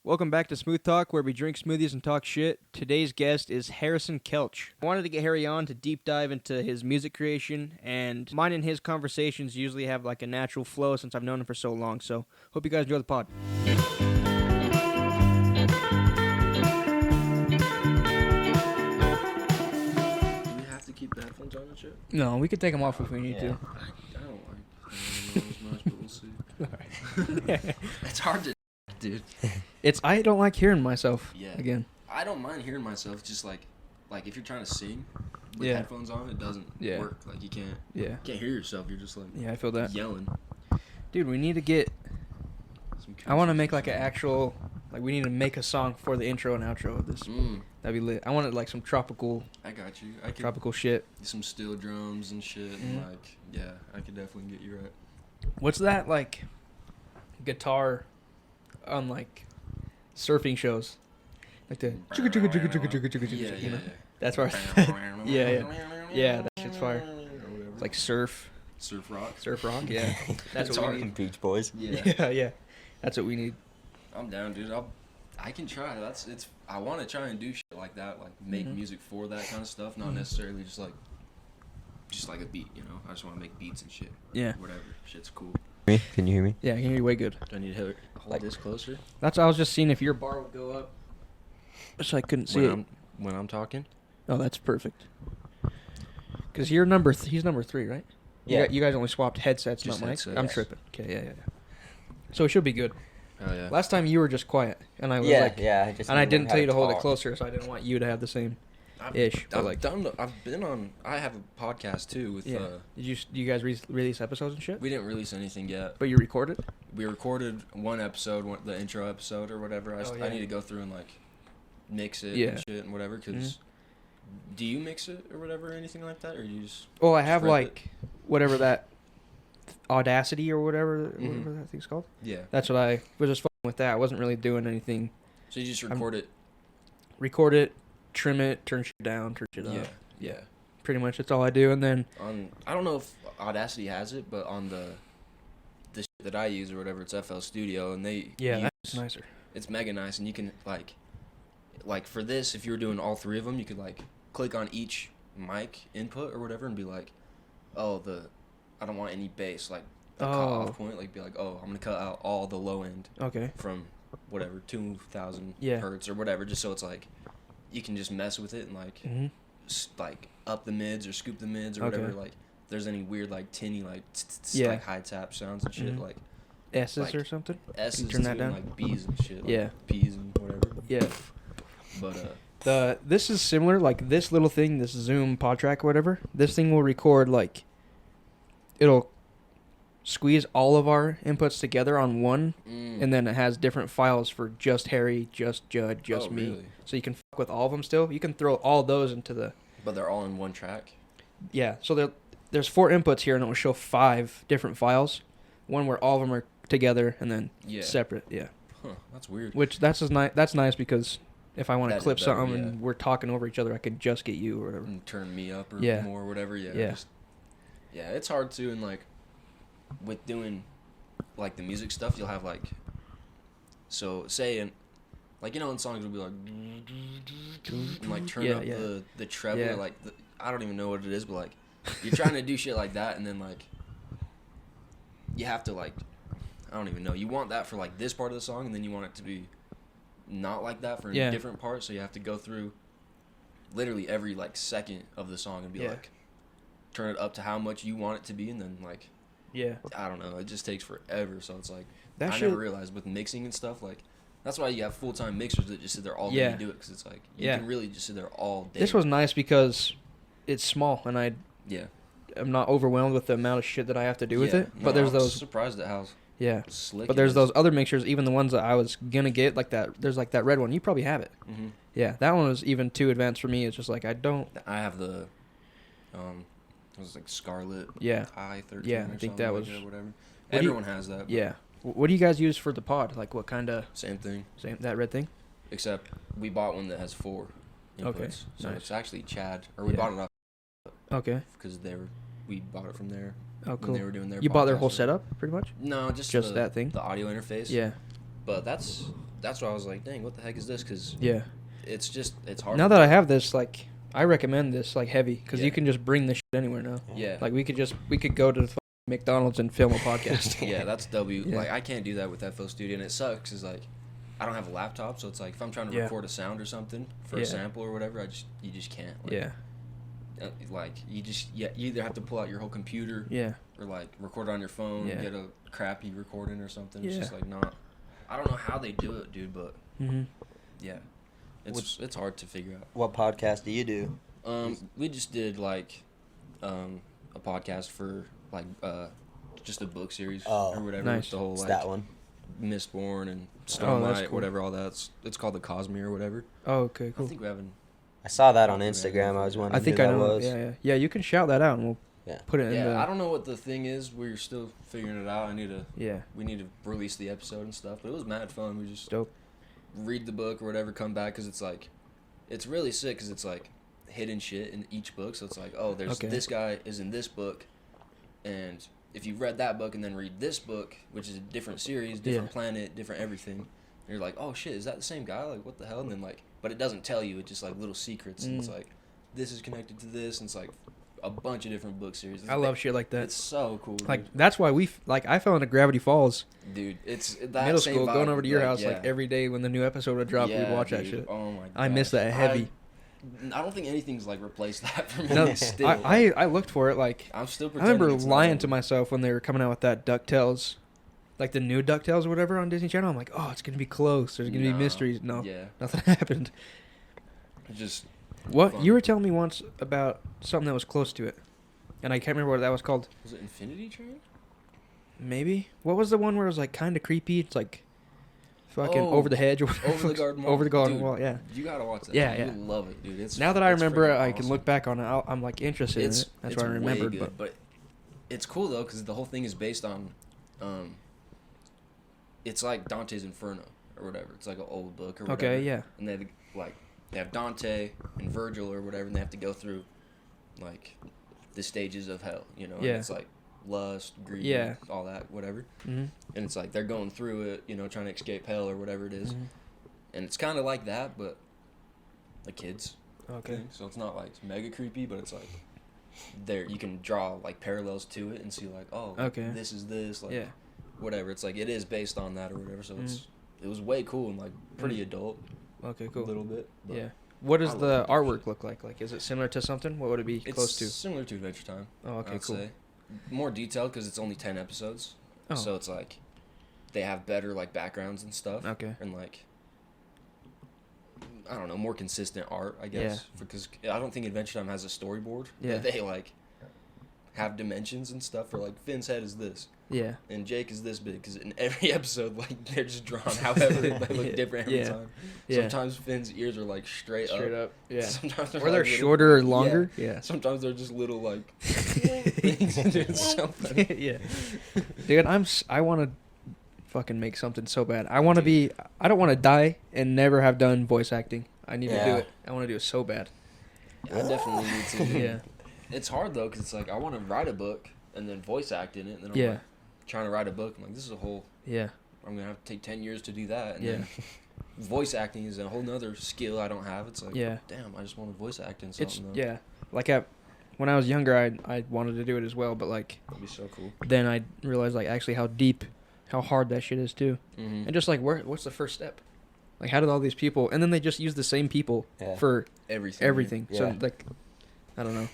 Welcome back to Smoothtalk, where we drink smoothies and talk shit. Today's guest is Harrison Kelsch. I wanted to get Harry on to deep dive into his music creation, and mine and his conversations usually have like a natural flow since I've known him for so long. So, hope you guys enjoy the pod. Do you have to keep the headphones on and shit? No, we could take them off if we need to. I don't like them as much, but we'll see. It's hard to, dude. I don't like hearing myself. Yeah. Again. I don't mind hearing myself. Just like if you're trying to sing with Yeah. headphones on, it doesn't work. Like you can't hear yourself. You're just like Yeah, I feel that. yelling. Dude, we need to get. Some I want to make like an actual. Like, we need to make a song for the intro and outro of this. That'd be lit. I wanted like some tropical. I got you. I could Tropical shit. some steel drums and shit. And like, yeah, I could definitely get you right. What's that like? Guitar, on like surfing shows, like the you know. That's where. Yeah, that shit's fire. It's like surf rock. Yeah, that's what we need. Beach Boys. Yeah, that's what we need. I'm down, dude. I can try. I want to try and do shit like that, like make music for that kind of stuff, not necessarily just like a beat, you know. I just want to make beats and shit. Yeah. Whatever. Shit's cool. Can you hear me? Yeah, I can hear you way good. Do I need to hold this closer? That's why I was just seeing if your bar would go up. So I couldn't see it. When I'm talking? Oh, that's perfect. Because you're he's number 3, right? Yeah. You guys only swapped headsets, Just not mics. headsets. I'm tripping. Okay, yeah. So it should be good. Oh, yeah. Last time you were just quiet, and I was like, I and I didn't tell you to hold it closer, so I didn't want you to have the same ish. But like, I have a podcast too with, yeah. Do you guys release episodes and shit? we didn't release anything yet. But you recorded? We recorded one episode, the intro episode or whatever. I need to go through and like mix it and shit and whatever, because do you mix it or whatever, or anything like that, or you just... Well, I have rip like, whatever that Audacity or whatever that thing's called. Yeah. That's what I was just fucking with that. I wasn't really doing anything. So you just record it? Record it, trim it, turn shit down, turn shit up. Yeah. Pretty much that's all I do, and then... I don't know if Audacity has it, but on the shit that I use or whatever, it's FL Studio, and they... Yeah, that's nicer. It's mega nice, and you can, like for this, if you were doing all 3 of them, you could, like, click on each mic input or whatever and be like, oh, I don't want any bass, like, the cut-off point, like, be like, oh, I'm going to cut out all the low end from whatever, 2,000 hertz or whatever, just so it's, like, you can just mess with it and, like, like, up the mids or scoop the mids or whatever, like, if there's any weird, like, tinny, like, like, high tap sounds and shit, like, S's like, or something? S's turn that too, down? and, like, B's and shit, like, P's and whatever. Yeah. But, this is similar, like, this little thing, this Zoom pod track or whatever, this thing will record, like, it'll squeeze all of our inputs together on one, and then it has different files for just Harry, just Judd, just me. Really? So you can fuck with all of them still. You can throw all those into the... But they're all in one track? Yeah, so there's 4 inputs here, and it will show 5 different files. One where all of them are together, and then separate, Huh, that's weird. Which, that's nice because... If I want to clip something and we're talking over each other, I can just get you or whatever. And turn me up or more or whatever. Yeah. It's hard to, and like with doing like the music stuff, you'll have like, so say in like, you know, in songs it'll be like and like turn up the treble or like I don't even know what it is, but like you're trying to do shit like that, and then like you have to like, I don't even know, you want that for like this part of the song, and then you want it to be not like that for a different part, so you have to go through literally every like second of the song and be like, turn it up to how much you want it to be, and then like, I don't know, it just takes forever. So it's like, I never realized with mixing and stuff, like that's why you have full-time mixers that just sit there all day and do it, because it's like you can really just sit there all day. This was nice because it's small, and I'm not overwhelmed with the amount of shit that I have to do with it. But there's those surprised at how slick. But there's those other mixers, even the ones that I was gonna get, like that. There's like that red one. You probably have it. Yeah, that one was even too advanced for me. It's just like I have the, it was like Scarlet. I-13. Yeah, I think that was whatever. Everyone has that. Yeah. What do you guys use for the pod? Like what kind of? Same thing. That red thing. Except we bought one that has 4 inputs. Okay. So it's actually Chad, or we bought it off. Okay. Because we bought it from there. Oh, cool. When they were doing their You bought their whole setup, pretty much? No, just that thing? The audio interface. Yeah. But that's that's why I was like, dang, what the heck is this? Because Yeah. it's hard. Now that I have this, like, I recommend this, like, heavy, because Yeah. you can just bring this shit anywhere now. Yeah. Like, we could go to the McDonald's and film a podcast. Yeah, that's W. Yeah. Like, I can't do that with FL Studio, and it sucks, is like, I don't have a laptop, so it's like, if I'm trying to Yeah. record a sound or something for a sample or whatever, you just can't. Like, Yeah. Like, you either have to pull out your whole computer. Yeah. Or, like, record it on your phone, Yeah. get a crappy recording or something. It's Yeah. just, like, not... I don't know how they do it, dude, but... Mm-hmm. Yeah. It's hard to figure out. What podcast do you do? We just did, like, a podcast for, like, just a book series or whatever. Nice. With the whole, It's like, that one. Mistborn and that's Stormlight, cool. whatever, all that. It's called the Cosmere or whatever. Oh, okay, I cool. think we haven't... I saw that on Instagram. I was wondering I think who I that know. was. Yeah. Yeah, you can shout that out, and we'll put it in the... Yeah, I don't know what the thing is. We're still figuring it out. Yeah. We need to release the episode and stuff. But it was mad fun. We just Dope. read the book or whatever, come back, because it's like... It's really sick, because it's like hidden shit in each book. So it's like, oh, there's this guy is in this book, and if you read that book and then read this book, which is a different series, different planet, different everything, and you're like, oh shit, is that the same guy? Like, what the hell? And then like, but it doesn't tell you. It's just like little secrets, and it's like, this is connected to this, and it's like a bunch of different book series. I love shit like that. It's so cool. Dude. Like, that's why I fell into Gravity Falls. Dude, it's that Middle same school, vibe, going over to your house, yeah. like, every day when the new episode would drop, we'd watch that dude. shit. Oh my god. I miss that heavy. I don't think anything's like replaced that for me. No, still. I looked for it, like... I'm still I pretending remember it's lying not. to myself when they were coming out with that DuckTales, like the new DuckTales or whatever on Disney Channel. I'm like, oh, it's going to be close. There's going to be mysteries. No, Yeah. nothing happened. Just... What? fun. You were telling me once about something that was close to it, and I can't remember what that was called. Was it Infinity Train? Maybe? What was the one where it was like kind of creepy? It's like fucking Oh, over the hedge or whatever. Over the Garden Wall. Over the Garden Dude, Wall, yeah. You gotta watch that. Yeah, dude. yeah. You love it, dude. It's Now that I it's remember it, freaking I can awesome. look back on it. I'm like interested in it. That's it's what I remembered. way good, but it's cool though because the whole thing is based on, it's like Dante's Inferno or whatever. It's like an old book or whatever. Okay, yeah. And they have Dante and Virgil or whatever, and they have to go through, like, the stages of hell. You know. Yeah. And it's like lust, greed, Yeah. all that, whatever. Mm-hmm. And it's like they're going through it, you know, trying to escape hell or whatever it is. Mm-hmm. And it's kind of like that, but like kids. Okay. Thing. So it's not like mega creepy, but it's like there you can draw like parallels to it and see like, oh, Okay. this is this, like Yeah. whatever. It's like it is based on that or whatever. So it was way cool and like pretty adult. Okay, A cool. little bit. But Yeah. What does I the love that artwork shit. look like? Like, is it similar to something? What would it be It's close to? similar to Adventure Time. Oh, okay, I'd cool. say. More detailed because it's only 10 episodes. Oh. So it's like they have better like backgrounds and stuff. Okay. And like I don't know, more consistent art, I guess. Because I don't think Adventure Time has a storyboard. Yeah. They like have dimensions and stuff for like Finn's head is this Yeah. and Jake is this big because in every episode like they're just drawn however they look different every Yeah. time. Yeah. Sometimes Finn's ears are like straight up. Yeah. Sometimes Or they're like, little- shorter or longer. Yeah. Sometimes they're just little like things. It's so funny. Yeah. Dude, I want to fucking make something so bad. I want to be. I don't want to die and never have done voice acting. I need to do Yeah. it. I want to do it so bad. I definitely need to. Yeah. It's hard though because it's like I want to write a book and then voice act in it. And then I'm Yeah. like trying to write a book. I'm like, this is a whole. Yeah. I'm gonna have to take 10 years to do that. And Yeah. then voice acting is a whole nother skill I don't have. It's like, Yeah. damn, I just want to voice act in It's something. Though. yeah. Like when I was younger, I wanted to do it as well, but like That'd be so cool. then I realized like actually how hard that shit is too, Mm-hmm. and just like what's the first step? Like how did all these people, and then they just use the same people Yeah. for Everything. everything. So Yeah. like, I don't know.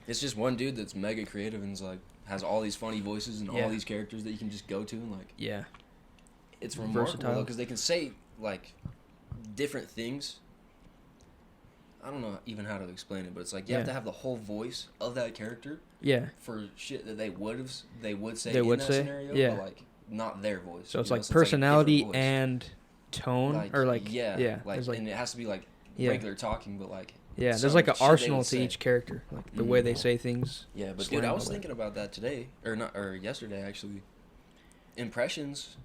It's just one dude that's mega creative and is like has all these funny voices and Yeah. all these characters that you can just go to and like Yeah. it's remarkable Versatile. because they can say like different things. I don't know even how to explain it, but it's like you have Yeah. to have the whole voice of that character Yeah. for shit that they would say They in would that say, scenario, yeah. but like not their voice. So it's you know? like So a personality different voice. and tone, or like yeah, like, there's like and it has to be like Yeah. regular talking, but like yeah, there's some like an shit they arsenal would to say. each character, like the way they Mhm. say things. Yeah, but slang, dude, I all was that. thinking about that today, or yesterday actually. Impressions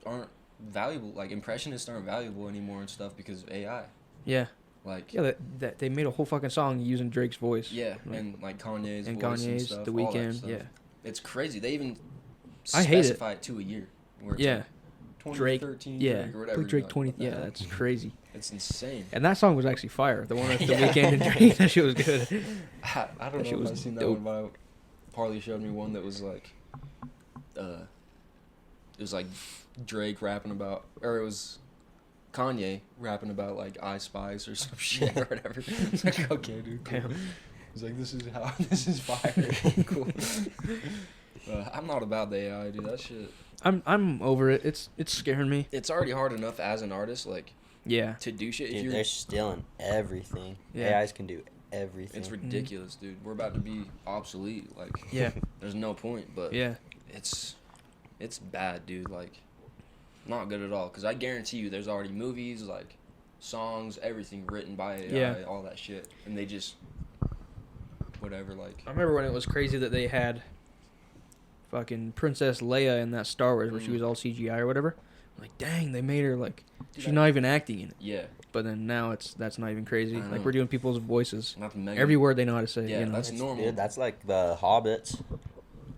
aren't valuable. Like impressionists aren't valuable anymore and stuff because of AI. Yeah. Like Yeah, that they made a whole fucking song using Drake's voice. yeah, Like, and like Kanye's and voice and Kanye's, stuff. The all that Weeknd, stuff. yeah. It's crazy. They even I hate it. specify it to a year. Where it's Yeah. like, Drake. 2013 Yeah, Drake or whatever. Blue Drake Like, 20. what the Yeah, hell? that's crazy. It's insane. And that song was actually fire. The one with the Yeah. Weeknd and Drake. That shit was good. I don't That know shit if was I've seen that dope. one, but Parley showed me one that was like, it was like Drake rapping about, or it was Kanye rapping about like Ice Spice or some shit or whatever. It's like, okay, dude, cool. Damn. He's like, this is fire. Cool. I'm not about the AI, dude. That shit. I'm over it. It's scaring me. It's already hard enough as an artist, like, Yeah. to do shit. If Dude, you're, they're stealing everything. Yeah. AIs can do everything. it's ridiculous, dude. We're about to be obsolete. Like, Yeah. there's no point. But Yeah. it's bad, dude. Like, not good at all. Because I guarantee you, there's already movies, like, songs, everything written by AI, Yeah. all that shit, and they just whatever. Like, I remember when it was crazy that they had fucking Princess Leia in that Star Wars where she was all CGI or whatever. Like, dang, they made her like dude, she's not even acting in it. yeah, But then now that's not even crazy. I know. Like we're doing people's voices. not the mega. Every word they know how to say. Yeah, you know? that's It's- normal. Dude, that's like the Hobbits. What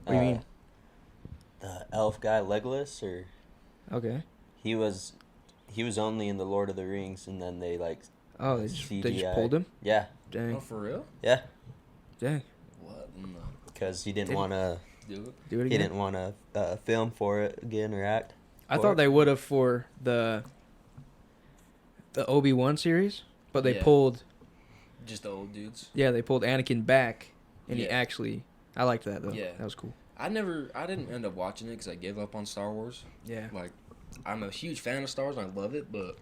do you mean? The elf guy Legolas, or Okay. he was only in the Lord of the Rings, and then they like Oh, they just CGI. pulled him. yeah Dang. Oh, for real? yeah Dang. What in the because he didn't Did- want to do it? Do it he again. didn't want to film for it again or act. I for thought it. they would have for the Obi-Wan series, but they Yeah. pulled Just the old dudes. they pulled Anakin back, and he Yeah. actually I liked that though. Yeah. That was cool. I didn't end up watching it because I gave up on Star Wars. Yeah. Like, I'm a huge fan of Star Wars and I love it, but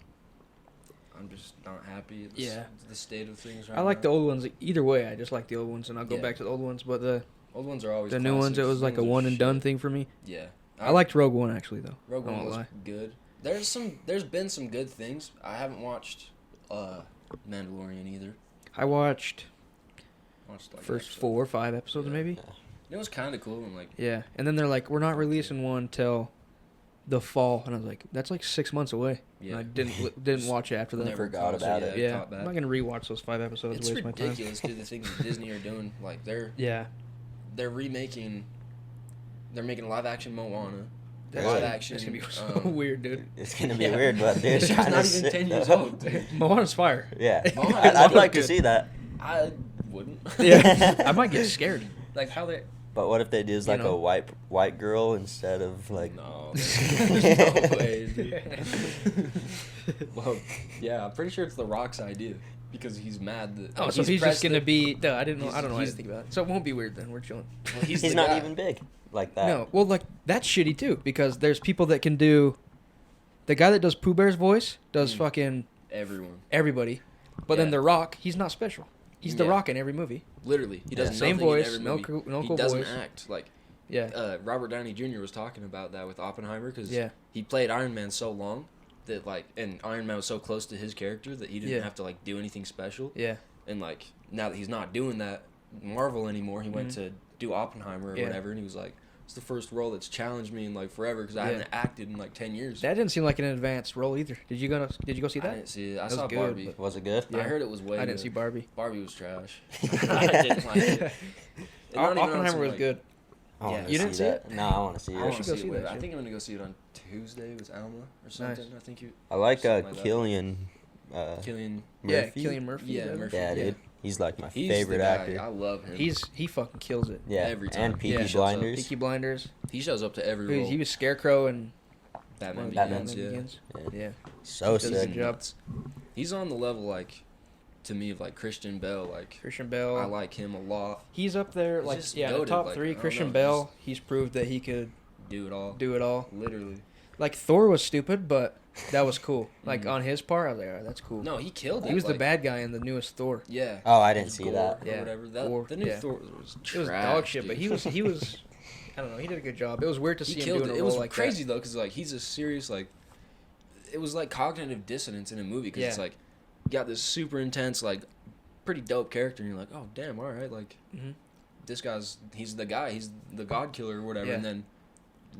I'm just not happy. It's Yeah. the state of things right I like now. the old ones. Either way, I just like the old ones, and I'll go Yeah. back to the old ones. But the Old ones are always new ones, it classics. was like a New ones are one and done shit. thing for me. Yeah. I liked Rogue One actually though. Rogue I One won't was lie. good. There's been some good things. I haven't watched Mandalorian either. I watched Watched like first episode. 4 or 5 episodes Yeah. maybe. It was kind of cool and like Yeah, and then they're like, we're not releasing one till the fall, and I was like, that's like 6 months away. And yeah. I didn't watch it after that. Never forgot caught about it. Yeah, caught I'm back. not gonna rewatch those 5 episodes. It's Waste my time. ridiculous, dude. The things that Disney are doing, like they're Yeah, making live action Moana. that's, Live Really? action. that's gonna be so weird, dude. It's gonna be Yeah. weird, but dude, She's kinda not even sick, 10 years though. old, dude. Moana's fire. Yeah, Moana I'd is like to good. see that. I wouldn't. Yeah, I might get scared. Like how they. But what if they do You like know. a white girl instead of like? No, there's no way, dude. Well, yeah, I'm pretty sure it's The Rock's idea because he's mad that. Oh, so he's just gonna be. Duh, I didn't know. I don't know. I he's- didn't think about it. So it won't be weird then. We're chilling. Well, He's the not guy. even big like that. No, well, like that's shitty too because there's people that can do. The guy that does Pooh Bear's voice does fucking Everyone, everybody, but then Yeah. The Rock, he's not special. He's The Yeah. Rock in every movie. literally, he does Yeah. Same nothing voice, in every no movie. cool- no he cool doesn't voice. act like. Yeah, Robert Downey Jr. was talking about that with Oppenheimer because yeah, he played Iron Man so long that like, and Iron Man was so close to his character that he didn't Yeah. have to like do anything special. yeah, And like now that he's not doing that Marvel anymore, he went Mhm. to do Oppenheimer or Yeah. whatever, and he was like, "It's the first role that's challenged me in like forever because I Yeah. haven't acted in like 10 years." that didn't seem like an advanced role either. Did you go see I that? didn't see it. I That saw was good, Barbie. but- Was it good? Yeah. I heard it was way. I didn't good. see Barbie. Barbie was trash. I didn't like it. And not even on Oppenheimer some, was like- good. I wanna Yeah. You didn't see that. No, I want to see I it. You want should to go see see it. that I shit. think I'm gonna go see it on Tuesday with Alma or something. I think you. I like something like that. Killian Killian. Yeah, Murphy. Cillian Murphy. Yeah, is that Murphy. Yeah, right? dude, he's like my He's favorite the guy. actor. I love him. He fucking kills it. Yeah, every time. and Peaky Yeah. Blinders. Peaky Blinders. He shows up to every role. He was Scarecrow and Batman Batman Begins. Yeah. Begins. Yeah. Yeah. So Does a sick. good job. Nuts. He's on the level like, to me, of like Christian Bell. Like Christian Bell. I like him a lot. He's up there, He's like just the goated, top like, I 3. don't Christian know, Bell. He's proved that he could Do it all. do it all. Literally. Like Thor was stupid, but that was cool. Like Mhm. on his part, I was like, alright, that's cool. No, he killed it. he was the like, bad guy in the newest Thor. Yeah. Oh, I didn't His see gore that. Or Yeah. whatever. Gore, The new yeah. Thor was trash. It was dog shit, dude. but he was. I don't know. He did a good job. It was weird to see He him killed doing it. a It role was like crazy though, because like he's a serious like. It was like cognitive dissonance in a movie because it's Yeah. like, you got this super intense like, pretty dope character, and you're like, oh damn, all right, like, that. Hmm. this he's the guy, he's the god killer or whatever, Yeah. and then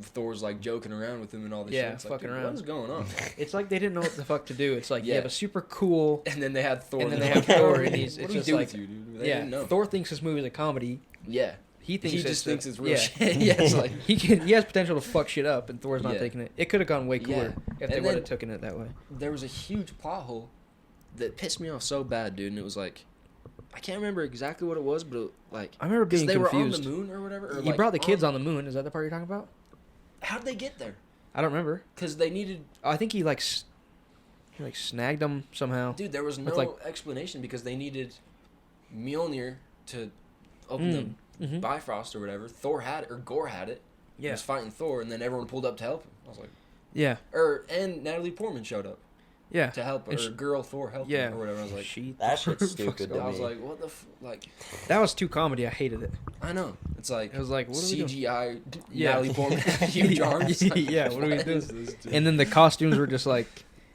Thor's like joking around with him and all this Yeah, shit. It's like, fucking dude, around. what is going on? It's like they didn't know what the fuck to do. It's like you Yeah. have a super cool, And then they had Thor. and then they they're have like, Thor, and he's what it's do we just do like with you, dude? They yeah. didn't know. Thor thinks this movie is a comedy. Yeah. he just thinks it's real yeah. shit. Yeah, it's like he has potential to fuck shit up, and Thor's not Yeah. taking it. It could have gone way cooler if they And would then- have taken it that way. there was a huge plot hole that pissed me off so bad, dude. And it was like, I can't remember exactly what it was, but it, like, I remember 'cause being they confused. were on the moon or whatever. Or He brought the kids on the moon. Is that the part you're talking about? How'd they get there? I don't remember. Because they needed. I think he snagged them somehow. Dude, there was no like- explanation because they needed Mjolnir to open the Mhm. Bifrost or whatever. Thor had it, or Gore had it. He Yeah. was fighting Thor, and then everyone pulled up to help him. I was like, Yeah. and Natalie Portman showed up Yeah. to help, And or girl Thor helped Yeah. him, or whatever. I was like, That shit's fuck's stupid going to I was me. like, what the like? That was too comedy. I hated it. I know. It's like It was like, what are we doing? CGI Yeah. Natalie Portman huge arms. Like, Yeah, what are we doing? is this, dude? And then the costumes were just like,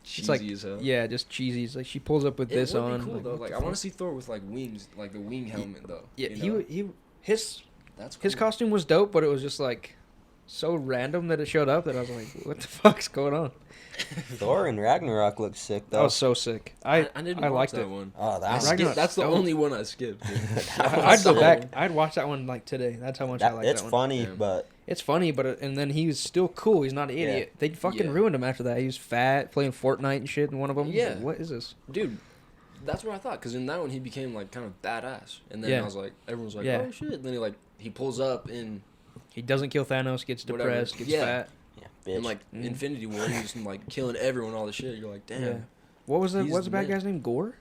cheesy like, as hell. yeah, just cheesy. It's like she pulls up with It this would on. be cool though. what Like the I want fuck? to see Thor with like wings, like the wing helmet though. Yeah, you know? his That's cool. his costume was dope, but it was just like so random that it showed up that I was like, what the fuck's going on? Thor and Ragnarok looks sick though. That was so sick. I didn't watch liked that it. one. Oh, I that was Ragnarok- that's the that only one I skipped. Dude. I'd go back. I'd watch that one like today. That's how much I like it's that one. funny, Yeah. but It's funny, but and then he was still cool. He's not an idiot. They fucking Yeah. ruined him after that. He was fat, playing Fortnite and shit. And one of them, Yeah. like, what is this? Dude, that's what I thought. Because in that one he became like kind of badass, and then Yeah. I was like, everyone was like, Yeah. oh shit. And then he pulls up in He doesn't kill Thanos, gets Whatever. depressed, gets Yeah. fat. yeah, bitch. in like Mhm. Infinity War. He was like killing everyone, all the shit. You're like, damn, Yeah. What was the He's what's the the bad man. guy's name? Gore?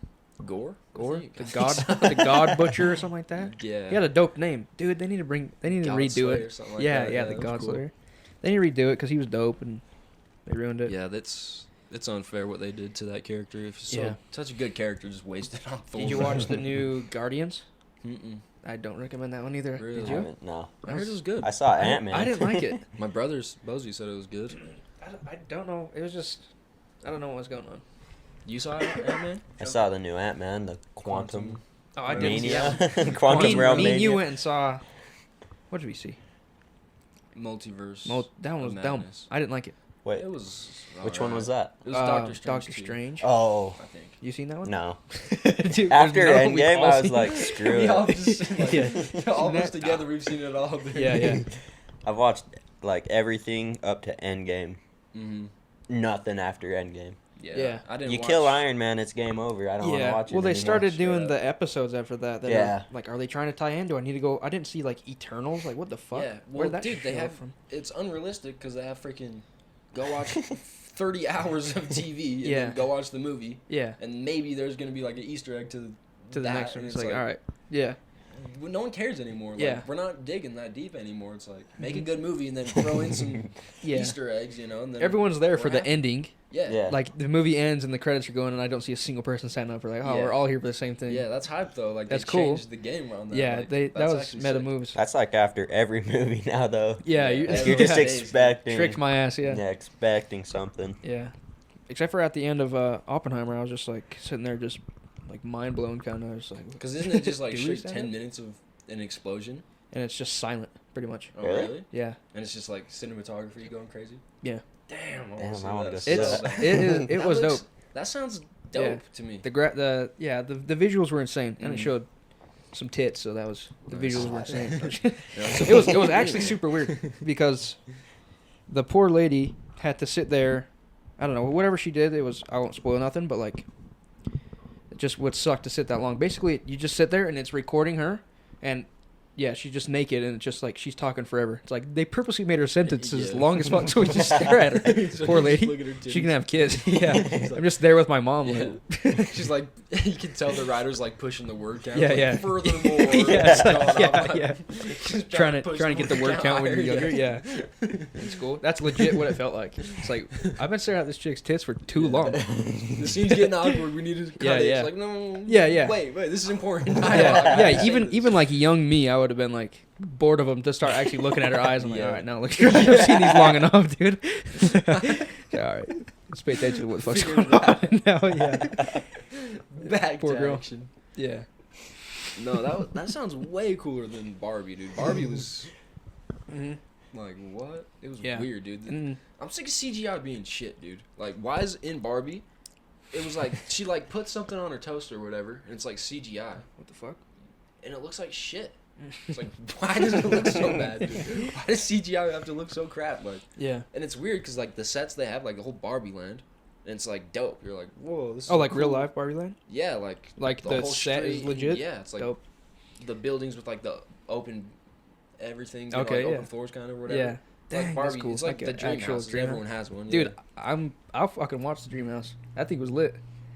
Gore, I Gore? think. The God the God Butcher or something like that? Yeah. He had a dope name. Dude, they need to God redo Slayer it. or something like yeah, that. the that was God cool. Slayer. They need to redo it because he was dope and they ruined it. Yeah, it's unfair what they did to that character. It's Yeah. such a good character just wasted on Thor. Did you watch the new Guardians? Mm-mm. I don't recommend that one either. Really? Did I you? haven't- No. I heard it was good. I saw Ant-Man. I didn't like it. My brother's Bozy said it was good. I don't know. It was just I don't know what was going on. You saw it, Ant-Man? I saw the new Ant-Man, the Quantum Oh, I didn't see Mania. that one. Quantum Realm Me and you Mania. went and saw. What did we see? Multiverse. That one was of dumb. Madness. I didn't like it. Wait, It was. which one was that? It was Doctor Strange. Doctor too, Strange. Oh, Uh, I think. You seen that one? no. Dude, After no, we Endgame, all I was seen- like, screw We all it. just like, Yeah. all of us That- together. We've seen it all. Dude. Yeah, yeah. I've watched like everything up to Endgame. Mm-hmm. Nothing after Endgame. Yeah. Yeah. I didn't. You watch, kill Iron Man, it's game over. I don't want to Yeah. watch it Well, they anymore. started doing Straight the episodes after that. Yeah. Like, are they trying to tie in? Do I need to go? I didn't see like Eternals. Like, what the fuck? Yeah. Where'd Well, that dude, they show have. from? It's unrealistic because they have freaking. Go watch 30 hours of TV and Yeah. then go watch the movie, Yeah. and maybe there's gonna be like an Easter egg to To the that, next one. and It's like, all right. Yeah. no one cares anymore. Like, Yeah. we're not digging that deep anymore. It's like make a good movie and then throw in some Yeah. Easter eggs, you know. And then Everyone's there for we're the happy. ending. Yeah. Yeah. Like the movie ends and the credits are going, and I don't see a single person standing up for like, oh, Yeah. we're all here for the same thing. Yeah, that's hype though. Like That's they cool. changed the game around that. Yeah, like, that that's was actually meta sick. moves. That's like after every movie now, though. Yeah, Yeah, You're just yeah, expecting. tricked my ass. Yeah, Yeah. expecting something. Yeah. Except for at the end of Oppenheimer, I was just like sitting there, just like mind blown, kind of. Just like, Because isn't it just like Do we straight stand 10 up? minutes of an explosion? And it's just silent, pretty much. Oh Really? really? Yeah. And it's just like cinematography going crazy. Yeah. Damn, I Damn, want to I wanna go see see that. that. It That was looks- dope. That sounds dope Yeah. to me. The visuals were insane, and it Mhm. showed some tits, so that was the Nice. visuals were insane. You know, it was actually super weird because the poor lady had to sit there. I don't know, whatever she did, it was, I won't spoil nothing, but like it just would suck to sit that long. Basically, you just sit there and it's recording her, and yeah, she's just naked, and it's just like she's talking forever. It's like they purposely made her sentences Yeah. long as fuck, so we just stare at her. So Poor you just lady. look at her She can titties. have kids. Yeah, She's like- I'm just there with my mom. Yeah. Like, She's like, you can tell the writer's like pushing the word count. Yeah, like, yeah. Furthermore, Yeah, it's going on, yeah, like, yeah. just trying push to get the word count when you're higher, younger. Yeah, in school. That's legit what it felt like. It's like I've been staring at this chick's tits for too long. The scene's getting awkward. We need to cut Yeah, it. yeah. It's like, no. Yeah, yeah. Wait, this is important. Yeah, yeah. Say Even this. even like young me, I would have been like bored of them to start actually looking at her eyes. I'm like, Yeah. all right, now look, I've seen these long enough, dude. Yeah, all right, let's pay attention to what the fuck's Figure going it on now. Yeah, Back Poor to girl. action. yeah. No, that sounds way cooler than Barbie, dude. Barbie was Mhm. like, what? It was Yeah. weird, dude. Mm. I'm sick of CGI being shit, dude. Like, why is in Barbie? It was like she like put something on her toaster or whatever, and it's like CGI, What the fuck? and it looks like shit. It's like, why does it look so bad, dude? Why does CGI have to look so crap? Like, Yeah. and it's weird because like the sets they have, like the whole Barbie land, and it's like dope. You're like, whoa, this is Oh, like cool. real life Barbie Land? Yeah, like The whole set is street, legit? Yeah, it's like Dope. the buildings with like the open everything, you Okay, know, like yeah. open floors kind of whatever. Yeah. Like Dang, Barbie, that's cool. it's like the an dream actual houses. dream Everyone house. has one. Dude, Yeah. I'll fucking watch the Dream House. That thing was lit.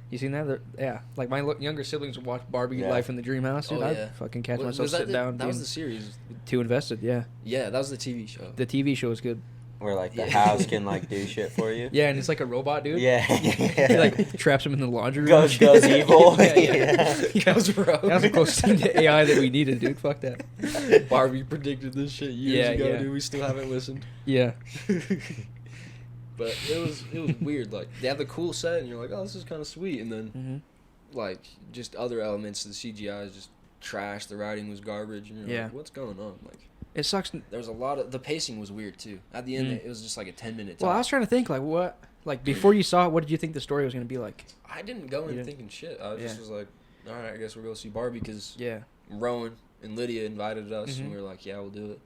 You seen that? Yeah. Like my younger siblings would watch Barbie Yeah. Life in the Dream House. Dude, Oh, I'd yeah. fucking catch Was myself that sitting down That was being the series. too invested. Yeah. Yeah, that was the TV show. The TV show is good. Where like the Yeah. house can like do shit for you. Yeah, and it's like a robot, dude. Yeah. He like traps him in the laundry room. goes evil. Yeah. Goes rogue. That was the closest thing to AI that we needed, dude. Fuck that. Barbie predicted this shit years ago, yeah. dude. We still haven't listened. Yeah. But it was weird. Like they have the cool set, and you're like, oh, this is kind of sweet, and then Mm-hmm. like just other elements of the CGI is just trash. The writing was garbage, and you're Yeah. like, what's going on? Like It sucks. there was a lot of the pacing was weird too. At the end, Mm. it was just like a 10-minute. Well, I was trying to think, like, what, like, before you saw it, what did you think the story was going to be like? I didn't go You in didn't- thinking shit. I just Yeah. was like, all right, I guess we'll go see Barbie because Yeah. Rowan and Lydia invited us, Mhm. and we were like, yeah, we'll do it.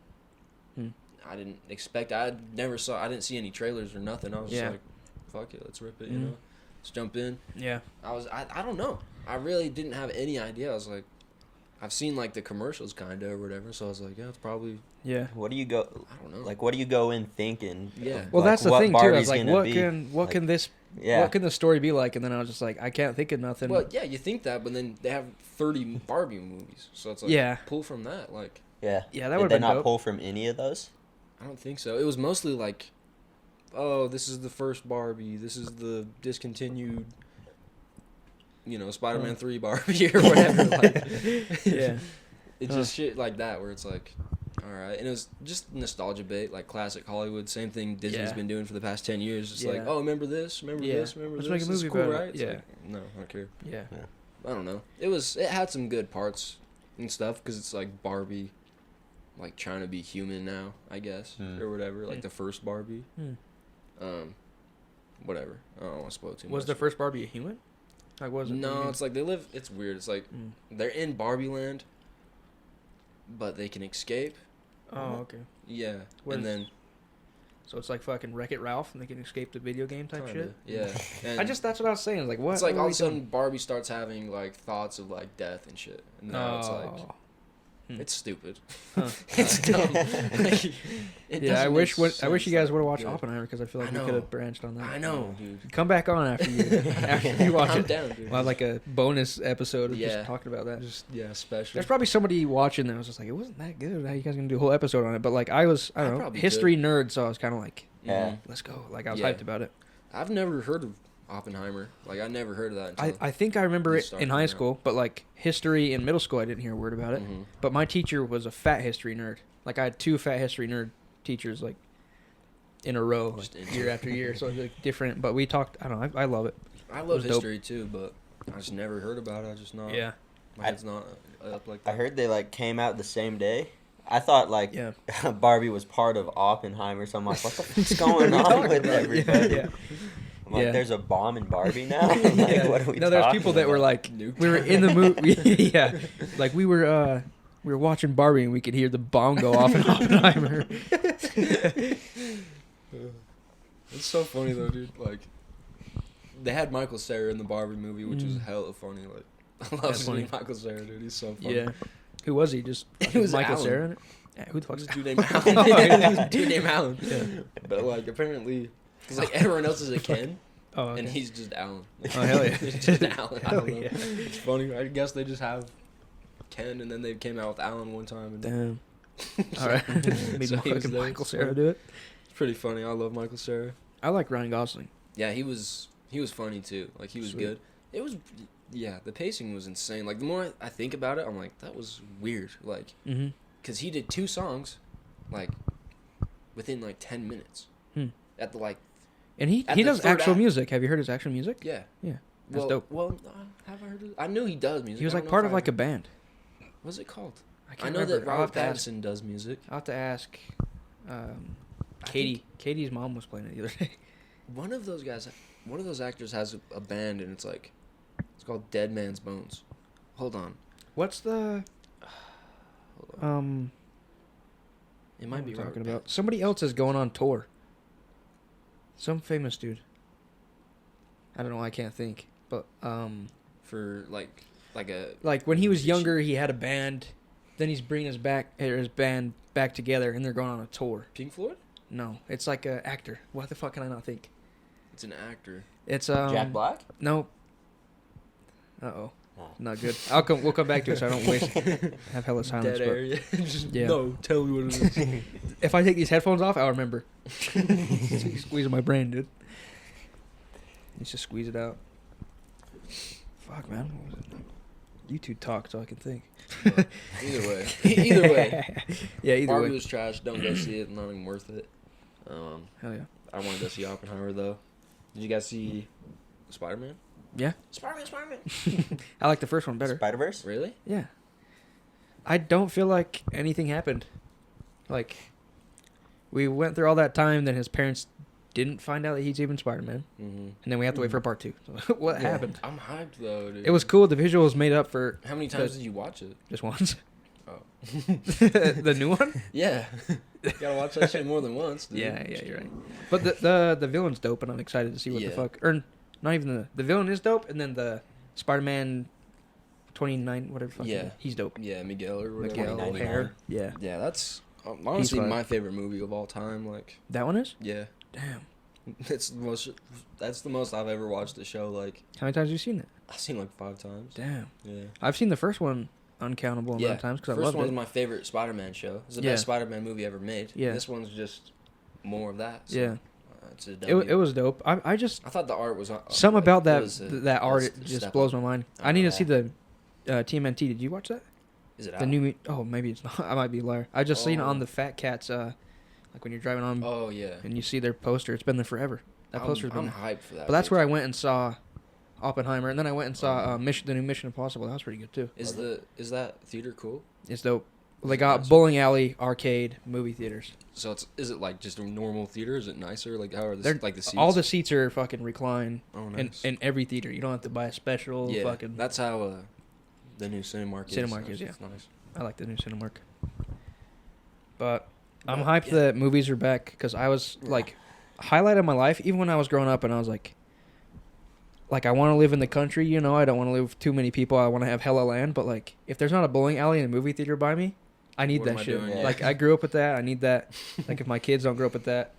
Hmm. I didn't expect. I didn't see any trailers or nothing. I was Yeah. just like, fuck it, let's rip it. You Mhm. know, let's jump in. Yeah. I don't know. I really didn't have any idea. I was like, I've seen like the commercials kind of or whatever, so I was like, yeah, it's probably, Yeah. What do you go I don't know. like? What do you go in thinking? Yeah. of, Well, like, that's the what thing, too. I was Barbie's like, gonna what be? can Like, this, Yeah. what can the story be like? And then I was just like, I can't think of nothing. Well, yeah, you think that, but then they have 30 Barbie movies, so it's like, Yeah. pull from that. Like, Yeah. Yeah, that Did would they have been not dope. pull from any of those? I don't think so. It was mostly like, oh, this is the first Barbie. This is the discontinued, you know, Spider-Man 3 Barbie or whatever. Like, Yeah. it's just shit like that where it's like, all right. And it was just nostalgia bait, like classic Hollywood. Same thing Disney's Yeah. been doing for the past 10 years. Just like, Yeah. oh, remember this? Remember Yeah. this? Remember Let's this? make a This is movie cool, about it. right? It's Yeah. like, no, I don't care. Yeah. I don't know. It had some good parts and stuff because it's like Barbie, like trying to be human now, I guess, or whatever. Like Hmm. the first Barbie. Whatever. I don't want to spoil too much. Was the first Barbie a human? Like, was it? No, it's like they live. It's weird. It's like Mm. they're in Barbie land, but they can escape. Oh, okay. Yeah, What and is- then So it's like fucking Wreck-It Ralph, and they can escape the video game type kinda, shit. yeah. And That's what I was saying. Like, what? it's like what all are of a we sudden Barbie starts having like thoughts of like death and shit, and now it's like Oh. it's stupid. Huh. It's dumb. Like, it Yeah, doesn't I make wish you sense guys that would have watched good. Oppenheimer because I feel like I we know. could have branched on that. I know, dude. Come back on after you watch I'm it. down, dude. We'll have like a bonus episode of Yeah. just talking about that. Just special. There's probably somebody watching that was just like, it wasn't that good. How you guys gonna do a whole episode on it? But like I don't know, probably history nerd, so I was kind of like, Yeah. let's go. Like I was Yeah. hyped about it. I've never heard of Oppenheimer. Like I never heard of that. Until I think I remember you it started in high bringing it school, but like history in middle school, I didn't hear a word about it. Mhm. But my teacher was a fat history nerd. Like I had 2 fat history nerd teachers like in a row, Just like, into year it. after year. So it was like different. But we talked. I don't know. I love it. I It love was dope. history too, but I just never heard about it. I just not. Yeah. My head's not up like I that. heard they like came out the same day. I thought like Yeah. Barbie was part of Oppenheimer, so I'm like, what the fuck's going on with everybody? Yeah. I'm like, Yeah. there's a bomb in Barbie now. Like, Yeah. what are we No, there's talking people that were about? like, Nuke we were time. in the movie. Yeah, like we were watching Barbie and we could hear the bomb go off in Oppenheimer. It's so funny though, dude. Like, they had Michael Cera in the Barbie movie, which was Mm. hella funny. Like, I love That's seeing funny. Michael Cera, dude. He's so funny. Yeah, who was he? Just He was Michael Alan. Cera in it. Yeah, who the fuck's This dude named Oh, Alan. yeah. This dude named Alan. Yeah. But like, apparently, because like everyone else is a Ken, Oh, okay. and he's just Alan. Oh, hell yeah. He's just Alan. I Hell don't know. yeah. It's funny. I guess they just have Ken, and then they came out with Alan one time. And Damn. All right, maybe So he was fucking there. Michael Cera do it. It's pretty funny. I love Michael Cera. I like Ryan Gosling. Yeah, he was funny too. Like he was Sweet. good. It was, yeah. The pacing was insane. Like the more I think about it, I'm like, that was weird. Like, Mm-hmm. cause he did 2 songs, like, within like 10 minutes. Hmm. At the like, And he At he the does third actual act. music. Have you heard his actual music? yeah. Yeah, that's well, dope. Well, have I heard of it? I knew he does music. He was I like don't know part if of like a band. What's it called? I I can't know remember. that Robert Pattinson does music. I'll have to ask. I Katie. think Katie's mom was playing it the other day. one of those guys, one of those actors has a band, and it's like, it's called Dead Man's Bones. Hold on. What's the? It might be talking about. Somebody else is going on tour. Some famous dude. I don't know. I can't think. But for like when he was younger, he had a band. Then he's bringing his band back together, and they're going on a tour. Pink Floyd? No, it's like an actor. What the fuck can I not think? It's an actor. It's Jack Black? No. Uh-oh. Not good. We'll come back to it so I don't waste have hella silence. Dead area. Yeah. No, tell me what it is. If I take these headphones off, I'll remember. Squeezing my brain, dude. Let's just squeeze it out. Fuck, man. What was it? You two talk so I can think. Either way. Either way. Yeah, either Barbie way. was trash. Don't go see it. Not even worth it. Hell yeah. I want to go see Oppenheimer, though. Did you guys see Spider-Man? Yeah. Spider-Man. I like the first one better. Spider-Verse? Really? Yeah. I don't feel like anything happened. Like, we went through all that time, then his parents didn't find out that he's even Spider-Man. Mm-hmm. And then we have to wait for part 2. So what happened? I'm hyped, though, dude. It was cool. The visuals made up for How many times did you watch it? just once. Oh. The new one? Yeah. You gotta watch that shit more than once, dude. Yeah, you're right. But the villain's dope, and I'm excited to see what the fuck. Or not even the villain is dope, and then the Spider-Man 29, whatever. Fuck Yeah. He's dope. Yeah, Miguel or whatever. Miguel 2099. Hair. Yeah. Yeah, that's honestly fine. my favorite movie of all time. Like, That one is? yeah, Damn. it's the most. That's the most I've ever watched the show. Like, How many times have you seen it? I've seen like 5 times. Damn. Yeah. I've seen the first one uncountable amount of times because I First loved one's it. my favorite Spider-Man show. It's the Yeah. best Spider-Man movie ever made. Yeah. This one's just more of that. So, Yeah. It's a It W. was dope. I just... I thought the art was Something like, about it that was a- that art it was a just step blows up. my mind. Oh, I need to yeah. see the TMNT. Did you watch that? Is it out? The new... Oh, maybe it's not. I might be a liar. I just seen it Oh. on the Fat Cats, like when you're driving on Oh yeah. and you see their poster. It's been there forever. That poster's been I'm there. hyped for that. But that's bitch. where I went and saw Oppenheimer, and then I went and saw the new Mission Impossible. That was pretty good too. Is that theater cool? It's dope. Well, Is they it got nice? bowling alley, arcade, movie theaters. So is it like just a normal theater? Is it nicer? Like how are They're like the seats? all the seats are fucking recline Oh, in nice. every theater. You don't have to buy a special Yeah, fucking. that's how the new Cinemark is. Cinemark is, yeah. It's nice. I like the new Cinemark. But I'm But, hyped yeah. that movies are back because I was like, highlight of my life, even when I was growing up, and I was like, I want to live in the country, you know. I don't want to live with too many people. I want to have hella land, but like, if there's not a bowling alley and a movie theater by me, I need What am that I shit. doing? Yeah. Like, I grew up with that. I need that. Like, if my kids don't grow up with that,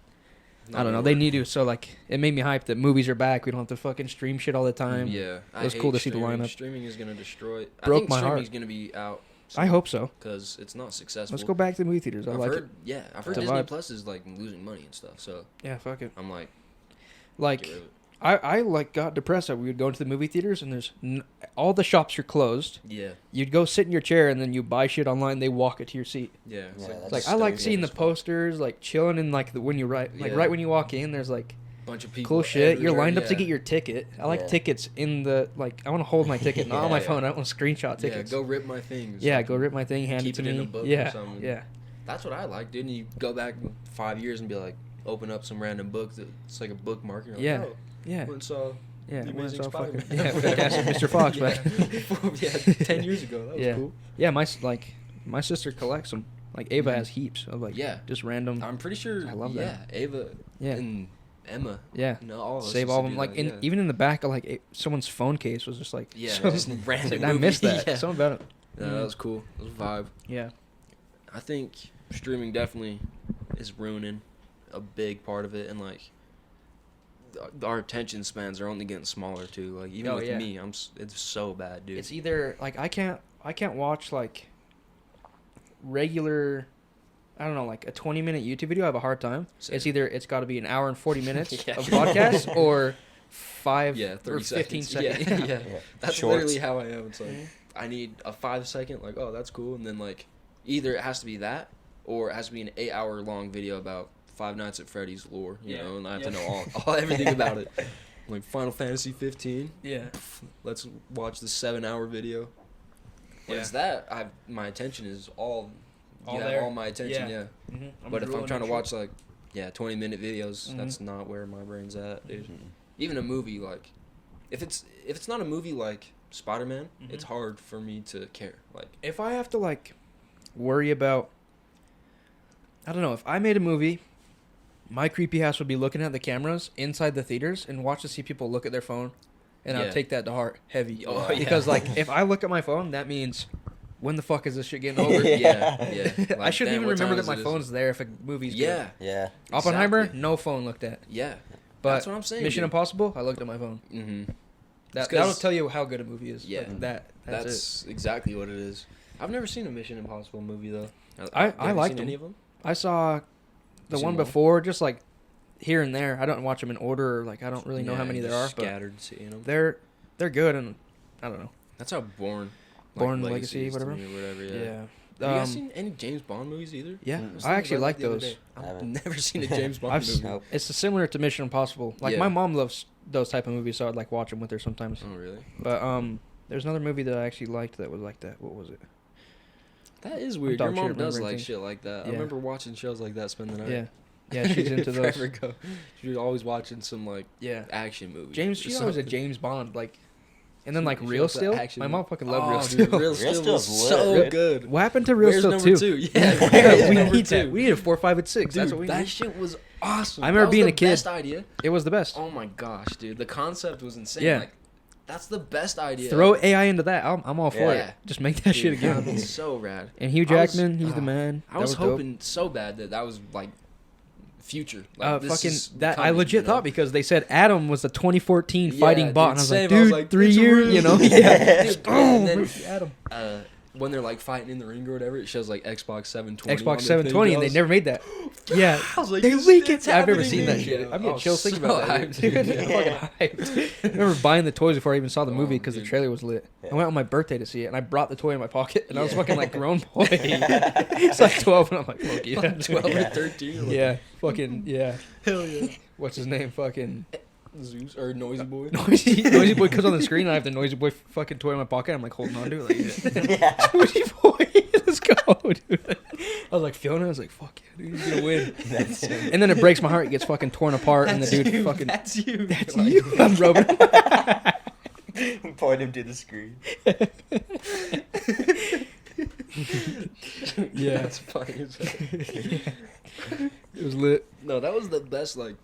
I don't know. They need to. So like, it made me hyped that movies are back. We don't have to fucking stream shit all the time. Yeah, It was cool to see the lineup. Streaming is gonna destroy. Broke I think my heart. streaming's gonna be out. I hope so. Because it's not successful. Let's go back to the movie theaters. I I've like heard, it. Yeah, I've heard It's a Disney vibe. Plus is like losing money and stuff. So Yeah, fuck it. I'm like, Like, get rid of it. I like got depressed that we would go into the movie theaters and there's all the shops are closed. Yeah, You'd go sit in your chair and then you buy shit online. They walk it to your seat. yeah. Yeah, like, that's Like I like stupid seeing the as fuck. posters, like chilling in like when you right Yeah. when you walk in. There's like Bunch of people. cool shit. You're everywhere, lined up to yeah. get your ticket. I like Yeah. tickets in the like. I want to hold my ticket, not on my Yeah. phone. I want to screenshot tickets. Yeah, go rip my things. Yeah, go rip my thing, hand Keep it to it in me. a book or Yeah, something. yeah. That's what I like, dude. And you go back 5 years and be like, open up some random book that's like a bookmark. You're like, Yeah. oh, Yeah. went and saw Yeah, The when it's Amazing all fucking, Spider-Man. yeah, fantastic Mr. Fox, yeah. man. Yeah, 10 years ago. That was Yeah. cool. Yeah, my sister collects them. Like Ava has heaps of like Yeah. just random. I'm pretty sure. I love that. Yeah, Ava Yeah. and Emma. Yeah, No, all of us save used all to of them. do like that, in yeah. even in the back of like someone's phone case was just like Yeah, some- just random I missed movie. that. Yeah. Something about it. Yeah, that was cool. It was a vibe. Yeah. I think streaming definitely is ruining a big part of it, and like our attention spans are only getting smaller too. Like even Oh, with yeah. me, it's so bad, dude. It's either like I can't watch like regular. I don't know, like a 20-minute YouTube video. I have a hard time. Same. It's either it's got to be an hour and 40 minutes Yeah. of podcast or 5 yeah, 30 or 15 seconds. Yeah, yeah. Yeah. That's Shorts. literally how I am. It's like I need a 5-second, like, oh, that's cool, and then like either it has to be that or it has to be an 8-hour long video about Five Nights at Freddy's lore, you Yeah. know, and I have Yeah. to know all everything about it. Like Final Fantasy 15. Yeah. Let's watch the 7-hour video. When Yeah. it's that, my attention is all All you have there? all my attention, Yeah. yeah. Mm-hmm. But if I'm trying to watch like 20-minute videos, Mhm. that's not where my brain's at, dude. Mhm. Even a movie, like if it's not a movie like Spider-Man, Mhm. it's hard for me to care. Like if I have to like worry about. I don't know. If I made a movie, my creepy ass would be looking at the cameras inside the theaters and watch to see people look at their phone, and I'll take that to heart heavy. Oh, because like if I look at my phone, that means when the fuck is this shit getting over? Yeah. I Like, shouldn't damn, even what remember time that my is it? phone's there if a movie's good. Yeah. Oppenheimer, Exactly. no phone looked at. Yeah. But That's what I'm saying. Mission dude. Impossible, I looked at my phone. Mm-hmm. That'll tell you how good a movie is. Yeah. Like, that's it. exactly what it is. I've never seen a Mission Impossible movie though. I You ever liked seen them. any of them? I saw the seen one them all? before, just like here and there. I don't watch them in order. Or, like I don't really know how many there are, but Scattered, seeing them. they're good, and I don't know. That's how Born Legacy, is to whatever. me or whatever. Yeah. Yeah. Have you guys seen any James Bond movies either? Yeah, I was I thinking actually about like that the other those. day. I've Haven't. never seen a James Bond I've movie. Nope. It's similar to Mission Impossible. Like Yeah. my mom loves those type of movies, so I'd like watch them with her sometimes. Oh really? But there's another movie that I actually liked that was like that. What was it? That is weird. dog Your shit mom does remembering like things. shit like that. I Yeah. remember watching shows like that, spend the night. Yeah, yeah, she's into those. Forever ago. She was always watching some like Yeah, action movies. she's or always a something. James Bond like, and then She- like she Real loves that Steel. action My movie. mom fucking loved Real Oh, Steel. dude, Real Steel Steel's was lit, so right? good. What happened to Real Where's Steel number 2? 2? Yeah, Yeah, where's we number need that. 2? We need a 4, 5, and 6. Dude, That's what we that need. shit was awesome. I remember That was being the a kid. Best idea. It was the best. Oh my gosh, dude, the concept was insane. Yeah. Like, that's the best idea. Throw ever. AI into that. I'm all for Yeah. it. Just make that shit Dude, that'd again. be so rad. And Hugh I was- Jackman, he's the man. I was that was hoping so bad that was like future. Like, dope. this Fucking is that I coming, legit you know? thought because they said Adam was the 2014 Yeah, fighting bot, and I was same. like, dude, 3 it's years, real. you know? Yeah. Dude, Oh, and then, where's Adam? when they're like fighting in the ring or whatever, it shows like Xbox 720. on Xbox their 720, thing. and I they was- never made that. Yeah, I was like, they this leak shit's it. I've never happening, seen that dude. shit. Yeah, I'm I getting was chills thinking so about that. hyped, Dude. dude. I'm Yeah. fucking hyped. I remember buying the toys before I even saw the movie because the dude. trailer was lit. I Yeah. went on my birthday to see it, and I brought the toy in my pocket, and I was Yeah. fucking like grown boy. It's like 12, and I'm like, fuck yeah. 12 Yeah. or 13. Like, Yeah, fucking, yeah. Hell yeah. What's his name? Fucking Zeus or Noisy Boy. Noisy Boy comes on the screen, and I have the Noisy Boy fucking toy in my pocket. I'm like holding on to it. Like, Yeah. Noisy Boy, let's go, dude. I was like, Fiona, I was like, fuck yeah, dude, he's gonna win. That's him. And then it breaks my heart. It gets fucking torn apart, and the dude fucking. That's you. That's Like, you. I'm rubbing. Point him to the screen. Yeah, That's funny as hell. it was lit. No, that was the best like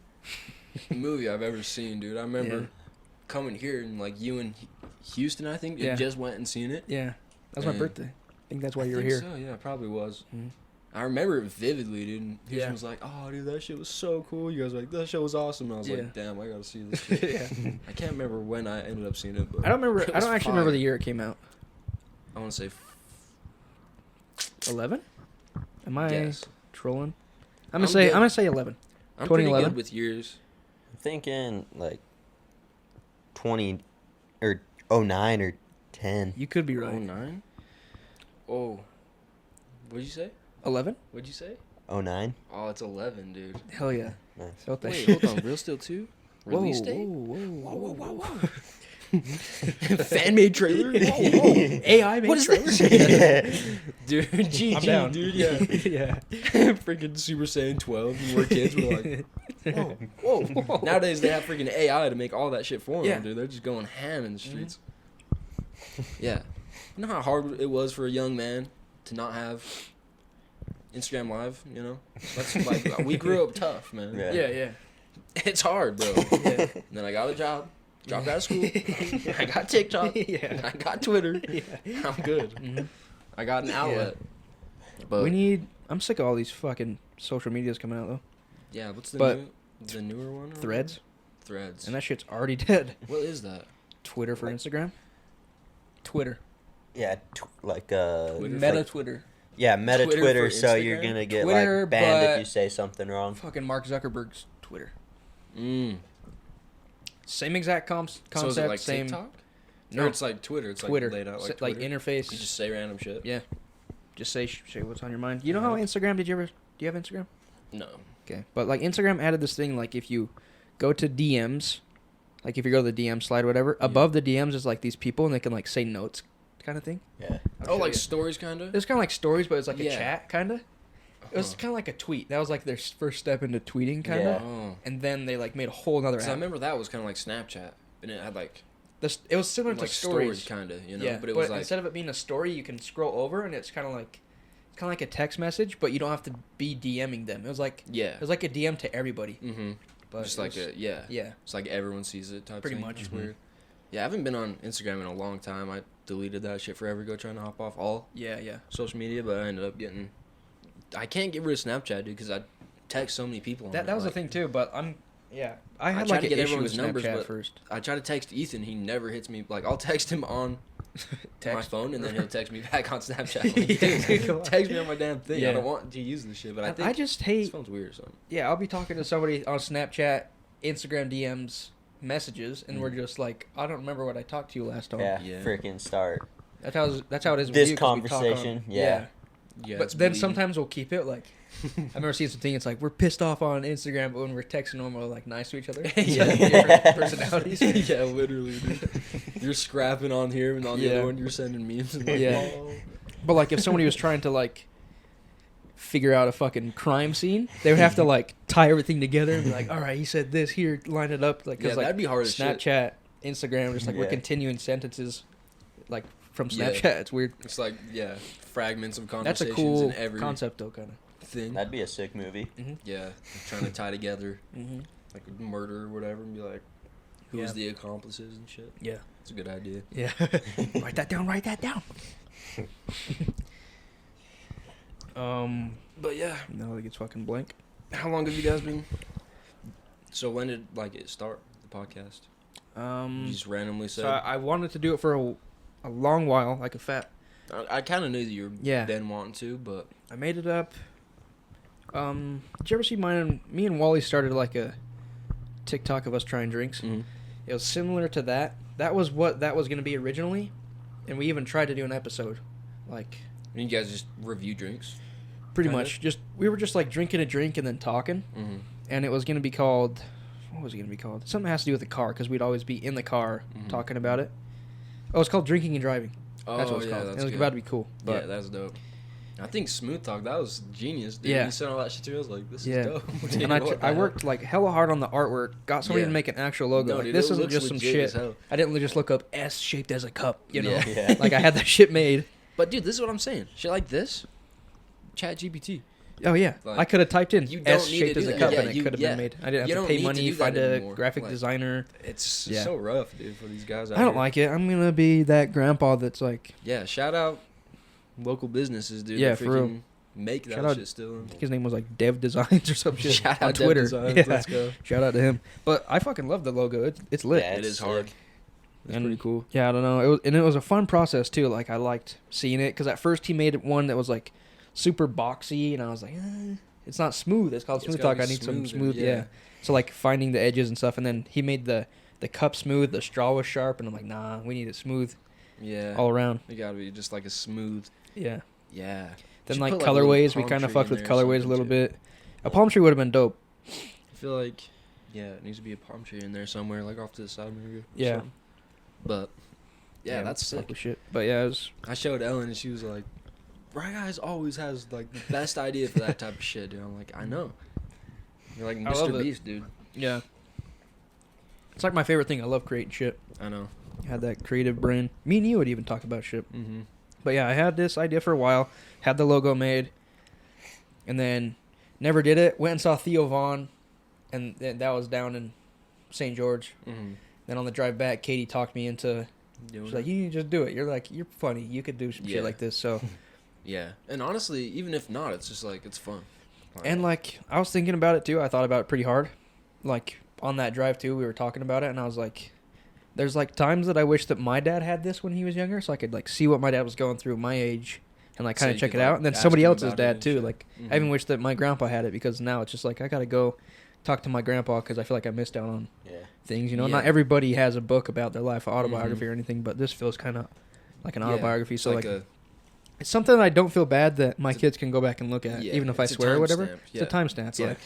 movie I've ever seen, dude. I remember Yeah. coming here and like you and Houston, I think, Yeah. just went and seen it. Yeah, that was my Man. birthday. I think that's why I you were think here. So yeah, it probably was. Mhm. I remember it vividly, dude. And Houston Yeah. was like, "Oh, dude, that shit was so cool." You guys were like, "That show was awesome." And I was Yeah. like, "Damn, I gotta see this." Shit. Yeah. I can't remember when I ended up seeing it, but I don't remember. it I was don't actually remember fire. the year it came out. I want to say 11? Am I yes. trolling? I'm I'm gonna say. good. I'm gonna say 11. I'm pretty 2011? good with years. I'm thinking like 20 or 09 or 10. You could be Oh right. 09? Oh, what'd you say? 11? What'd you say? 09? Oh, it's 11, dude. Hell yeah. Nice. Felt that Wait, shit. hold on. Real Steel 2? Whoa, Release date? whoa. Fan made trailer? AI made What is trailers? Yeah. Dude, GG, I'm down. dude, yeah. Yeah. Freaking Super Saiyan 12 and we're kids. We're like, whoa. Nowadays, they have freaking AI to make all that shit for them, Yeah. dude. They're just going ham in the streets. Yeah. You know how hard it was for a young man to not have Instagram Live, you know? That's like, we grew up tough, man. Yeah. Yeah, yeah. It's hard, bro. Yeah. And then I got a job, dropped out of school. I got TikTok. Yeah. I got Twitter. Yeah. I'm good. Mhm. I got an outlet. But We need. I'm sick of all these fucking social medias coming out though. yeah, what's but the newer one? or Threads, whatever? Threads. and that shit's already dead. What is that? Twitter for Like- Instagram. Twitter. Yeah, Twitter Meta like- Twitter. yeah, meta Twitter Twitter, for so you're Instagram? gonna get Twitter, like banned but- if you say something wrong. Fucking Mark Zuckerberg's Twitter. Mm. Same exact concept. So is it like same. TikTok? No, Or it's like Twitter. It's Twitter. like laid out like S- like Twitter. interface. You just say random shit. Yeah. Just say what's on your mind. You know how Instagram? Do you have Instagram? No. Okay, but like Instagram added this thing like if you go to DMs, like if you go to the DM slide or whatever, above the DMs is like these people and they can like say notes, kind of thing. Yeah. I'll Oh, show like you. stories, kind of. It's kind of like stories, but it's like a Yeah. chat, kind of. It was kind of like a tweet. That was like their first step into tweeting, kind of. Yeah. Oh. And then they like made a whole other So I app. remember that was kind of like Snapchat, and it had like It was similar like to stories. kind of, you know. Yeah, but it was like instead of it being a story, you can scroll over and it's kind of like kind of like a text message, but you don't have to be DMing them. It was like Yeah. a DM to everybody. Mm-hmm. But Just like yeah. It's like everyone sees it type Pretty thing. much. It's weird. Yeah, I haven't been on Instagram in a long time. I deleted that shit forever ago trying to hop off all Yeah. social media, but I ended up getting... I can't get rid of Snapchat, dude, because I text so many people on That it, was the like, thing too, but I had tried like to an get issue everyone's with numbers, Snapchat but first. I try to text Ethan. He never hits me. Like, I'll text him on my phone, and then he'll text me back on Snapchat. Like, dude, text me on my damn thing. Yeah. I don't want to use this shit, but I think I just this hate. phone's weird or something. Yeah, I'll be talking to somebody on Snapchat, Instagram DMs, messages, and we're just like, I don't remember what I talked to you last time. Yeah, Yeah. freaking start. That's how it is. This with you, 'cause we talk on- conversation, yeah. Yeah, But it's then bleeding. sometimes we'll keep it like. I remember seeing something. It's like we're pissed off on Instagram, but when we're texting them, we're like nice to each other. Yeah. Different personalities. Yeah, literally, dude. You're scrapping on here, and on the Yeah. other one, you're sending memes. And like, Yeah. oh. But like, if somebody was trying to like figure out a fucking crime scene, they would have to like tie everything together and be like, all right, he said this here, line it up. Like, Yeah, cause, like that'd be hard as shit. Snapchat, Instagram, just like we're Yeah. continuing sentences, like from Yeah. Snapchat. It's weird. It's like, yeah, fragments of That's a conversations cool in every concept, though, kind thing. That'd be a sick movie. of. Yeah, trying to tie together Mm-hmm. like a murder or whatever, and be like, who's Yeah. the accomplices and shit. Yeah. It's a good idea. Yeah. Write that down. Write that down. But yeah, No, it gets fucking blank. how long have you guys been? So when did like it start the podcast? You just randomly said. So I wanted to do it for a long while, like a fat. I kind of knew that you were Yeah. been wanting to, but I made it up. Did you ever see mine? Me and Wally started like a TikTok of us trying drinks. It was similar to that. That was what that was going to be originally, and we even tried to do an episode, like you guys just review drinks. pretty Kinda? much just we were just like drinking a drink and then talking, Mm-hmm. and it was going to be called. What was it going to be called? Something that has to do with the car because we'd always be in the car Mhm. talking about it. Oh, it's called Drinking and Driving. Oh, That's what it's yeah, called. that's And it was good. about to be cool. Yeah, But that's dope. I think Smoothtalk, that was genius, dude. Yeah. You sent all that shit to me. I was like, this Yeah. is dope. and I worked like hella hard on the artwork. Got somebody Yeah. to make an actual logo. No, Like, dude, this it isn't looks just some legit shit. as hell. I didn't just look up S shaped as a cup. You know, Yeah. like I had that shit made. But dude, this is what I'm saying. Shit like this, Chat GPT. Oh yeah, Like, I could have typed in you don't S need shaped to as do a that. cup Yeah, and it you- could have yeah. been made. I didn't You have don't to pay need to money, do that find a anymore. graphic Like, designer. It's Yeah. so rough, dude, for these guys out I don't here. like it. I'm gonna be that grandpa that's like, Yeah, shout out local businesses, dude. Yeah, that for real. freaking make that Shout out- shit still. I think his name was like Dev Designs or some shit Shout on out Dev Twitter. Designs, Yeah. let's go. Shout out to him. But I fucking love the logo. It's lit. Yeah, It it's is hard. sick. It's And- pretty cool. Yeah, I don't know. It was a fun process too. Like I liked seeing it because at first he made one that was like super boxy, and I was like, it's not smooth. It's called It's Smoothtalk. gotta I be need some smoother, smooth. Yeah. yeah. So like finding the edges and stuff, and then he made the cup smooth. The straw was sharp, and I'm like, nah, we need it smooth Yeah. all around. It gotta be just like a smooth. Yeah. Yeah. Then Should like put, a little colorways, we palm kind of tree fucked in with there or colorways a something, little too. bit. A palm tree would have been dope. I feel like, yeah, it needs to be a palm tree in there somewhere, like off to the side maybe. or Yeah. something. But yeah, that's fuck sick. with shit. But yeah, it was. I showed Ellen and she was like, "Right guys always has like the best idea for that type of shit, dude." I'm like, I know. You're like I love Mr. it. Beast, dude. Yeah. It's like my favorite thing. I love creating shit. I know. I had that creative brain. Me and you would even talk about shit. Mm-hmm. But yeah, I had this idea for a while. Had the logo made. And then never did it. Went and saw Theo Vaughn. And that was down in St. George. Mm-hmm. Then on the drive back, Katie talked me into... She's like, you need to just do it. You're like, you're funny. You could do some Yeah. shit like this. So... Yeah, and honestly, even if not, it's just like it's fun. And like, I was thinking about it too. I thought about it pretty hard. Like, on that drive too, we were talking about it. And I was like... There's like times that I wish that my dad had this when he was younger. So I could like see what my dad was going through at my age. And like So kind of you check could, it like, out. And then ask somebody him else's about it dad and too. shit. Like, Mhm. I even wish that my grandpa had it because now it's just like I gotta go talk to my grandpa because I feel like I missed out on Yeah. things. You know, Yeah. not everybody has a book about their life, autobiography Mhm. or anything, but this feels kind of like an Yeah, autobiography. it's So like, a, it's something that I don't feel bad that my It's a- kids can go back and look at, yeah, even if I it's a swear or whatever. timestamp, It's a yeah. timestamp. It's Yeah, like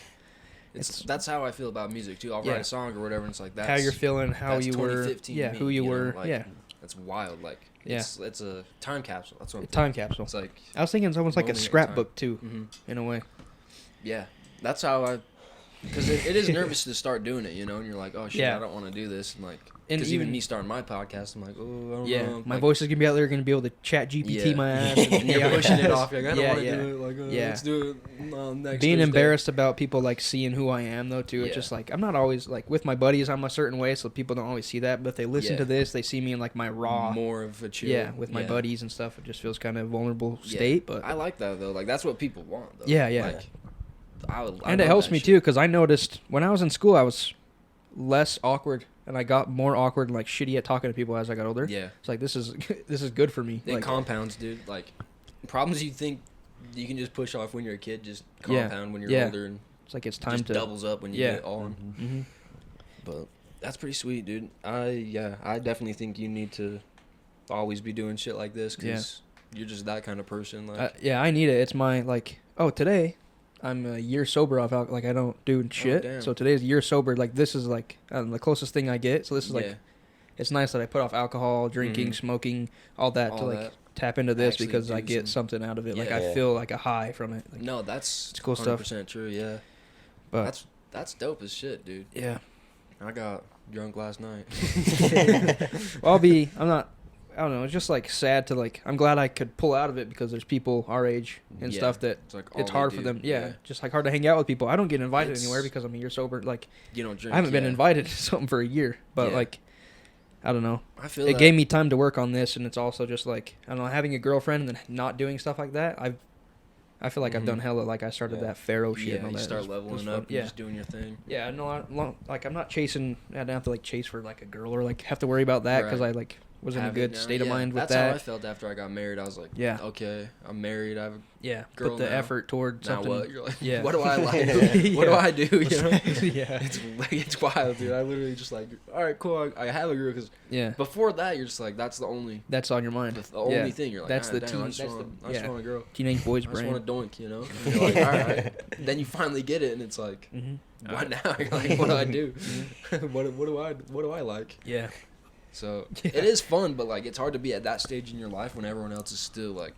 it's that's how I feel about music too. I'll Yeah. write a song or whatever, and it's like that's how you're feeling, how that's you were, 2015 yeah, me, who you know, were, like, yeah, That's wild. Like Yeah. it's a time capsule. That's what I'm time capsule. It's like I was thinking it's almost like a moment in scrapbook too, hmm in a way. Yeah, that's how I Because it is nervous to start doing it, you know, and you're like, oh shit, Yeah. I don't want to do this, and like, And because even even- me starting my podcast, I'm like, oh, I don't Yeah, know. my like, voice is gonna be out there, gonna be able to chat GPT my ass. and you're pushing it off. You're like, I don't Yeah, want to yeah. do it. Like, Yeah. let's do it next. Being Thursday. embarrassed about people like seeing who I am though too. Yeah. It's just like I'm not always like with my buddies. I'm a certain way, so people don't always see that. But if they listen Yeah. to this, they see me in like my raw. more of a chill. Yeah, with my yeah. buddies and stuff. It just feels kind of vulnerable Yeah. state, but I like that though. Like that's what people want. Though. Yeah, yeah. Like, I and it love helps that me shit. too because I noticed when I was in school I was less awkward and I got more awkward and like shitty at talking to people as I got older. Yeah, It's like this is good for me. it Like, compounds, dude. Like problems you think you can just push off when you're a kid, just Yeah. compound when you're Yeah. older, and it's like it's time just to. doubles up when you Yeah. get it on. Mhm. But that's pretty sweet, dude. I definitely think you need to always be doing shit like this because you're just that kind of person. Like, Yeah, I need it. It's my like. Oh, today I'm a year sober off alcohol. Like I don't do shit. damn. So today's a year sober. Like this is like the closest thing I get. So this is like yeah, it's nice that I put off alcohol, drinking, Mhm. smoking, all that to All like that. tap into this Actually because I do get some- something out of it. Like Yeah. I feel like a high from it. Like, no, that's It's cool stuff. 100% true. Yeah, but that's dope as shit, dude. yeah. I got drunk last night. Well, I don't know. It's just like sad to like. I'm glad I could pull out of it because there's people our age and Yeah. stuff that It's like it's all hard they for do. them. Yeah, just like hard to hang out with people. I don't get invited It's- anywhere because I'm a year sober. Like You don't drink. I haven't been yeah. invited to something for a year, but Yeah. like I don't know. I feel It that. gave me time to work on this, and it's also just like I don't know, having a girlfriend and then not doing stuff like that. I feel like I've Mhm. done hella. Like I started Yeah. that Pharaoh shit. Yeah, and all you that. start It was leveling fun. up. Yeah. You're just doing your thing. Yeah, no, like I'm not chasing. I don't have to like chase for like a girl or like have to worry about that because Right. I like was in a Have it good now. state of Yeah, mind with that's how I that. felt after I got married. I was like, Yeah. okay, I'm married. I have a Yeah, girl put the now. effort toward now something. what? You're like, Yeah. what do I like? Yeah. What do I do? You know? Yeah, It's wild, dude. I literally just like, all right, cool. I have a girl because yeah, before that, you're just like, that's the only that's on your mind. the only Yeah. thing. You're like, That's ah, the damn, teen- I just that's want, the- I just yeah. want a girl. Teenage boy's I just brain. want a doink, you know? And you're like, all right. Then you finally get it, and it's like, Mm-hmm. what now? You're like, what do I do? what do I like? Yeah, So Yeah. it is fun, but like it's hard to be at that stage in your life when everyone else is still like,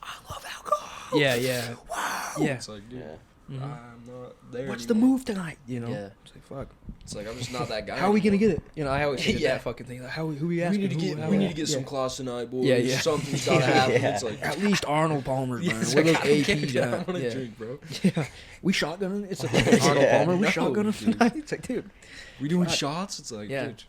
I love alcohol. yeah, yeah. Wow. Yeah. It's like, dude, Mhm. I'm not there. What's the anymore. move tonight? You know. Yeah. It's like fuck. It's like I'm just not that guy. How are we gonna anymore. get it? You know, I always hated Yeah. that fucking thing. Like, who we We asking? need to Who, get how, we need to get yeah. some class tonight, boys. Yeah, yeah. Something's gotta happen. Yeah. It's like At least Arnold Palmer's, yeah, man. it's We're like, those I can't- APs I now. want to Yeah. drink, bro. Yeah. We shotgunning. It's like Arnold Yeah. Palmer. We No, shotgunning dude. tonight. It's like, dude. We doing God. shots? It's like, Yeah. dude,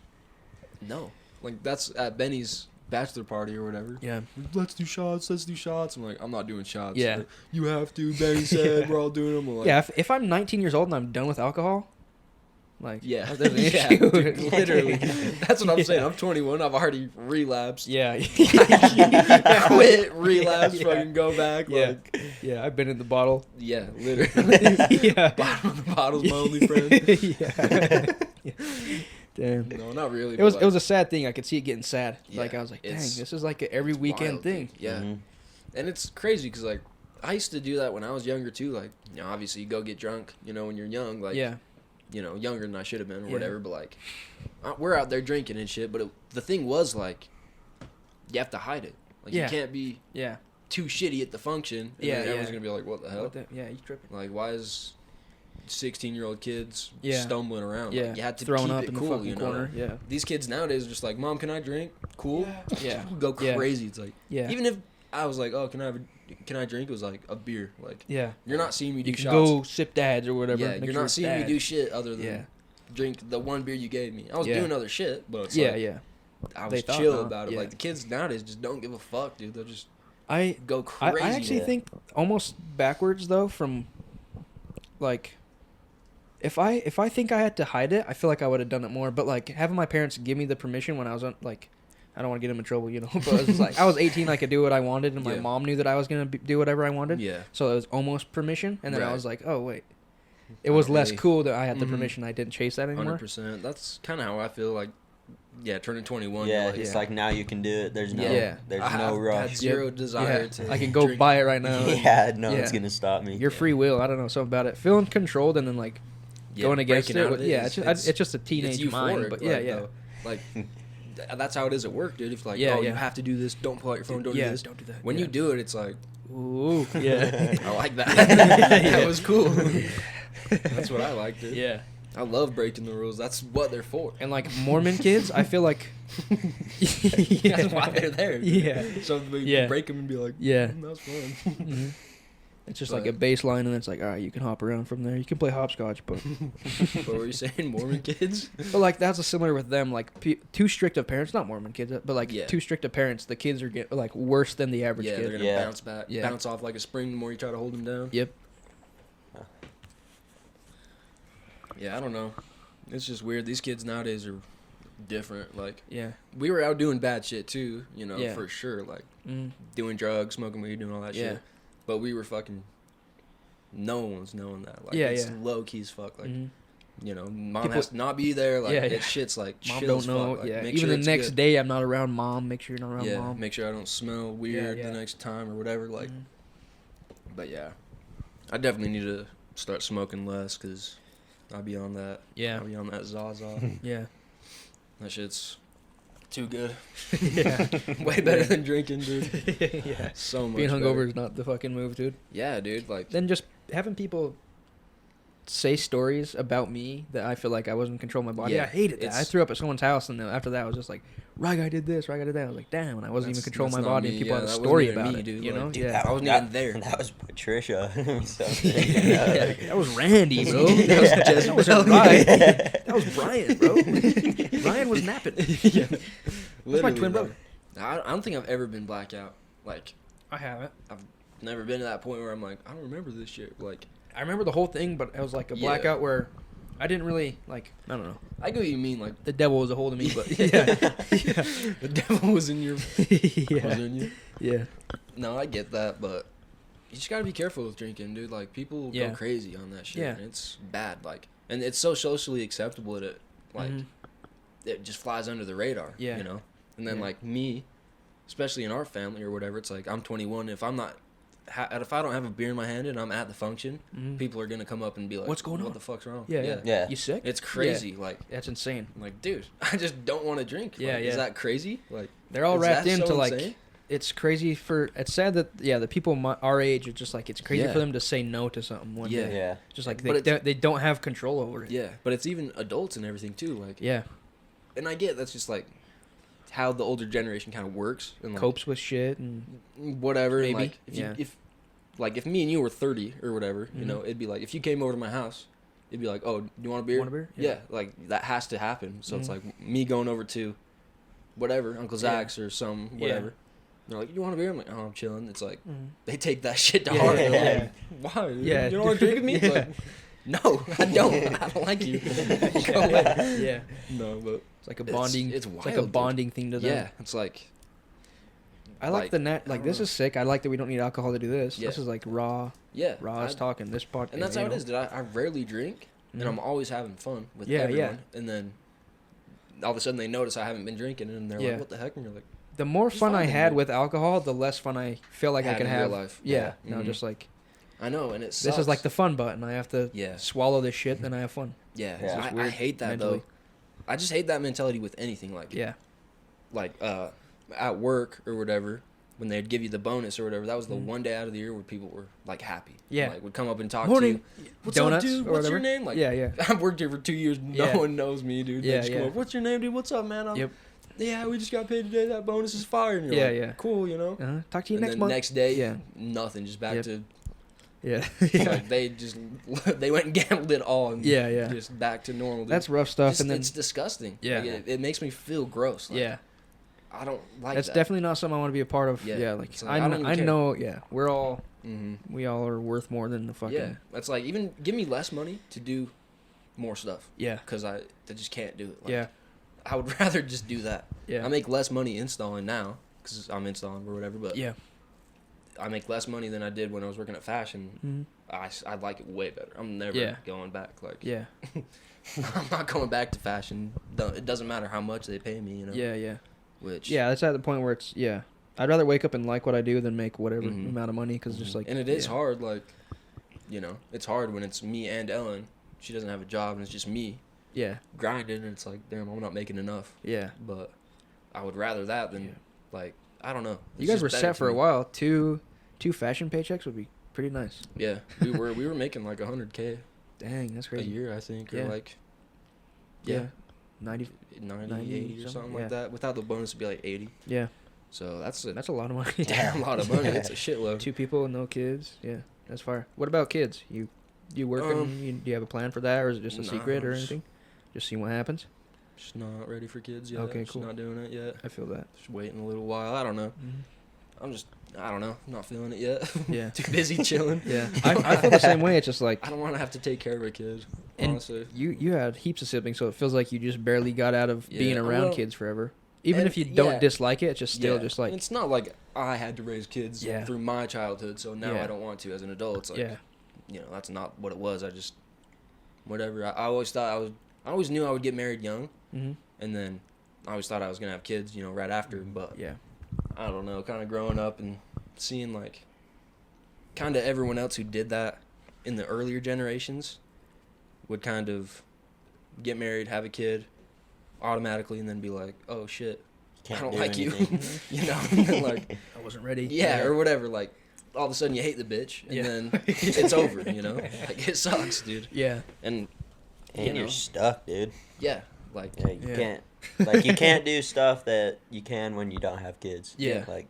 no. Like that's at Benny's bachelor party or whatever. Yeah. Let's do shots. Let's do shots. I'm like, I'm not doing shots. Yeah. Like, you have to. Benny said we're all doing them. I'm like, Yeah. If I'm 19 years old and I'm done with alcohol, like Yeah, there's an yeah, issue. dude, literally. That's what I'm saying. Yeah. I'm 21. I've already relapsed. Yeah. Quit, relapse, Yeah. fucking go back. Yeah. Like, Yeah. I've been in the bottle. yeah, literally. Yeah. Bottom of the bottle's my only friend. Yeah. Damn. No, not really. It was a sad thing. I could see it getting sad. Yeah, Like I was like, dang, it's- this is like a every weekend wild, thing. dude. Yeah, Mhm. and it's crazy because like I used to do that when I was younger too. Like, you know, obviously you go get drunk, you know, when you're young. Like, Yeah. you know, younger than I should have been or Yeah. whatever. But like, we're out there drinking and shit. But the thing was like, you have to hide it. Like, Yeah. you can't be Yeah. too shitty at the function. And Yeah, then everyone's yeah. gonna be like, what the hell? Yeah. You tripping? Like, why is 16-year-old kids Yeah. stumbling around? Yeah. Like, you had to throwing keep up it in cool, the fucking you know. corner. Yeah. These kids nowadays are just like, Mom, can I drink? Cool. Yeah. Go Yeah. crazy. It's like, Yeah. even if I was like, oh, can I drink? It was like a beer. Like, Yeah. you're not seeing me do You can shots. go sip dads or whatever. Yeah, make you're sure not it's seeing me dad. do shit other than Yeah. drink the one beer you gave me. I was Yeah. doing other shit, but it's Yeah. like, Yeah. I They was thought chill not. about it. Yeah. Like, the kids nowadays just don't give a fuck, dude. They'll just I go crazy. I actually Yeah. think almost backwards though from like if I think I had to hide it, I feel like I would have done it more. But like having my parents give me the permission when I was on, like, I don't want to get them in trouble, you know. But it's like I was 18, I could do what I wanted, and my Yeah. mom knew that I was gonna do whatever I wanted. Yeah. So it was almost permission, and then I Right. was like, oh wait, it Not was less really. cool that I had the Mhm. permission. I didn't chase that anymore. 100%. That's kind of how I feel. Like, yeah, turning 21. Yeah, you're like, it's Yeah. like now you can do it. There's no, Yeah. there's I no have rush. had zero Yep. desire Yeah. to. I can go drink. buy it right now. Yeah, no Yeah. one's gonna stop me. Your free will. I don't know something about it. Feeling controlled and then like Yeah, going against breaking it. out of With, yeah, is- it's just a teenage it's mind. euphoric, But yeah, like, yeah. though. Like, that's how it is at work, dude. If like, Yeah, oh, yeah. you have to do this. Don't pull out your phone. Don't yeah, do this. don't do that. When yeah. you do it, it's like, Ooh, yeah. I like that. Yeah. That was cool. That's what I like, dude. Yeah. I love breaking the rules. That's what they're for. And like Mormon kids, I feel like That's why they're there. Yeah. So we Yeah. break them and be like, Yeah. That's fun. Mm-hmm. It's just like a baseline, and it's like, all right, you can hop around from there. You can play hopscotch, but What were you saying, Mormon kids? but like that's a similar with them. Like too strict of parents, not Mormon kids, but like Yeah. too strict of parents, the kids are like worse than the average Yeah, they're kid. gonna bounce back, Yeah. bounce off like a spring the more you try to hold them down. Yep. Yeah, I don't know. It's just weird. These kids nowadays are different. Like, Yeah. we were out doing bad shit too, you know, Yeah. for sure. Like, Mm. doing drugs, smoking weed, doing all that Yeah. shit. But we were fucking. No one's knowing that. Like, Yeah, it's yeah. low key as fuck. Like, Mhm. you know, mom People- has to not be there. Like, Yeah, yeah. it's shit's like Mom chill don't as know. fuck. Like, Yeah. make Even sure the it's next good. day, I'm not around mom. Make sure you're not around Yeah, mom. make sure I don't smell weird yeah. the next time or whatever. Like, Mhm. but yeah, I definitely need to start smoking less because I'll be on that. Yeah. I'll be on that Zaza. Yeah. That shit's too good. Yeah. Way better than drinking, dude. Yeah. So much. Being hungover better. is not the fucking move, dude. Yeah, dude. Like, Then just having people say stories about me that I feel like I wasn't controlling my body. Yeah, I hated that. I it's- threw up at someone's house, and then after that, I was just like, "Right guy did this, right guy did that." I was like, "Damn!" And I wasn't even That's- controlling my that's not body, me. and people Yeah, had a that wasn't story even about me, it. dude. You know? Like, Yeah. I wasn't even there. That was Patricia. So, Yeah, that was Randy, bro. Yeah. That was Jess. That wasn't Ryan. Yeah. That was Brian, bro. Ryan was napping. Yeah. That's my Literally, twin though. brother. I don't think I've ever been blackout. Like, I haven't. never been to that point where I'm like, I don't remember this shit. Like, I remember the whole thing, but it was like a Yeah. blackout where I didn't really like. I don't know. I get what you mean. Like, The devil was a hold of me, but yeah, the devil was in your. Was yeah, in you. yeah. No, I get that, but you just gotta be careful with drinking, dude. Like, people Yeah. go crazy on that shit. Yeah. And it's bad. Like, and it's so socially acceptable that it, like, Mhm. it just flies under the radar. Yeah. You know. And then Yeah. like me, especially in our family or whatever, it's like I'm 21. If I'm not, if I don't have a beer in my hand and I'm at the function, Mhm. people are gonna come up and be like, What's going on? What the fuck's wrong? Yeah, yeah, Yeah. You sick? It's crazy. Like, That's insane. I'm like, dude, I just don't want to drink. Yeah, Like, yeah. Is that crazy? Like, They're all is wrapped that so into like. insane? It's crazy for. It's sad that the people our age, it's just like it's crazy Yeah. for them to say no to something one Yeah. day. Yeah. Just like But they don't have control over it. Yeah, but it's even adults and everything too. Like, Yeah. and I get that's just like how the older generation kind of works and like, Copes with shit and whatever. And Maybe, like, if yeah. if me and you were 30 or whatever, you Mhm. know, it'd be like if you came over to my house, it'd be like, oh, do you want a beer? Want a beer? Yeah. Yeah. Like that has to happen. So it's Mhm. like me going over to whatever Uncle Yeah. Zach's or some whatever. They're like, you want a beer? I'm like, oh, I'm chilling. It's like Mhm. they take that shit to Yeah, heart. yeah, They're yeah. like, why? Yeah. You don't want to drink with me? Yeah. Like, no, I don't. I don't like you. Go away. Yeah. No, but It's like a bonding. It's It's wild, like a dude. bonding thing to them. yeah, it's like I like like, the net. I Like don't this know. is sick. I like that we don't need alcohol to do this. Yeah. This is like raw. yeah, Raw is talking. This part. and that's you how it know? is. Dude, I rarely drink, and Mhm. I'm always having fun with Yeah, yeah. everyone. And then all of a sudden they notice I haven't been drinking, and they're Yeah. like, "What the heck?" And you're like, The more Just fun I finding had it. with alcohol, the less fun I feel like I Had can in real have. life. Yeah. Yeah. No, Mhm. just like I know, and it sucks. this is like the fun button. I have to Yeah. swallow this shit, then I have fun. Yeah, Yeah. It's I weird hate that mentally. though. I just hate that mentality with anything. Like, Yeah. like at work or whatever, when they'd give you the bonus or whatever, that was the Mhm. one day out of the year where people were like happy. Yeah. Like would come up and talk Morning. to you. What's Donuts up, dude? or What's your whatever. name? Like, Yeah, yeah. I've worked here for 2 years. No Yeah. one knows me, dude. They Yeah, just come yeah. up, what's your name, dude? What's up, man? Yep. Yeah, we just got paid today. That bonus is fire. And you're Yeah, like, yeah. cool, you know. Talk to you And next then month. next day, Yeah. nothing. Just back Yep. to Yeah. yeah. like they just they went and gambled it all. And Yeah, yeah. Just back to normal. Dude. That's rough stuff. Just, and then it's disgusting. Yeah. Like, it makes me feel gross. Like, yeah, I don't like that's that. definitely not something I want to be a part of. Yeah. Yeah, like It's like, I don't even I care. know. Yeah, we're all Mm-hmm. we all are worth more than the fucking. Yeah, that's like even give me less money to do more stuff Yeah. because I just can't do it. Like, Yeah. I would rather just do that. Yeah. I make less money installing now because I'm installing or whatever, but Yeah. I make less money than I did when I was working at fashion. Mhm. I like it way better. I'm never Yeah. going back. Like, Yeah. I'm not going back to fashion. It doesn't matter how much they pay me, you know. Yeah. Yeah. Which Yeah. That's at the point where it's yeah. I'd rather wake up and like what I do than make whatever Mhm. amount of money because just like and it is yeah. hard. Like, you know, it's hard when it's me and Ellen. She doesn't have a job and it's just me Yeah. grinding. And it's like, damn, I'm not making enough. Yeah. But I would rather that than Yeah. like I don't know. You It's guys just were better set to for a me. while. Two fashion paychecks would be pretty nice. Yeah, we were making like 100K Dang, that's a crazy. year, I think, Yeah. or like Yeah. 90. 90 80 or something yeah. like that. Without the bonus, it'd be like 80. Yeah. So that's a That's a lot of money. damn lot of money. It's a shitload. 2 people, no kids. Yeah, that's fire. What about kids? You working? Do you have a plan for that, or is it just a Nah, secret or just- anything? Just seeing what happens. Just not ready for kids yet. Okay, Just cool. not doing it yet. I feel that. Just waiting a little while. I don't know. I don't know. I'm not feeling it yet. Yeah. Too busy chilling. Yeah, I feel the same way. It's just like I don't want to have to take care of a kid. And Honestly. you had heaps of siblings, so it feels like you just barely got out of being Yeah, around well, kids forever. Even and if you don't yeah. dislike it, it's just still just like it's not like I had to raise kids Yeah. through my childhood, so now Yeah. I don't want to as an adult. It's like yeah, that's not what it was. I just whatever. I always thought I always knew I would get married young, and then I always thought I was gonna have kids, right after. But yeah, I don't know. Kind of growing up and seeing like kind of everyone else who did that in the earlier generations would kind of get married, have a kid automatically, and then be like, oh shit, Can't I don't do like anything. you. Like, I wasn't ready. yeah, or whatever. Like, all of a sudden you hate the bitch, and Yeah. then it's over. Like it sucks, dude. Yeah, And And you're stuck, dude. yeah, like Yeah, you Yeah. can't. Like, you can't do stuff that you can when you don't have kids. Yeah. Like,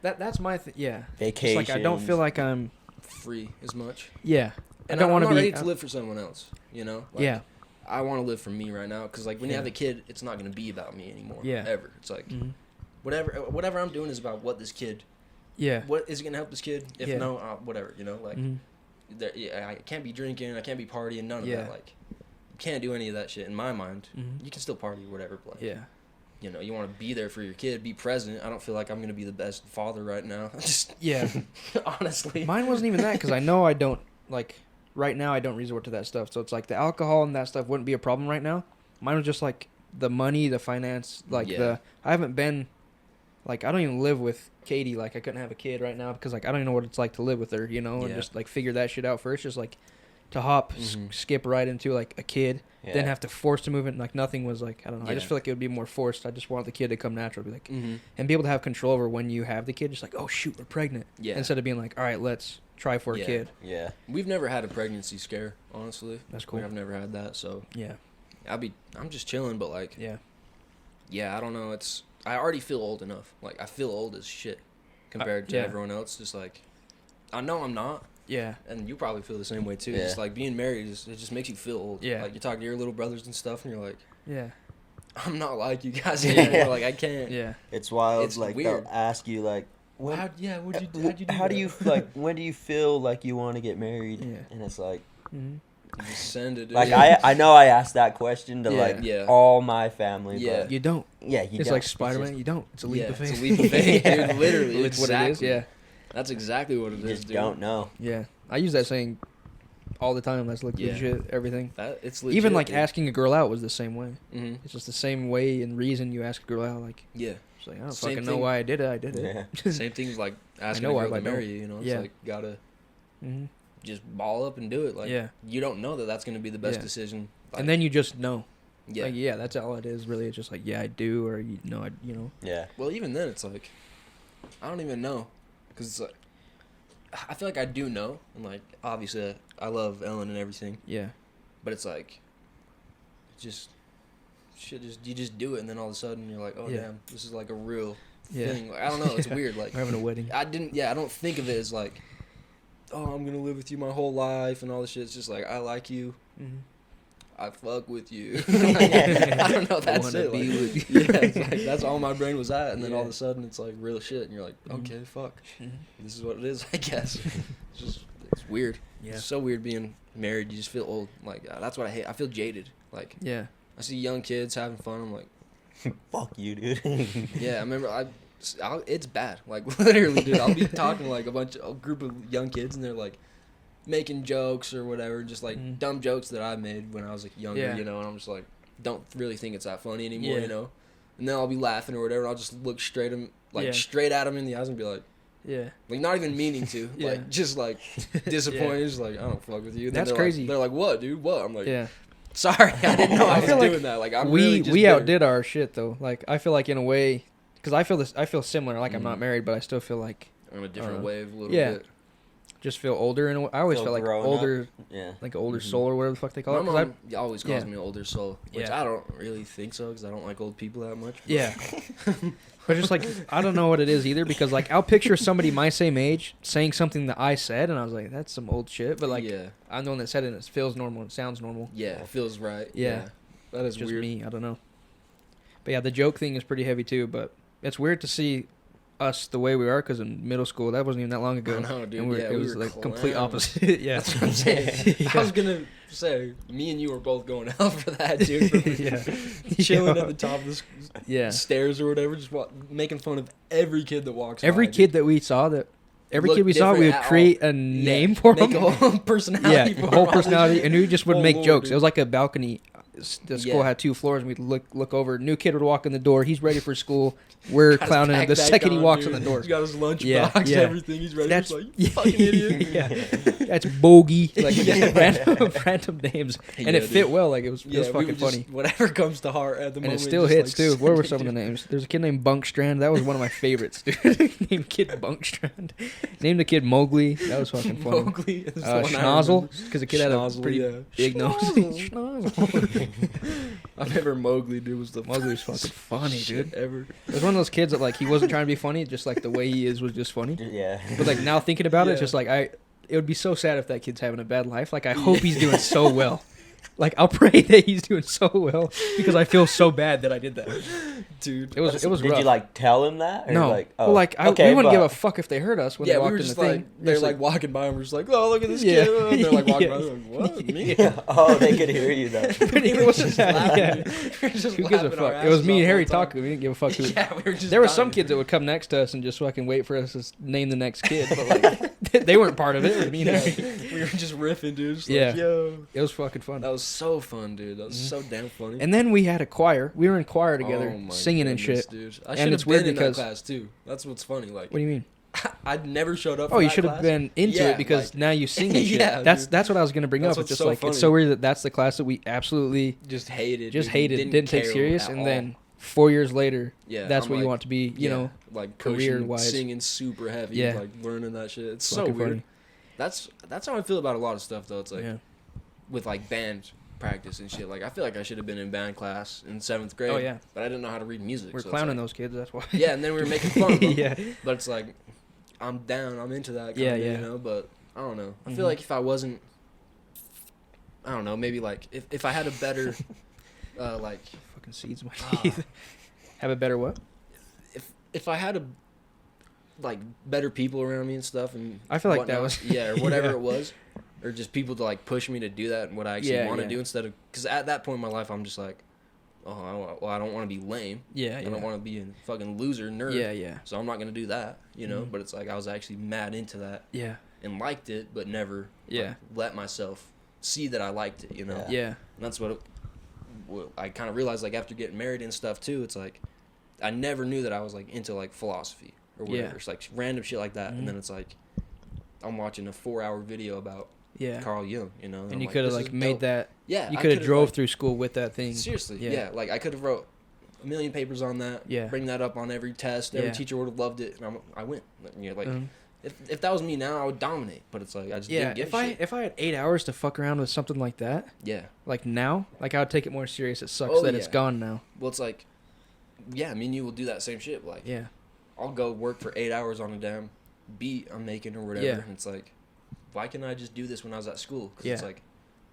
that's my thing. Yeah, vacations. it's like I don't feel like I'm. free as much. Yeah, And I don't I'm want not to be. ready to live for someone else. Like, Yeah, I want to live for me right now, because like when you Yeah. have a kid, it's not gonna be about me anymore. Yeah. Ever. It's like Mhm. whatever I'm doing is about what this kid. yeah, What is it gonna help this kid? If Yeah. no, whatever. Like Mhm. I can't be drinking. I can't be partying. None of Yeah. that. Like you can't do any of that shit in my mind. Mhm. You can still party or whatever, but like, yeah, you want to be there for your kid, be present. I don't feel like I'm gonna be the best father right now. Just yeah. honestly. Mine wasn't even that because I know I don't like. Right now, I don't resort to that stuff. So it's like the alcohol and that stuff wouldn't be a problem right now. Mine was just like the money, the finance, like Yeah. I haven't been, like I don't even live with Katie. Like I couldn't have a kid right now because like I don't even know what it's like to live with her, and Yeah. just like figure that shit out first. Just like to hop, skip right into like a kid, then Yeah. have to force to move it. Like nothing was like I don't know. I just Yeah. feel like it would be more forced. I just want the kid to come natural, be like, Mm-hmm. and be able to have control over when you have the kid. Just like, oh shoot, we're pregnant. Yeah. Instead of being like, all right, let's try for a Yeah. kid. Yeah. We've never had a pregnancy scare, honestly. That's cool. I've never had that, so Yeah. I'm just chilling, but like, Yeah. I don't know. I already feel old enough. Like I feel old as shit compared to yeah. everyone else. Just like, I know I'm not, Yeah. and you probably feel the same way too. Yeah. Just like being married, it just makes you feel old. Yeah. Like you talk to your little brothers and stuff, and you're like, Yeah. I'm not like you guys Yeah. anymore. Like I can't. Yeah. It's wild. It's like weird. they'll ask you like, when, How'd you do how do that? you like? When do you feel like you want to get married? Yeah. And it's like, Mm-hmm. You just send it. like dude. I know I asked that question to Yeah. like Yeah. all my family. Yeah. But You don't. yeah, you It's don't. like Spider-Man. You don't. It's a leap Yeah, of faith. it's a leap of faith, Yeah. dude. Literally, It's what it is. exactly. Yeah. That's exactly what it You is, just dude. don't know. Yeah. I use that saying all the time. That's like Yeah. legit everything. It's legit, Even like dude. asking a girl out was the same way. Mm-hmm. It's just the same way and reason you ask a girl out. Like, Yeah. it's like I don't Same fucking know thing. why I did it. I did it. Yeah. Same thing as like asking know a why, girl but to I marry don't. you. It's Yeah. like gotta Mm-hmm. just ball up and do it. Like Yeah. you don't know that that's gonna be the best Yeah. decision. Like, And then you just know. yeah. Like, yeah, that's all it is. Really, it's just like, yeah, I do, or you know. Yeah. Well, even then, it's like I don't even know, because like, I feel like I do know, and like obviously I love Ellen and everything, Yeah. but it's like just shit. You just do it, and then all of a sudden you're like, oh Yeah. damn, this is like a real Yeah. thing. Like, I don't know. It's Yeah. weird. Like We're having a wedding. I don't think of it as like, oh, I'm gonna live with you my whole life and all this shit. It's just like I like you, Mm-hmm. I fuck with you. I don't know. That's wanna it. be Like, with you. yeah, it's like, that's all my brain was at, and then all of Yeah. a sudden it's like real shit, and you're like, Mhm. okay, fuck, Mm-hmm. this is what it is, I guess. It's weird. Yeah. It's so weird being married. You just feel old. Like that's what I hate. I feel jaded. Like Yeah. I see young kids having fun. I'm like, Fuck you, dude. yeah. I remember it's bad. Like literally, dude. I'll be talking to like a group of young kids, and they're like making jokes or whatever, just like Mhm. dumb jokes that I made when I was like younger, Yeah. and I'm just like, don't really think it's that funny anymore, Yeah. And then I'll be laughing or whatever, and I'll just look straight Yeah. straight at them in the eyes and be like Yeah. not even meaning to, Yeah. like just like disappointed, just like I don't fuck with you. And then That's they're crazy. Like, they're like, what, dude? What? I'm like, Yeah. sorry, I didn't know I I was feel doing like that. Like I'm we really just we bitter. outdid our shit though. Like I feel like in a way, because I feel similar. Like I'm not Mhm. married, but I still feel like on a different Uh, wave a little yeah. bit. just feel older, and I always Feel felt like grown older, Yeah. like an older Mhm. soul or whatever the fuck they call My it. 'Cause I- mom always calls yeah. me an older soul, which Yeah. I don't really think so because I don't like old people that much. but- Yeah. But just like, I don't know what it is either, because like I'll picture somebody my same age saying something that I said, and I was like, that's some old shit. But like, yeah, I'm the one that said it, and it feels normal, it sounds normal. yeah, it feels right. Yeah. That It's is just weird. me. I don't know. But yeah, the joke thing is pretty heavy too. But it's weird to see us the way we are, because in middle school, that wasn't even that long ago. I know, dude. And Yeah, it we was were like complete clowns. opposite. Yeah. That's what I'm saying. Yeah. I was gonna say, me and you were both going out for that, dude. Yeah. Chilling Yeah. at the top of the Yeah. stairs or whatever, just making fun of every kid that walks Every by, kid dude. that we saw, every Looked kid we saw, we different would at all. create a Yeah, name for make them. a whole personality. Yeah, for whole them. personality, and we just would Oh, make Lord, jokes. dude. It was like a balcony. The school Yeah. had 2 floors, and we'd look over. New kid would walk in the door. He's ready for school. We're Got his clowning him the backpack second he on, walks dude. in the door. He's got his lunch Yeah, box, yeah. everything. He's ready. That's He's like, you fucking idiot. Yeah, that's bogey. Like Yeah. random names, and Yeah, it fit dude. well. Like it was Yeah, we fucking would just- funny. Whatever comes to heart at the And moment. it still just, hits like, too. What were send some of it, the dude. names? There's a kid named Bunkstrand. That was one of my favorites, dude. Named kid Bunkstrand. Named the kid Mowgli. That was fucking funny. Mowgli is the one I Schnozzle, remember. because the kid had a Schnozzle, pretty yeah. big nose. Schnozzle. Schnozzle. I remember Mowgli, dude, was the Mowgli was fucking funny, shit dude. ever. It was one of those kids that like he wasn't trying to be funny, just like the way he is was just funny. Yeah. But like now thinking about it, it's Yeah. just like it would be so sad if that kid's having a bad life. Like I hope he's doing so well. Like I'll pray that he's doing so well, because I feel so bad that I did that. Dude. It was Did rough. you like tell him that? Or No. Like, well, like okay, we wouldn't give a but- fuck if they heard us when Yeah, they we walked were in just the thing. like, they're like walking by and we're just like, oh, look at this Yeah. kid. And they're like walking Yeah. by and we're like, what? Me? Yeah. Oh, they could hear you though. Pretty We were much just that, laughing. yeah. We were just Who gives a laughing our fuck? It was asses me off and the Harry whole time. talking. We didn't give a fuck who. Yeah, we were just There were some dying. kids that would come next to us and just fucking wait for us to name the next kid, but like they weren't part of it. It was me and Yeah. Harry. We were just riffing, dude. Just Yeah. like, yo. It was fucking fun. That was so fun, dude. That was so damn funny. And then we had a choir. We were in choir together, Oh my singing and goodness, shit. dude. I And should it's have weird been in because- that class too. That's what's funny. Like, What do you mean? I'd never showed up. For Oh, you that should have class. been into Yeah, it because like- now you sing and shit. Yeah, that's dude. what I was gonna bring That's up. It's what's just so like funny. it's so weird that that's the class that we absolutely Just hated. just dude. hated, didn't take care serious, at and all. then 4 years later, yeah, that's I'm what you like, want to be. You yeah, know, like career-wise. pushing, singing super heavy. Yeah. Like learning that shit. It's so fucking weird. funny. That's how I feel about a lot of stuff though. It's like Yeah. with like band practice and shit. Like I feel like I should have been in band class in 7th grade. Oh yeah, But I didn't know how to read music. we're so it's clowning like- those kids. That's why. Yeah, and then we were making fun of them. Yeah. But it's like, I'm down. I'm into that. Yeah, Kinda, yeah. You know, but I don't know. I Mhm. feel like if I wasn't, I don't know. Maybe like if I had a better, like Fucking seeds in my Ah. teeth. Have a better what? if I had a like better people around me and stuff and I feel like that whatnot, was- yeah, or whatever Yeah. it was, or just people to like push me to do that and what I actually Yeah, want to yeah. do instead of because at that point in my life I'm just like, I don't want to be lame. Yeah, I yeah. don't want to be a fucking loser nerd. Yeah, yeah, So I'm not gonna do that, you know. Mhm. But it's like I was actually mad into that yeah, and liked it, but never Yeah. like, let myself see that I liked it, you know. Yeah. yeah. And that's what I kind of realized like after getting married and stuff too. It's like I never knew that I was like into like philosophy or whatever. Yeah. It's like random shit like that, Mhm. and then it's like I'm watching a 4-hour video about Yeah. Carl Jung, you know. And I'm you like, could have this like is made dope. that. Yeah, You I could have could've, drove like, through school with that thing. Seriously, Yeah. yeah. Like I could have wrote a million papers on that. Yeah. Bring that up on every test. Every Yeah. teacher would have loved it, and I went. You know, like Mhm. if that was me now, I would dominate. But it's like I just Yeah, didn't give if a I shit. if I had 8 hours to fuck around with something like that, Yeah. like now, like I would take it more serious. It sucks Oh, that it's yeah. gone now. Well, it's like, yeah, me and you will do that same shit. Like, Yeah, I'll go work for 8 hours on a damn beat I'm making or whatever. Yeah. And it's like, why can't I just do this when I was at school? Because Yeah. it's like,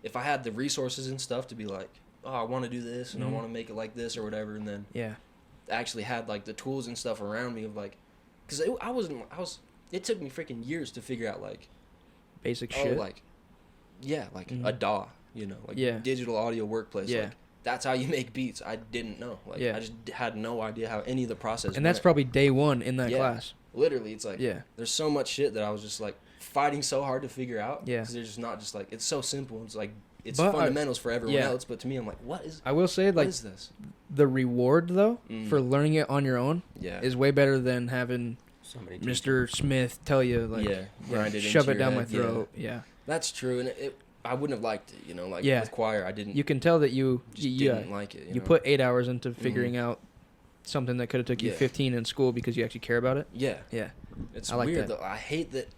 if I had the resources and stuff to be like, oh, I want to do this and Mhm. I want to make it like this or whatever, and then yeah, actually had like the tools and stuff around me of like, because it took me freaking years to figure out like, basic oh, shit. like, yeah, like Mhm. a DAW, you know, like Yeah. digital audio workplace. Yeah. Like, that's how you make beats. I didn't know. Like, Yeah. I just had no idea how any of the process And that's went. probably day one in that Yeah. class. Literally, it's like, Yeah, there's so much shit that I was just like fighting so hard to figure out. Yeah. Because they're just not just like, it's so simple. It's like, it's But fundamentals for everyone yeah. else. But to me, I'm like, what is I will say what like is this? the reward though Mm. for learning it on your own Yeah. is way better than having Somebody teach Mr. Smith tell you like yeah. Grind it shove into it your down my head. Yeah. throat. Yeah. That's true. And I wouldn't have liked it, you know, like Yeah. with choir, I didn't, You can tell that you just yeah, didn't like it. you know? put 8 hours into figuring out something that could have took you Yeah. 15 in school because you actually care about it. Yeah. Yeah. It's I like weird that. though. I hate that,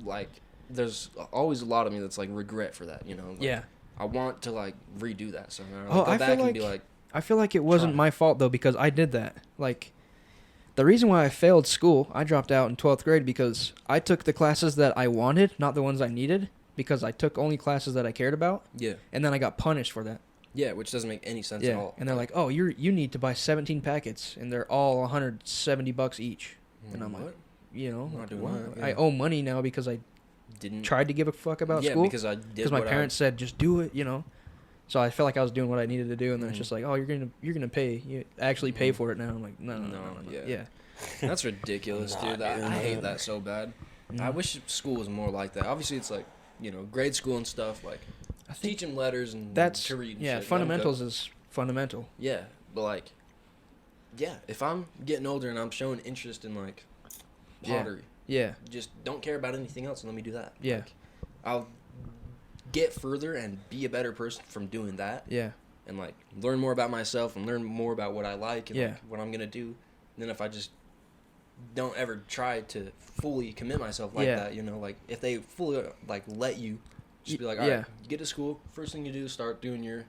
like, there's always a lot of me that's like regret for that, you know. Like, Yeah. I want to like redo that somehow. Oh, Like, I go feel back and be like- like, I feel like it wasn't Try. my fault though because I did that. Like, the reason why I failed school, I dropped out in 12th grade because I took the classes that I wanted, not the ones I needed, because I took only classes that I cared about, yeah, and then I got punished for that. yeah, which doesn't make any sense at Yeah, all. and they're like, "Oh, you need to buy 17 packets, and they're all $170 each." And I'm like, what? you know, Not like, doing what? that, yeah. I owe money now because I Didn't tried to give a fuck about yeah, school. because I did Because my what parents said, just do it, you know. So I felt like I was doing what I needed to do, and then it's Mhm. just like, oh, you're gonna pay, you actually pay Mhm. for it now. I'm like, no. yeah. That's ridiculous, Nah, dude. I dude. hate that so bad. Mhm. I wish school was more like that. Obviously, it's like, you know, grade school and stuff. Like, I think teach them letters and that's to read. And yeah, shit. Let 'em fundamentals cook. is fundamental. Yeah, but like, yeah, if I'm getting older and I'm showing interest in like Yeah. pottery, Yeah, just don't care about anything else and let me do that. Yeah. Like, I'll get further and be a better person from doing that, yeah, and like learn more about myself and learn more about what I like and Yeah. like, what I'm gonna do. And then if I just don't ever try to fully commit myself like Yeah. that, you know, like if they fully like let you just be like, Yeah. all right, you get to school, first thing you do is start doing your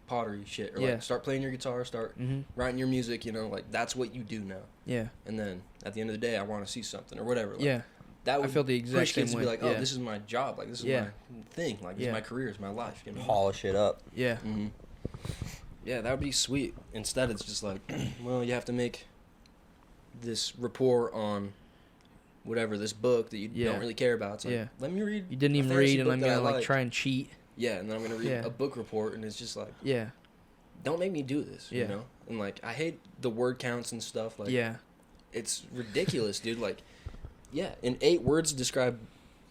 pottery shit, or Yeah. like start playing your guitar, start writing your music, you know, like that's what you do now. yeah, And then at the end of the day, I want to see something or whatever. Like, yeah. that I would feel the exact push kids same to be way. like, oh, Yeah. this is my job, like this is Yeah. my thing, like this Yeah. is my career, it's my life, you know. Polish it up. Yeah, hmm Yeah, that would be sweet. Instead, it's just like, well, you have to make this report on whatever this book that you Yeah. don't really care about. It's like, Yeah. let me read. you didn't a even fantasy read, and book I'm that I gonna like like. try and cheat. Yeah, and then I'm gonna read Yeah. a book report, and it's just like, Yeah, don't make me do this. Yeah. You know, and like I hate the word counts and stuff. Like, yeah, it's ridiculous, dude. Like, yeah, in 8 words describe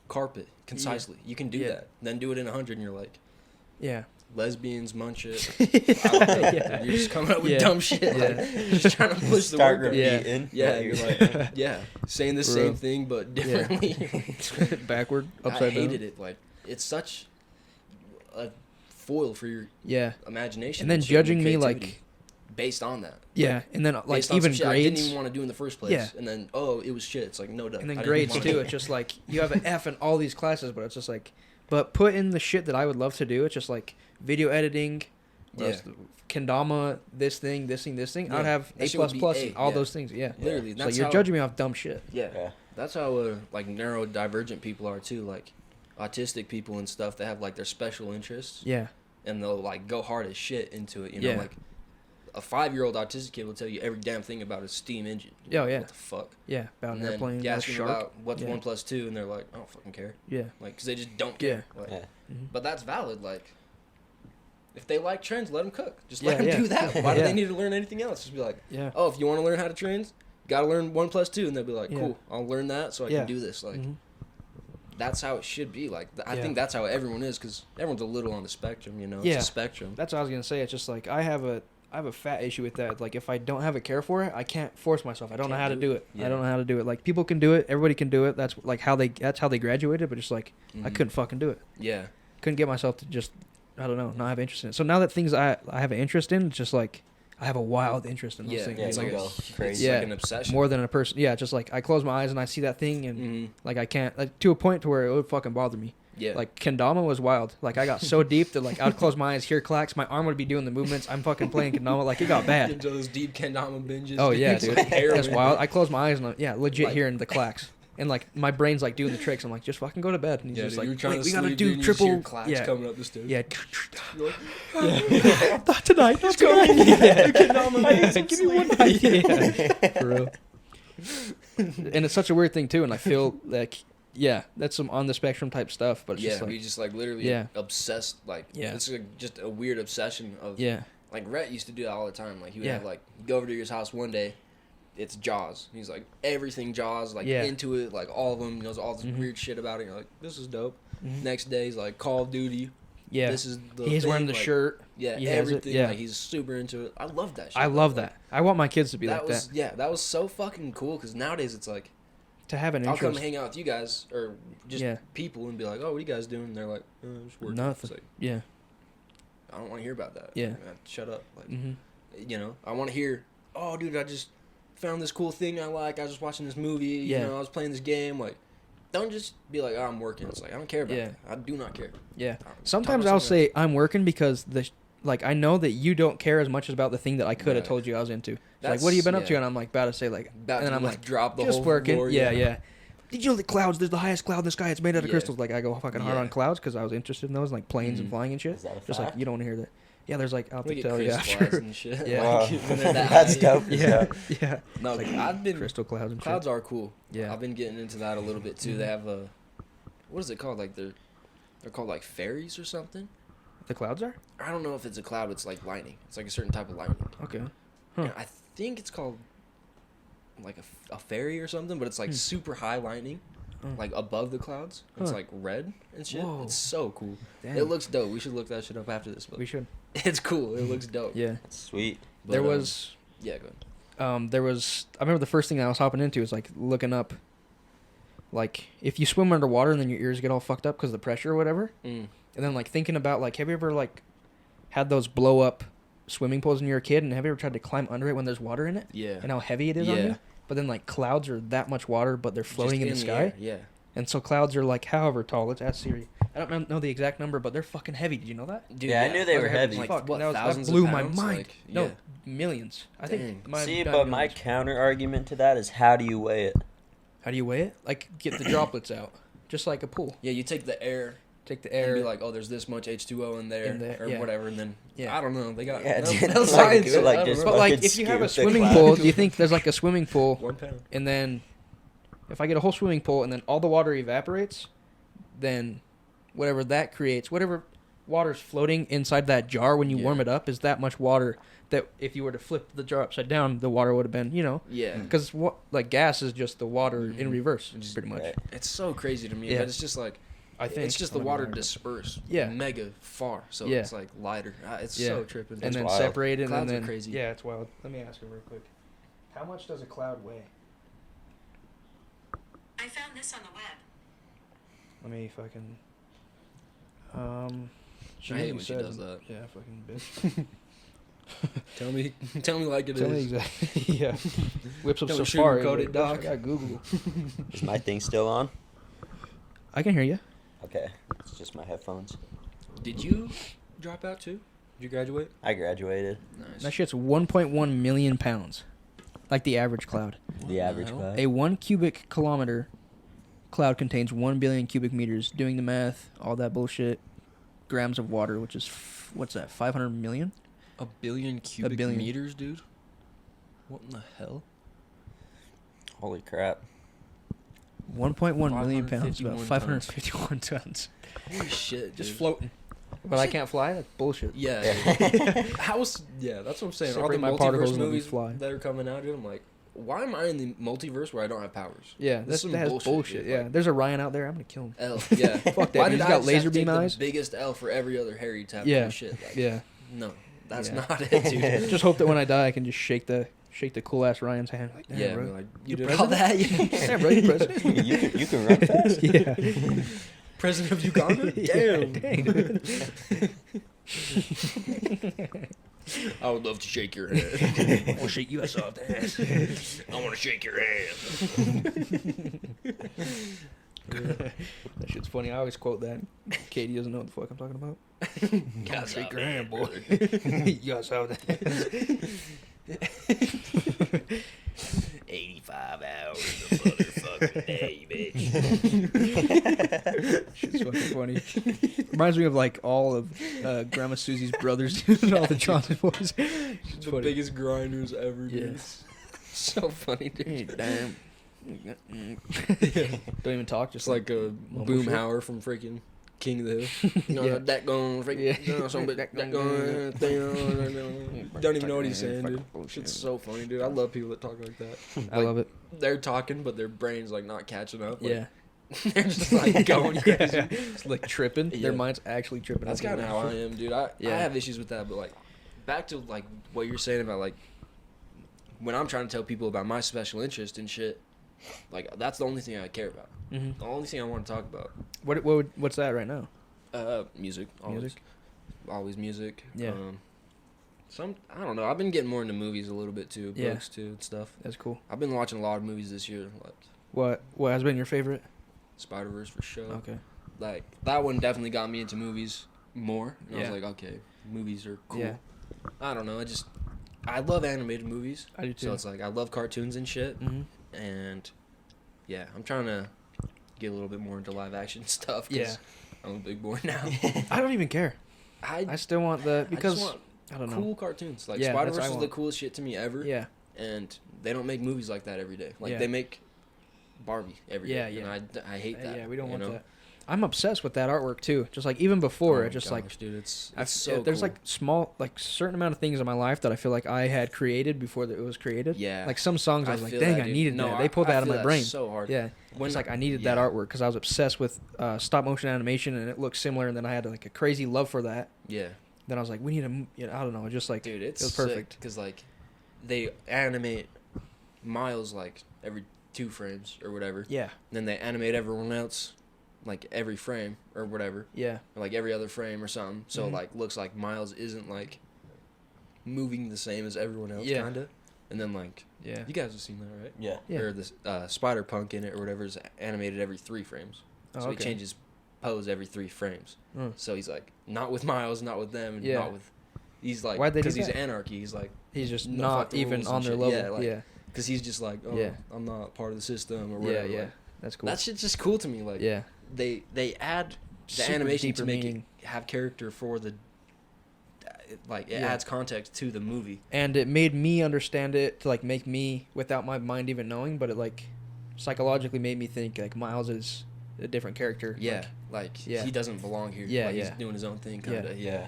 carpet concisely. You can do Yeah. that. Then do it in 100, and you're like, yeah, lesbians, munch it. I don't know, Yeah. dude. You're just coming up with Yeah. dumb shit. Yeah. Like, just trying to push the Start word. Yeah. repeating. Yeah, what you're you're like, yeah, saying the Bro. same thing but Yeah. differently. backward, I upside down. hated it. Like, it's such a foil for your Yeah, imagination. and then shit your judging me creativity like, based on that. yeah, and then like Based on even some shit I didn't grades. even want to do in the first place. Yeah. And then, oh, it was shit. It's like, no, duh. And then I didn't grades wanna too. do It's it. just like you have an F in all these classes, but it's just like, but put in the shit that I would love to do. It's just like video editing, what else? kendama, this thing. Yeah. I'd have That A shit would plus be plus A, and all yeah. those things. Yeah. Literally, So that's you're how, judging me off dumb shit. Yeah. Yeah. That's how like neurodivergent people are too. Like autistic people and stuff. They have like their special interests, Yeah. and they'll like go hard as shit into it. You know, Yeah. like a 5-year-old autistic kid will tell you every damn thing about a steam engine. Yeah, yeah. What the fuck? Yeah. About And an then airplane. you About a ask them shark. about what's Yeah. 1 plus 2, and they're like, I don't fucking care. Yeah. Like, cause they just don't Yeah. care. Like, Yeah. Mhm. But that's valid. Like, if they like trends, let them cook. Just Yeah, let them yeah. do that. Why do Yeah. they need to learn anything else? Just be like, Yeah. oh, if you want to learn how to trends, gotta learn 1 plus 2, and they'll be like, Yeah. cool, I'll learn that so I Yeah. can do this. Like, Mhm. that's how it should be. Like, I Yeah. think that's how everyone is, because everyone's a little on the spectrum. You know, Yeah. it's a spectrum. That's what I was gonna say. It's just like I have a fat issue with that. Like if I don't have a care for it, I can't force myself. I don't know Can't how to do do it. it. Yeah. I don't know how to do it. Like people can do it. Everybody can do it. That's like that's how they graduated. But just like I Mhm. couldn't fucking do it. Yeah. Couldn't get myself to just I don't know not have interest in it. So now that things I have an interest in, it's just like I have a wild interest in those Yeah. things. Yeah, It's you like, go it's crazy. Yeah. like an obsession. More than a person. Yeah, just like I close my eyes and I see that thing and Mhm. like I can't like to a point to where it would fucking bother me. Yeah. Like kendama was wild. Like I got so deep that like I'd close my eyes, hear clacks, my arm would be doing the movements. I'm fucking playing kendama. Like it got bad. Into those deep kendama binges. Oh yeah, It's dude, like heroin. that's wild. I close my eyes and yeah, legit Like- hearing the clacks, and like my brain's like doing the tricks. I'm like, just fucking go to bed. And he's Yeah, just dude, like, you're trying wait, to we sleep, gotta dude, do and you just hear triple. clacks Yeah, coming up the stairs. yeah, You're like, yeah. Not tonight. Not tonight. Yeah. Give me one night. Yeah, for real. And it's such a weird thing too, and I feel like yeah, that's some on the spectrum type stuff, but it's yeah, just like we just like literally Yeah. obsessed. Like, Yeah. it's like just a weird obsession of. yeah, Like Rhett used to do that all the time. Like he would Yeah. have like go over to his house one day, it's Jaws. He's like everything Jaws, like Yeah. into it, like all of them. He knows all this Mhm. weird shit about it. You're like, this is dope. Mhm. Next day he's like Call of Duty. yeah. This is the. He's thing, wearing the like, shirt. Yeah, He has it, everything. yeah. Like he's super into it. I love that shit. I though, love like, that. I want my kids to be that like was that. yeah, that was so fucking cool. Because nowadays it's like To have an I'll come interest. hang out with you guys or just Yeah. people and be like, oh, what are you guys doing? And they're like, just working. Nothing. It's like, Yeah. I don't want to hear about that. Yeah. Man, shut up. Like, Mhm. you know, I want to hear, oh, dude, I just found this cool thing I like. I was just watching this movie. Yeah. You know, I was playing this game. Like, Don't just be like, oh, I'm working. It's like, I don't care about Yeah. that. I do not care. Yeah. Talk Sometimes about I'll something say I'm working because I know that you don't care as much about the thing that I could have Right. told you I was into. It's like, That's- what have you been up to? yeah. And I'm like about to say like, About and then to, I'm like, like, drop the just whole working. floor, Yeah, yeah. yeah. Did you know the clouds? There's the highest cloud in the sky. It's made out of Yeah. crystals. Like I go fucking hard Yeah. on clouds because I was interested in those, like planes and Mhm. flying and shit. Is that a Just like fact? you don't want to hear that. Yeah, there's like I'll have We to get tell you crystallized after. and shit. Yeah. Wow. Like, when they're that That's high. dope. Yeah, yeah. No, It's like I've been crystal clouds and clouds shit. are cool. Yeah. I've been getting into that a little bit too. They have a what is it called? Like they're called like fairies or something. The clouds are? I don't know if it's a cloud. It's like lightning. It's like a certain type of lightning. Okay. Huh. And I think it's called like a fairy or something, but it's like super high lightning, like above the clouds. It's Huh. like red and shit. Whoa. It's so cool. Damn. It looks dope. We should look that shit up after this. But We should. it's cool. It looks dope. Yeah. That's sweet. But, There was yeah, go ahead. I remember the first thing I was hopping into was like looking up, like if you swim underwater and then your ears get all fucked up because of the pressure or whatever, and then like thinking about like have you ever like had those blow up swimming pools when you were a kid, and have you ever tried to climb under it when there's water in it Yeah. and how heavy it is on Yeah. you? But then like clouds are that much water, but they're floating Just in the sky, air, yeah. and so clouds are like however tall. Let's ask Siri. I don't know the exact number, but they're fucking heavy. Did you know that? Dude, Yeah, I knew they were Like, heavy. Like, fuck, what, that thousands of blew my pounds? mind. Like, No, yeah. millions. I think. Dang. My See, bad but my millions. counter argument to that is how do you weigh it? How do you weigh it? Like get the droplets out, just like a pool. Yeah, you take the air Take the and air. be like, oh, there's this much H2O in there, In there, or yeah. whatever, and then Yeah. I don't know. They got Yeah, no, dude, no like, science. do it, to like, I don't just know. But like, fucking if you have a scoop the swimming cloud. pool, do you think there's like a swimming pool, 1 pound. and then if I get a whole swimming pool and then all the water evaporates, then whatever that creates, whatever water's floating inside that jar when you Yeah. warm it up is that much water that if you were to flip the jar upside down, the water would have been, Yeah, because what like gas is just the water in Mhm. reverse, Just- pretty much. Right. it's so crazy to me. Yeah. But it's just like I think it's just the I don't water know. dispersed. Yeah. mega far, so Yeah. it's like lighter. It's Yeah. so tripping. and That's then wild. separated Clouds and are then crazy. Yeah, it's wild. Let me ask you real quick. How much does a cloud weigh? I found this on the web. Let me fucking. I hate when she does that. Yeah, fucking bitch. Tell me like it is. Tell me exactly. Yeah. Whips up Don't Safari. sugarcoat like, it, Doc. I got Google. Is my thing still on? I can hear you. Okay, it's just my headphones. Did you drop out too? Did you graduate? I graduated. Nice. That shit's 1.1 million pounds, like the average cloud. The the average hell? cloud. A 1 cubic kilometer cloud contains 1 billion cubic meters. Doing the math, all that bullshit, grams of water, which is what's that? 500 million. A billion cubic billion. meters, dude. What in the hell? Holy crap. 1.1 million pounds, about 551 551 tons. Holy shit, Just dude. floating. But I can't fly? That's bullshit. Yeah. Yeah. Yeah, that's what I'm saying. All Separate the my particles multiverse and let me movies fly. that are coming out, dude, I'm like, why am I in the multiverse where I don't have powers? Yeah, This is some that's bullshit, bullshit. dude. Yeah, Like- there's a Ryan out there. I'm gonna kill him. L, yeah. Fuck that, Why dude. did He's I got just laser have to beam take eyes. the biggest L for every other Harry type Yeah, of shit? Like, Yeah. No, that's Yeah. not it, dude. Just hope that when I die, I can just shake the cool ass Ryan's hand. Like, damn, Yeah, bro. be like, you You did all that? Damn, bro, you president. you can run fast. Yeah. President of Uganda? Yeah, Damn. dang, dude. I would love to shake your hand. I will shake you ass off the ass. I want to shake your hand. That shit's funny. I always quote that. Katie doesn't know what the fuck I'm talking about. Gotta shake stop your it, hand, boy. brother. You guys have that. 85 hours a motherfucking day, bitch. Shit's fucking funny. Reminds me of like all of Grandma Susie's brothers and all the Johnson boys. It's The funny. biggest grinders ever, dude. Yes. So funny, dude. Damn. Don't even talk. Just Just like a Mumble shit. Boomhauer from freaking King of the Hill. No, Yeah. that going, Yeah. don't even know what he's saying, dude. It's so funny, dude. I love people that talk like that. I love it. They're talking, but their brain's like not catching up. Like, Yeah. they're just like going crazy. Yeah. It's like tripping. Yeah. Their mind's actually tripping. That's out kind of the how I window. am, dude. I Yeah. have issues with that, but like back to like what you're saying about like when I'm trying to tell people about my special interest and shit. Like that's the only thing I care about. Mhm. The only thing I want to talk about. What's that right now? Music. Always. Music? Always music. Yeah. I don't know. I've been getting more into movies a little bit too. Yeah. Books too and stuff. That's cool. I've been watching a lot of movies this year. Like What has been your favorite? Spider-Verse for sure. Okay. Like, that one definitely got me into movies more. And I Yeah. was like, okay, movies are cool. Yeah. I don't know. I love animated movies. I do too. So it's like, I love cartoons and shit. Mm-hmm. And, yeah, I'm trying to get a little bit more into live action stuff. 'Cause Yeah. I'm a big boy now. I don't even care. I still want the, because, I just want I don't know. cool cartoons. Like, Yeah, that's what Spider-Verse I is the want. coolest shit to me ever. Yeah. And they don't make movies like that every day. Like, Yeah. they make Barbie every day. Yeah, yeah. And I hate that. Yeah, we don't want know? that. I'm obsessed with that artwork too. Just like even before, Oh it just gosh, like dude, it's I've, so there's cool. like small, like certain amount of things in my life that I feel like I had created before that it was created. Yeah. Like some songs, I was like, feel dang, that, I dude. needed No, that. They pulled that out of feel my brain. so hard. Yeah. It's like I needed that artwork because I was obsessed with stop motion animation and it looked similar, and then I had like a crazy love for that. Yeah. Then I was like, we need I don't know, just like Dude, it's it was perfect. because like they animate Miles like every 2 frames or whatever. Yeah. Then they animate everyone else like every frame or whatever, Yeah. or like every other frame or something. So Mhm. like looks like Miles isn't like moving the same as everyone else, Yeah. kinda. And then like Yeah. you guys have seen that, right? Yeah. Yeah. Or the Spider Punk in it or whatever is animated every 3 frames. Oh, So okay. he changes pose every 3 frames. Mm. So he's like not with Miles, not with them, and Yeah. not with. He's like Why'd they do because he's that? anarchy. He's like He's just No, fuck not the even rules on and their shit. level. Yeah, like, Yeah. because he's just like Yeah. I'm not part of the system or Yeah. whatever. Yeah. Like, That's cool. that shit's just cool to me. Like yeah. they add the Super animation to deeper make meaning. it have character for the. Like it Yeah. adds context to the movie. And it made me understand it to like make me without my mind even knowing, but it like psychologically made me think like Miles is a different character. Yeah, like yeah. he doesn't belong here. Yeah, like, yeah. He's doing his own thing, kind of. Yeah.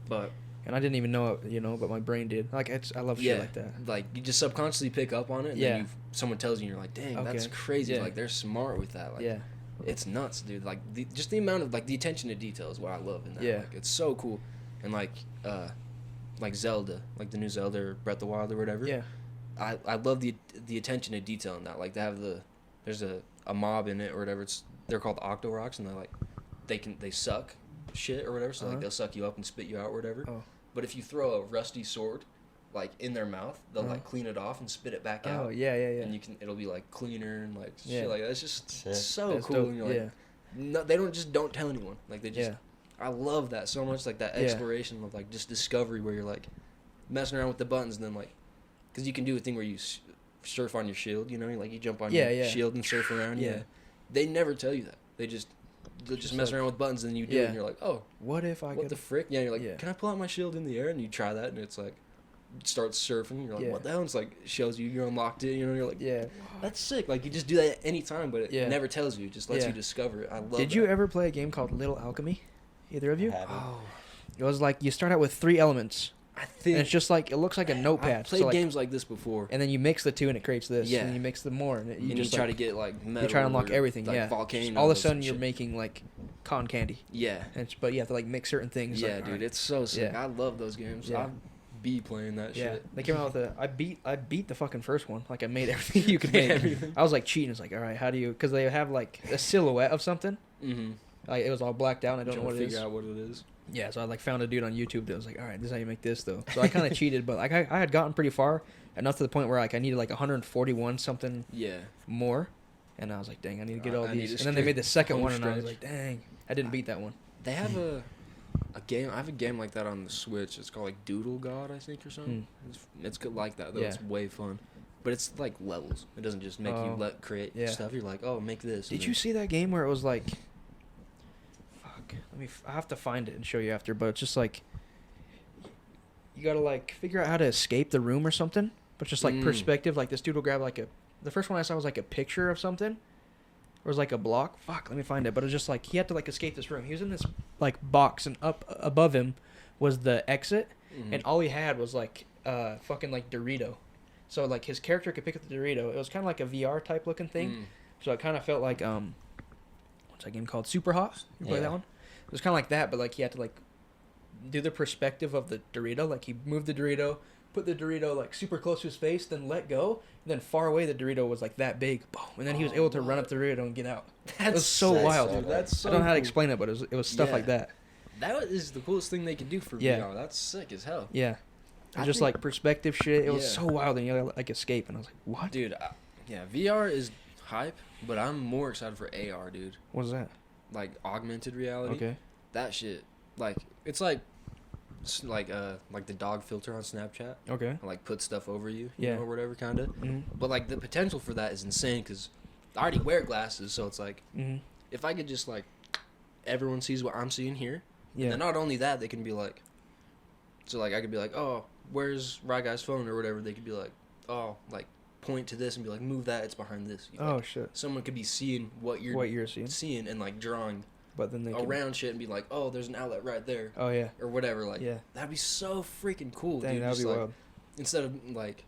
But And I didn't even know it, but my brain did. Like I love yeah, shit like that. like you just subconsciously pick up on it. And Yeah. then someone tells you, and you're like, dang, that's Okay. crazy. Yeah. Like they're smart with that. Like, Yeah. It's nuts, dude. Like just the amount of like the attention to detail is what I love in that. Yeah. Like, it's so cool, and like Zelda, like the new Zelda or Breath of the Wild or whatever. Yeah. I love the attention to detail in that. Like they have there's a mob in it or whatever. They're called Octoroks, and they're like they suck shit or whatever. So like Uh-huh. they'll suck you up and spit you out or whatever. Oh. But if you throw a rusty sword, like in their mouth, they'll Uh-huh. like clean it off and spit it back out. Oh yeah, yeah, yeah. And it'll be like cleaner and like Yeah. shit like that. It's just Sick. so That's cool. dope. And you're like, yeah. no, they don't tell anyone. Like they just. Yeah. I love that so much. Like that Yeah. exploration of like just discovery where you're like messing around with the buttons and then like, because you can do a thing where you surf on your shield. You know, like you jump on Yeah, your yeah. shield and surf around. Yeah. Yeah. They never tell you that. They'll just Just mess like- around with buttons and then you do it Yeah. and you're like, oh, What if I what could? the frick? Yeah. You're like, Yeah. can I pull out my shield in the air? And you try that and it's like. Starts surfing. You're like, Yeah. what the hell? And it's like shows you unlocked it. You know, you're like, Yeah. that's sick. Like you just do that any time, but it Yeah. never tells you. It just lets Yeah. you discover it. I love. Did you ever play a game called Little Alchemy? Either of you? I haven't. Oh, It was like you start out with 3 elements, I and think it's just like it looks like a notepad. I've played so, like, games like this before. and then you mix the 2 and it creates this. Yeah. And then you mix them more, and And you just try like, to get like metal. you try to unlock or, everything. like, Yeah. Volcanoes. All of a sudden and you're shit. making like cotton candy. Yeah. But you have to like mix certain things. Yeah, like, dude, alright. it's so sick. Yeah. I love those games. Yeah. I'd be playing that Yeah, shit. they came out with I beat the fucking first one. Like I made everything you could Made make. everything. I was like cheating. It's like, all right, how do you? Because they have like a silhouette of something. Mm-hmm. Like it was all blacked out. And I don't know what it figure is. out what it is. Yeah, so I like found a dude on YouTube that was like, all right, this is how you make this though. So I kind of cheated, but like I had gotten pretty far, enough to the point where like I needed like 141 something Yeah. more, and I was like, dang, I need to get all I need these. to And then they made the second home one, and I was stretch. like, dang, I didn't beat that one. They have a game. I have a game like that on the Switch. It's called like Doodle God, I think, or something. It's good like that though. Hmm. Yeah. It's way fun. But it's like levels. It doesn't just make Oh. you create Yeah. stuff. You're like, oh, make this. Did and you then- see that game where it was like, fuck, I have to find it and show you after, but it's just like, you gotta like figure out how to escape the room or something, but just like perspective. Like this dude will grab like the first one I saw was like a picture of something, or it was like a block. Fuck, let me find it. But it was just like he had to like escape this room. He was in this like box, and up above him was the exit, Mhm. and all he had was like fucking like Dorito. So like his character could pick up the Dorito. It was kind of like a VR type looking thing. Mm. So it kind of felt like what's that game called? Super Hot. You play Yeah. that one? It was kind of like that, but like he had to like do the perspective of the Dorito. Like he moved the Dorito, put the Dorito like super close to his face, then let go, and then far away the Dorito was like that big, boom, and then he was able to run up the Dorito and get out. That's was so sick. wild, So dude. That's so I don't know how to cool. explain it, but it was stuff Yeah. like that. That is the coolest thing they could do for Yeah. VR. That's sick as hell. Yeah. It was I just think- like perspective shit. It was Yeah. so wild, and you gotta like escape, and I was like, what? Dude, yeah, VR is hype, but I'm more excited for AR, dude. What's that? Like augmented reality. Okay. That shit. Like it's like the dog filter on Snapchat. Okay. Like put stuff over you, Yeah. or whatever, kind of. Mm-hmm. But like the potential for that is insane because I already wear glasses, so it's like Mm-hmm. if I could just like everyone sees what I'm seeing here. Yeah. And then not only that, they can be like, so like I could be like, oh, where's Right Guy's phone or whatever. They could be like, oh, like point to this and be like, move that, it's behind this. Oh like, shit. someone could be seeing what you're seeing, and like drawing but then they can... around shit and be like, oh, there's an outlet right there. Oh yeah. Or whatever. Like, Yeah. that'd be so freaking cool, Dang, dude. that'd Just, be like, wild. instead of like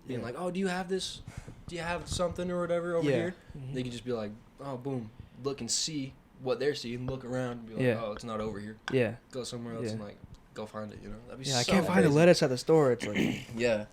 being Yeah. like, oh, do you have this? Do you have something or whatever over here? Mm-hmm. They could just be like, oh, boom, look and see what they're seeing, look around and be like, Yeah. oh, it's not over here. Yeah. Go somewhere else Yeah. and like go find it, you know? That'd be Yeah, I so can't find the crazy. lettuce at the store. It's like... Yeah.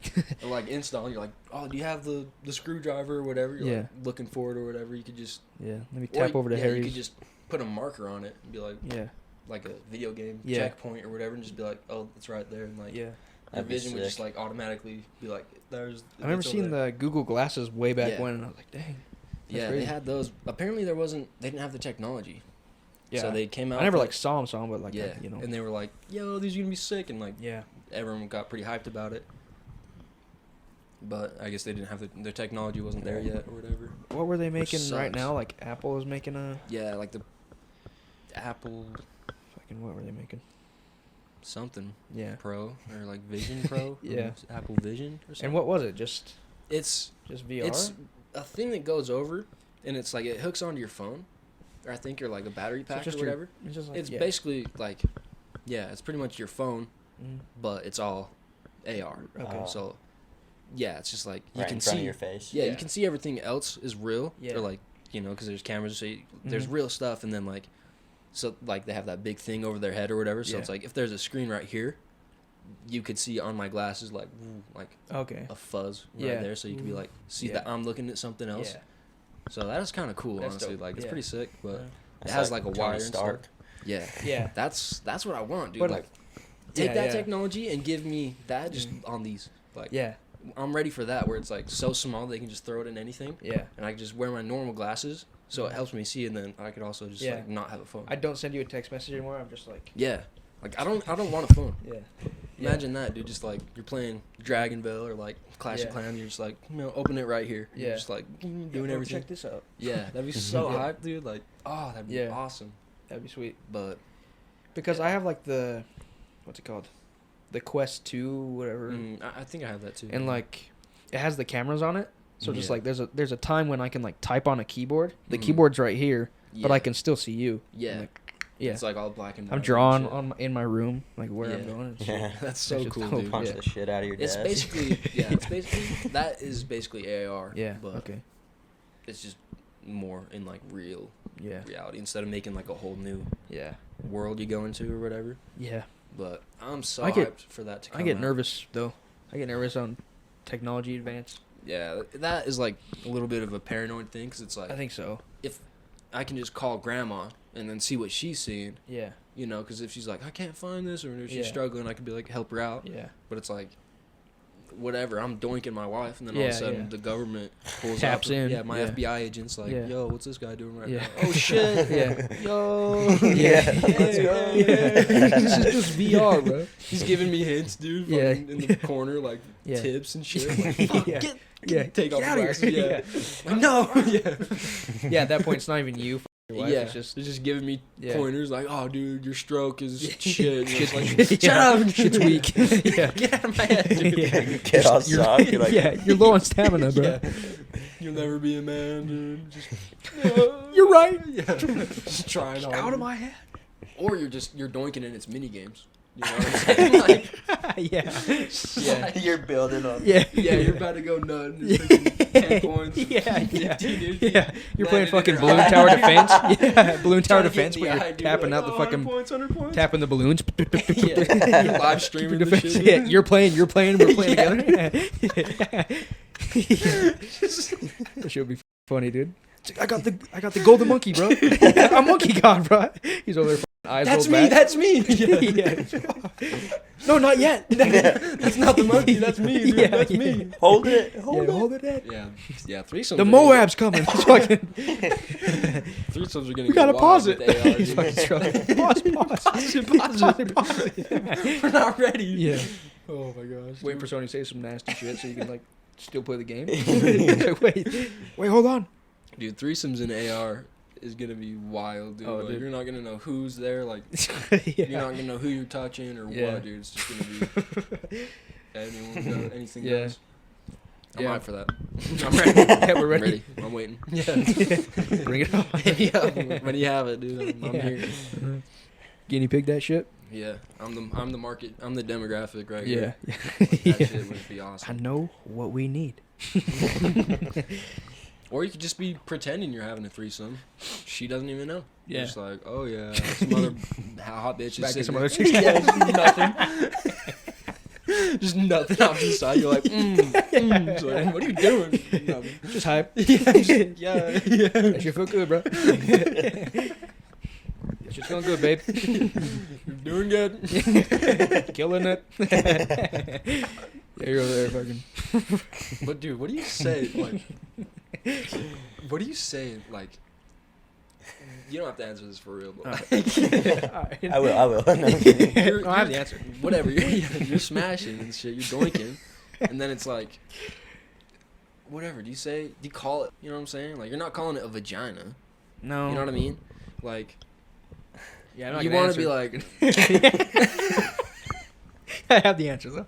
Or like install, you're like, oh, do you have the screwdriver or whatever? You're Yeah. like looking for it or whatever. You could just Yeah. Let me or tap over to you Harry's. could just put a marker on it and be like Yeah. like a video game Yeah. checkpoint or whatever and just be like, oh, it's right there, and like Yeah. your That'd be vision would just sick. like automatically be like, there's I remember it's over seeing there. the Google glasses way back Yeah. when, and I was like, dang. Yeah, crazy. they had those. Apparently they didn't have the technology. Yeah. So they came out I never with, like saw them, but like, yeah, you know. and they were like, yo, these are gonna be sick, and like Yeah. everyone got pretty hyped about it. But I guess they didn't have their technology wasn't there yet or whatever. What were they making right sucks. now? Like Apple is making a Yeah, like the Apple fucking what were they making? something Yeah. Pro or like Vision Pro. Yeah. Apple Vision or something. And what was it? Just It's VR? it's a thing that goes over, and it's like it hooks onto your phone, or I think, or like a battery So pack or just whatever. It's just like It's yeah. basically like, yeah, it's pretty much your phone, Mhm. but it's all AR. Okay. Oh. So, yeah, it's just like you Right can in front see of your face. Yeah, Yeah. you can see everything else is real. Yeah. Or like, you know, because there's cameras, so there's Mhm. real stuff, and then like, so like they have that big thing over their head or whatever. So Yeah. it's like if there's a screen right here, you could see on my glasses like Okay. a fuzz right Yeah. there, so you could be like see Yeah. that I'm looking at something else. Yeah. So that is kind of cool, That's honestly. dope. Like it's Yeah. pretty sick, but Yeah. it That's has like a Tony wire and Stark. stuff. Yeah, Yeah. that's what I want, dude. But, like take yeah, that yeah. technology and give me that just on these. Like Yeah. I'm ready for that, where it's like so small they can just throw it in anything, Yeah. and I can just wear my normal glasses, so it helps me see, and then I could also just Yeah. like not have a phone. I don't send you a text message anymore. I'm just like Yeah, like I don't want a phone. yeah. Imagine that, dude. Just like you're playing Dragonville or like Clash of Yeah. Clans, you're just like, open it right here. Yeah. You're just like doing bro, everything. Check this out. Yeah, that'd be so Yeah. hype, dude. Like, oh, that'd be Yeah. awesome. That'd be sweet. But Because I have like the what's it called? The Quest 2, whatever. I think I have that too. And like it has the cameras on it. So just Yeah. like there's a time when I can like type on a keyboard. The Mhm. keyboard's right here, but Yeah. I can still see you. Yeah. And, like, yeah. It's like all black and white. I'm and drawing shit. in my room, like where I'm Yeah. going. And shit. Yeah. That's so That's just cool, dope. dude. Punch Yeah. the shit out of your It's desk. basically it's basically that is basically AR. Yeah. But Okay. it's just more in like real Yeah. reality instead of making like a whole new Yeah. world you go into or whatever. Yeah. But I'm so I get- hyped for that to come I get out. nervous though. I get nervous on technology advance. Yeah, that is like a little bit of a paranoid thing because it's like I think so. I can just call grandma and then see what she's seeing, Yeah. you know, because if she's like, I can't find this, or if she's Yeah. struggling, I could be like, help her out. Yeah. But it's like, whatever, I'm doinking my wife, and then all of Yeah, a sudden yeah. the government pulls Taps up. in, Yeah, my yeah. FBI agent's like, Yeah. yo, what's this guy doing right Yeah. now? Oh, shit. Yeah. Yo. Yeah, let's go. This is just VR, bro. He's giving me hints, dude, Yeah. fucking in the corner, like, Yeah. tips and shit. I'm like, fuck, Yeah. get, Yeah. take off Get the outta glasses. here. Yeah. Like, no. Yeah. Yeah. At that point, it's not even you. Your wife. Yeah, It's just they're just giving me Yeah. pointers like, "Oh, dude, your stroke is shit." And Shit's it's like, shut shut up, Shit's weak. Yeah. Get out of my head, dude. Yeah. Get all soft. You're like, Yeah. You're low on stamina, bro. Yeah. You'll never be a man, dude. Just, You're right. Yeah, just trying Get hard. out of my head. Or you're doinking in its mini games. You know what I'm saying? Like, Yeah. yeah, you're building up. Yeah. yeah, you're about to go nuts. Yeah. 10 points. Yeah, yeah, 15, dude. yeah. You're playing Landed in fucking your balloon eye. tower defense. Yeah, balloon tower Trying to get defense, in but the you're eye, dude, tapping like, out the "Oh, fucking 100 points. tapping the balloons. Yeah. You're live streaming the Defense. shit. Yeah, you're playing, we're playing Yeah. together. That should be funny, dude. It's like, I got the golden monkey, bro. I'm monkey god, bro. He's over there Eyes That's rolled me. back. That's me. Yeah. No, not yet. That's not the monkey. That's me. Dude. Yeah, That's yeah. me. Hold it. Hold it. Hold it at. Yeah. Threesomes. The Moab's coming. He's fucking. Threesomes are gonna. We gotta pause it. He's He's fucking struggling. Pause. We're not ready. Yeah. Oh my gosh. Wait for Sony to say some nasty shit so you can like still play the game. Like, wait, hold on. Dude, threesomes in AR is gonna be wild, dude. Oh, Like, dude. you're not gonna know who's there. Like, Yeah. you're not gonna know who you're touching or Yeah. what, dude. It's just gonna be anything Yeah. goes. I'm Yeah. right for that. I'm ready. Yeah, we're I'm ready. I'm waiting. Yeah. Bring it on. Yeah. When you have it, dude, I'm Yeah. here. Guinea pig that shit? Yeah. I'm the market. I'm the demographic right Yeah. here. Like, that shit would be I awesome. know what we need. Or you could just be pretending you're having a threesome. She doesn't even know. Yeah. You're just like, oh yeah, some other hot bitch is Back in sitting some there. other chick's Yeah, just nothing. Just nothing off to the side. You're like, It's like, what are you doing? Nothing. Just hype. Yeah. That shit feel good, bro. That shit's feeling good, babe. You're doing good. Killing it. Yeah, you're over there fucking. But dude, what do you say? Like, what do you say? Like, you don't have to answer this for real, but like, I will. No, I'm kidding. No, I have the answer. whatever. You're smashing and shit. You're doinking, and then it's like, whatever. Do you call it? You know what I'm saying? Like, you're not calling it a vagina. No. You know what I mean? Like, Yeah, I'm not you gonna want to answer. be like, I have the answer though.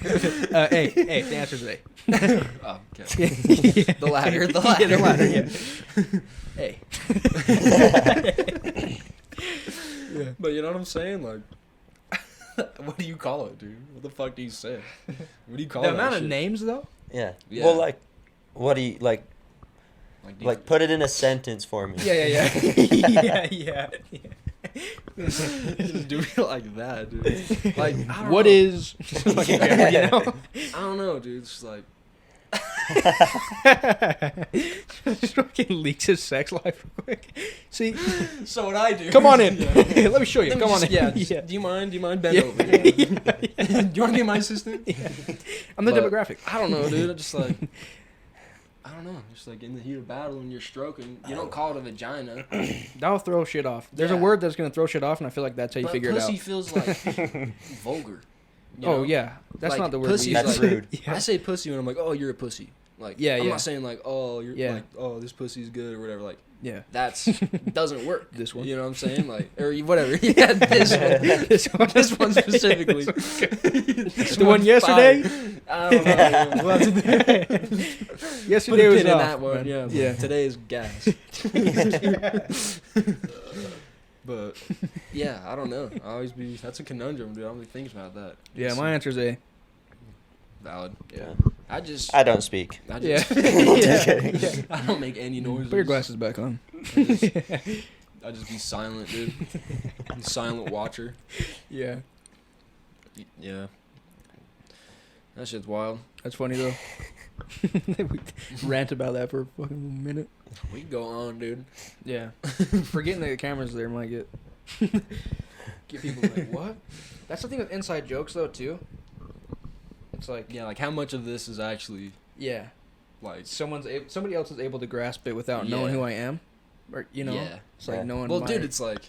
Hey, the answer's A. oh, okay. Yeah. The ladder. Yeah, the ladder. Yeah. Hey. Yeah. But you know what I'm saying? Like, what do you call it, dude? What the fuck do you say? What do you call The that amount of shit? names though. Yeah. Yeah. Well, like, what do you like? Like, do you- Like, put it in a sentence for me. Yeah. just do it like that, dude. Like, I don't What know. is? Fucking grammar, you know? I don't know, dude. It's just like, Just fucking leaks his sex life real quick. See, so what I do. come on in. Yeah. Let me show you. Let me Come on just- in. Yeah, just- Do you mind? Bend Yeah. over. Yeah. Do you want to be my assistant? I'm the But demographic. I don't know, dude. I just like, I don't know. Just like in the heat of battle and you're stroking, you don't call it a vagina. That'll throw shit off. There's a Yeah. word that's gonna throw shit off, and I feel like that's how you But figure it pussy out. feels like vulgar. You Oh know? yeah, that's Like, not the word. pussy's we use. That's like- rude. Yeah. I say pussy when I'm like, oh, you're a pussy. Like, Yeah, I'm yeah. not saying like, oh, you're Yeah. like, oh, this pussy's good or whatever. Like, Yeah. that's doesn't work. This one. You know what I'm saying? Like, or whatever. Yeah, this one. This one specifically. The one yesterday. I don't know. We'll have to put Yesterday a was pin in off, that one. man. Yeah. Yeah. Today is gas. But yeah, I don't know. That's a conundrum, dude. I don't really think about that. Yeah, my answer's A. Valid. Yeah. I don't speak. just Yeah. Yeah. I don't make any noises. Put your glasses back on. I just be silent, dude. Silent watcher. Yeah. Yeah. That shit's wild. That's funny though. We rant about that for a fucking minute. We can go on, dude. Yeah. Forgetting that the cameras there might get people like, what? That's the thing with inside jokes though too. It's like, Yeah, like how much of this is actually yeah, like somebody else is able to grasp it without knowing Yeah. who I am, or you know, Yeah. it's like Yeah. knowing. Well, my, dude, it's like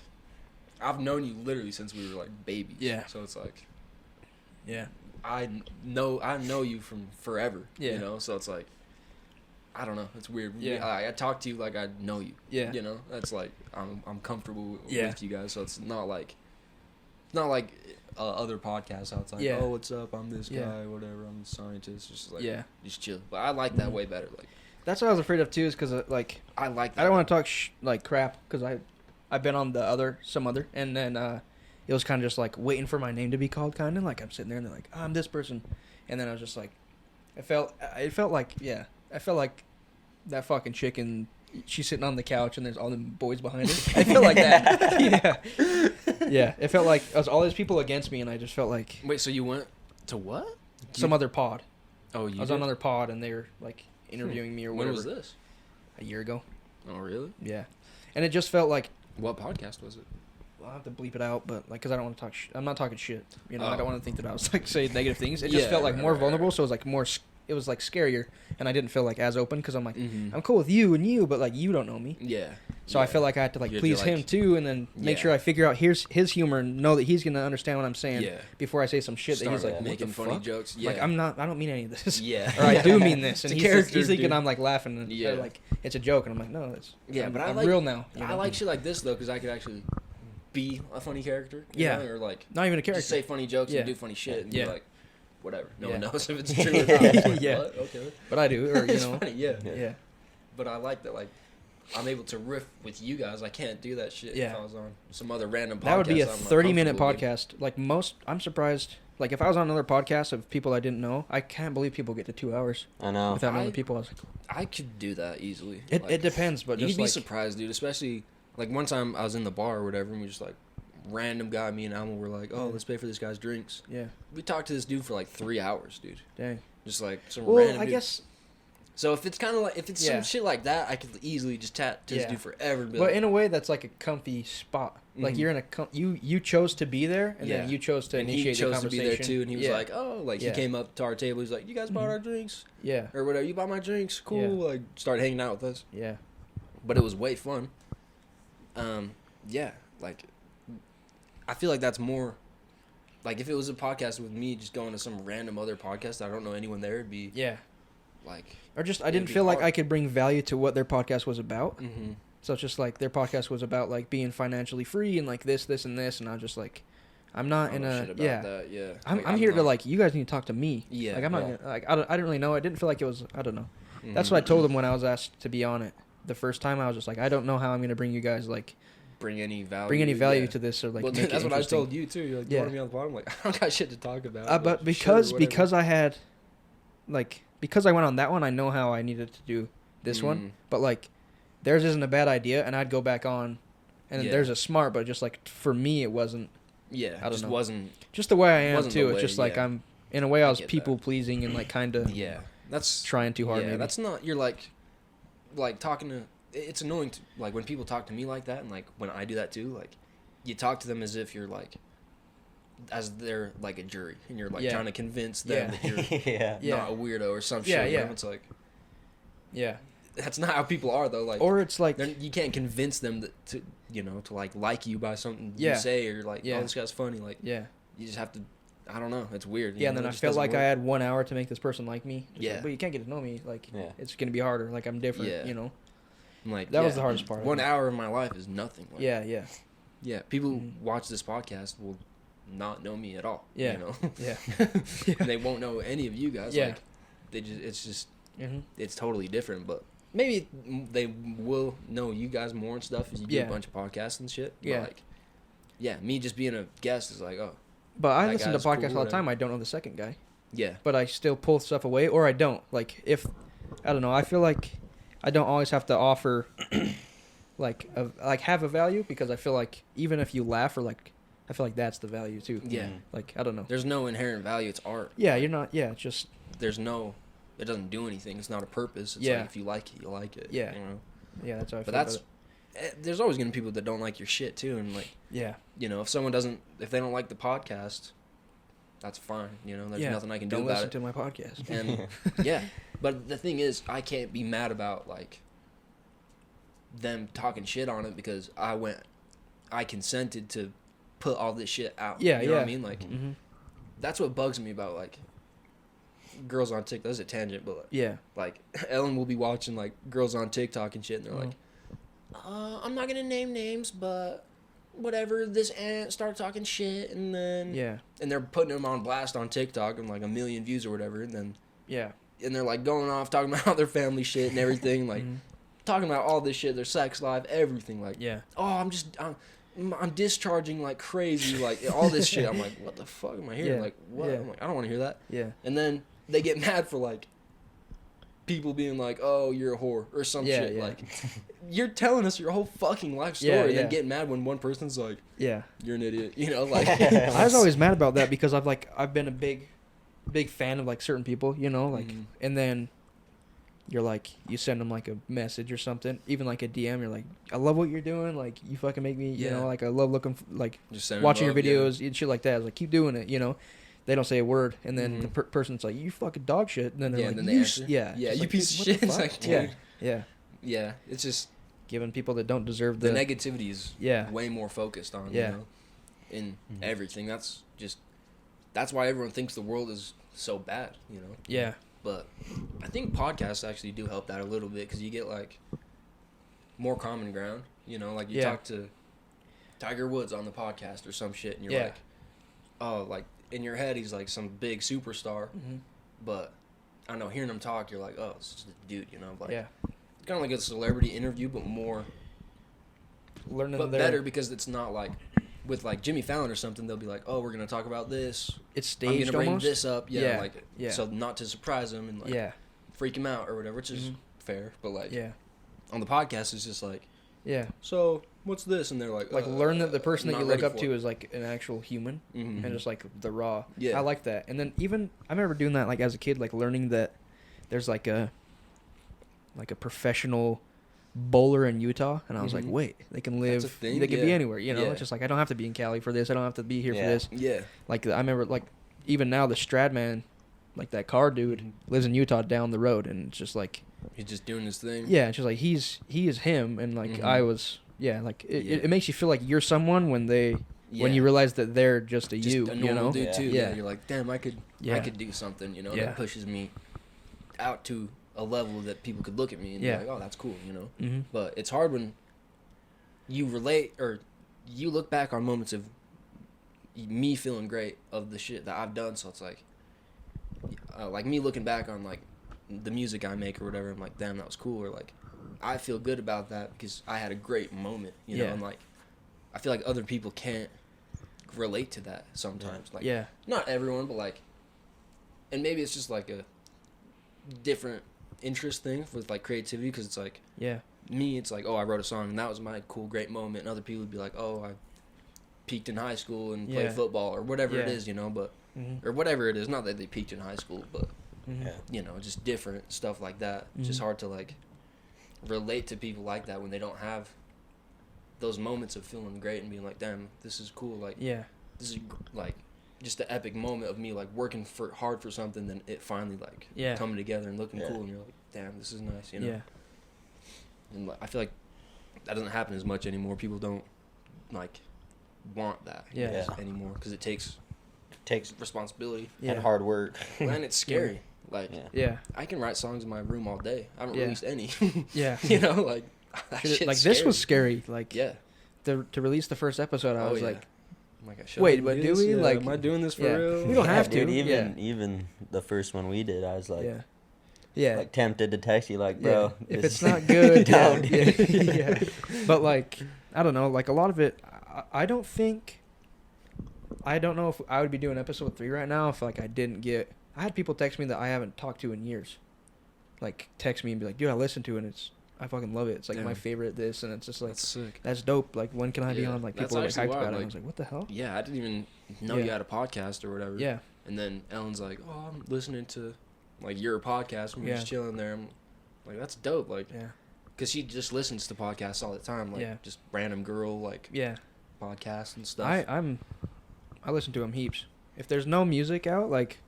I've known you literally since we were like babies. Yeah. So it's like yeah, I know you from forever. Yeah. You know, so it's like I don't know. It's weird. Yeah. I talk to you like I know you. yeah, You know, that's like I'm comfortable Yeah. with you guys. So it's not like other podcasts how it's like, Yeah. oh, what's up? I'm this Yeah. guy, whatever. I'm a scientist. Just like yeah. just chill. But I like that Mhm. way better. Like That's what I was afraid of too, is because like I like. That I don't way. want to talk like crap because I've been on some other, and then it was kind of just like waiting for my name to be called, kind of like I'm sitting there and they're like, I'm this person, and then I was just like, it felt like that fucking chicken. She's sitting on the couch and there's all the boys behind her. I feel like that. Yeah. It felt like it was all these people against me, and I just felt like Wait, so you went to what? some other pod. Oh, you I was on another pod, and they were like interviewing me or When whatever. was this? A year ago. Oh, really? Yeah, and it just felt like What podcast was it? I'll have to bleep it out, but like, cause I don't want to talk. I'm not talking shit. You know, I don't want to think that I was like saying negative things. It just felt like more vulnerable, so it was like more. It was like scarier, and I didn't feel like as open because I'm like, I'm cool with you, but like you don't know me. Yeah. So I feel like I had to like please him too, and then make sure I figure out his humor and know that he's gonna understand what I'm saying before I say some shit that he's like making funny jokes. Yeah. Like I don't mean any of this. Yeah. Or I do mean this, and he's thinking dude. I'm like laughing and or, like it's a joke, and I'm like, no, it's I'm real now. I like shit like this though, because I could actually be a funny character. You know? Or like not even a character. Just say funny jokes and do funny shit and be like. Whatever. No one knows if it's true or not. Like, what? Okay. But I do, or it's know. Funny, yeah. But I like that, like, I'm able to riff with you guys. I can't do that shit if I was on some other random podcast. That would be a 30-minute podcast. Like I'm surprised. Like if I was on another podcast of people I didn't know, I can't believe people get to 2 hours. I know. Without knowing people, I was like, I could do that easily. It depends, but you'd just be surprised, dude. Especially like one time I was in the bar or whatever, and we just like. Random guy, me and Alma were like, "Oh, let's pay for this guy's drinks." Yeah, we talked to this dude for like 3 hours, dude. Dang, just like some random. I dude. guess. So if it's kind of like some shit like that, I could easily just chat to this dude forever. But in a way, that's like a comfy spot. Like you're in a you chose to be there, and then you chose to initiate the conversation. He chose to be there too, and he was like, "Oh, like he came up to our table. He's like, you guys bought our drinks, or whatever. You bought my drinks, cool. Like start hanging out with us. Yeah, but it was way fun. Like. I feel like that's more, like if it was a podcast with me just going to some random other podcast, I don't know anyone there, it'd be like, or just I didn't feel like I could bring value to what their podcast was about. So it's just like their podcast was about like being financially free and like this, and this, and I was just like, I'm not in a I'm here to like you guys need to talk to me. Like I'm not gonna, like I didn't really know. I didn't feel like it was I don't know. That's what I told them when I was asked to be on it the first time. I was just like I don't know how I'm gonna bring you guys like. Bring any value to this or like make that's what I told you too. You're like, you want to be on the bottom? Like I don't got shit to talk about. But because I had like because I went on that one, I know how I needed to do this one. But like theirs isn't a bad idea, and I'd go back on, and theirs is smart. But just like for me, it wasn't. Yeah, I don't know. Wasn't just the way I am too. It's just like I'm in a way I was people pleasing and like kind of that's trying too hard. Maybe that's not. You're like talking to. It's annoying to, like when people talk to me like that, and like when I do that too. Like, you talk to them as if you're like, as they're like a jury, and you're like trying to convince them that you're not a weirdo or some shit. Yeah. It's like, that's not how people are though. Like, or it's like you can't convince them to like you by something you say or like, oh, this guy's funny. Like, you just have to. I don't know. It's weird. And then I felt like I had 1 hour to make this person like me. Like, but you can't get to know me. Like, it's gonna be harder. Like I'm different. You know. Like that was the hardest part. 1 hour of my life is nothing. Like, yeah. People who watch this podcast will not know me at all. Yeah, you know. Yeah. They won't know any of you guys. Yeah. Like, it's just it's totally different. But maybe they will know you guys more and stuff as you do a bunch of podcasts and shit. But like, me just being a guest is like, oh. But I listen to podcasts all the time. I don't know the second guy. Yeah. But I still pull stuff away, or I don't. Like if I don't know, I feel like. I don't always have to offer, have a value because I feel like even if you laugh or like, I feel like that's the value too. Yeah. Like I don't know. There's no inherent value. It's art. Yeah, you're not. Yeah, it's just. There's no. It doesn't do anything. It's not a purpose. It's like if you like it, you like it. Yeah. You know. Yeah, that's how I feel. But that's. There's always gonna be people that don't like your shit too, and like. Yeah. You know, if they don't like the podcast, that's fine. You know, there's nothing I can do about it. Don't listen to my podcast. And but the thing is, I can't be mad about like them talking shit on it because I consented to put all this shit out. Yeah, you know what I mean? Like, that's what bugs me about like girls on TikTok. That's a tangent, but like Ellen will be watching like girls on TikTok and shit, and they're like, I'm not gonna name names, but. Whatever, this aunt started talking shit, and then and they're putting them on blast on TikTok and like 1 million views or whatever, and then and they're like going off talking about all their family shit and everything, like talking about all this shit, their sex life, everything, like oh I'm discharging like crazy, like all this shit. I'm like, what the fuck am I hearing? Like what? I'm like, I don't want to hear that. And then they get mad for like people being like, oh, you're a whore or some shit. Like, you're telling us your whole fucking life story and then getting mad when one person's like, you're an idiot. You know, like. I was always mad about that because I've been a big fan of like certain people, you know, like, and then you're like, you send them like a message or something, even like a DM. You're like, I love what you're doing. Like, you fucking make me, you know, like I love like Just watching your love, videos and shit like that. I was like, keep doing it, you know. They don't say a word, and then the Mm-hmm. person's like, "You fucking dog shit," and then they're like, and then they answer. yeah, Yeah, just you like, piece of dude, what shit. the It's fuck? like, dude. Yeah, Yeah, it's just giving people that don't deserve the negativity is Yeah. way more focused on, Yeah. you know, in everything. That's why everyone thinks the world is so bad, you know. Yeah, But I think podcasts actually do help that a little bit because you get like more common ground, you know, like you Yeah. talk to Tiger Woods on the podcast or some shit, and you're Yeah. like, oh, like in your head he's like some big superstar, but I don't know, hearing him talk, you're like, oh, it's just a dude, you know, like yeah. it's kind of like a celebrity interview, but Learning better because it's not like with like Jimmy Fallon or something. They'll be like, oh, we're gonna talk about this. It's I'm staged gonna bring almost. this up, Yeah, like yeah. so not to surprise him and like Yeah, freak him out or whatever, which is fair. But like yeah, on the podcast, it's just like, yeah. so what's this? And they're like, Like learn that the person that not you look ready up for to it. is like an actual human, Mhm. and just like the raw. Yeah. I like that. And then even I remember doing that like as a kid, like learning that there's like a professional bowler in Utah, and I was like, Mhm. wait, they can live, That's a thing? they can be Yeah. anywhere, you know. Yeah. It's just like I don't have to be in Cali for this. I don't have to be here for Yeah. this. Yeah. Like I remember, like even now the Stradman, like that car dude, Mhm. lives in Utah down the road, and it's just like, He's just doing his thing. yeah, it's just like he is him, and like Mhm. I was, yeah, like Yeah. it makes you feel like you're someone when you realize that they're just a just you, a you normal know. dude Yeah. too. Yeah. Yeah. You're like, damn, I could do something, you know, Yeah. that pushes me out to a level that people could look at me and Yeah. be like, oh, that's cool, you know. Mm-hmm. But it's hard when you relate or you look back on moments of me feeling great of the shit that I've done. So it's like me looking back on like the music I make or whatever. I'm like, damn, that was cool. Or like, I feel good about that because I had a great moment, you know. Yeah. And like, I feel like other people can't relate to that sometimes. Like, Yeah, not everyone, but like, and maybe it's just like a different interest thing with like creativity because it's like yeah, me, it's like, oh, I wrote a song and that was my cool, great moment. And other people would be like, oh, I peaked in high school and played Yeah. football or whatever it Yeah. is, you know, but, mm-hmm. or whatever it is. Not that they peaked in high school, but, Mm-hmm. Yeah. you know, just different stuff like that. It's just Mhm. hard to like relate to people like that when they don't have those moments of feeling great and being like, damn, this is cool. Like, Yeah, this is like just the epic moment of me like working hard for something, then it finally like Yeah. coming together and looking Yeah. cool, and you're like, damn, this is nice, you know. yeah, And like, I feel like that doesn't happen as much anymore. People don't like want that Yeah. Yeah. anymore because it takes Takes responsibility yeah. and hard work. and it's scary. Like, Yeah. Yeah, I can write songs in my room all day. I haven't Yeah. released any. yeah. You know, like that Shit, shit's like this scary. was scary. Like Yeah. to release the first episode, I was yeah. like, I'm like, should Wait, I but do this? we? Yeah, Like, am I doing this for yeah. real? We don't have dude, to. even the first one we did, I was like, yeah, yeah. like tempted to text you, like, bro, if this it's is- not good, don't. yeah. Yeah. But like, I don't know. Like a lot of it, I don't know if I would be doing episode 3 right now if like I didn't get. I had people text me that I haven't talked to in years, like text me and be like, "Dude, I listened to it. And I fucking love it. It's like my Damn. favorite this," and it's just like That's sick. that's dope. Like when can I be Yeah, on? Like that's people are like actually hyped wild, about it. like- I was like, "What the hell?" Yeah, I didn't even know Yeah. you had a podcast or whatever. Yeah, And then Ellen's like, "Oh, I'm listening to like your podcast when we're just Yeah. chilling there." I'm like, "That's dope." Like, yeah, because she just listens to podcasts all the time, like Yeah. just random girl like yeah. podcasts and stuff. I listen to them heaps. If there's no music out, like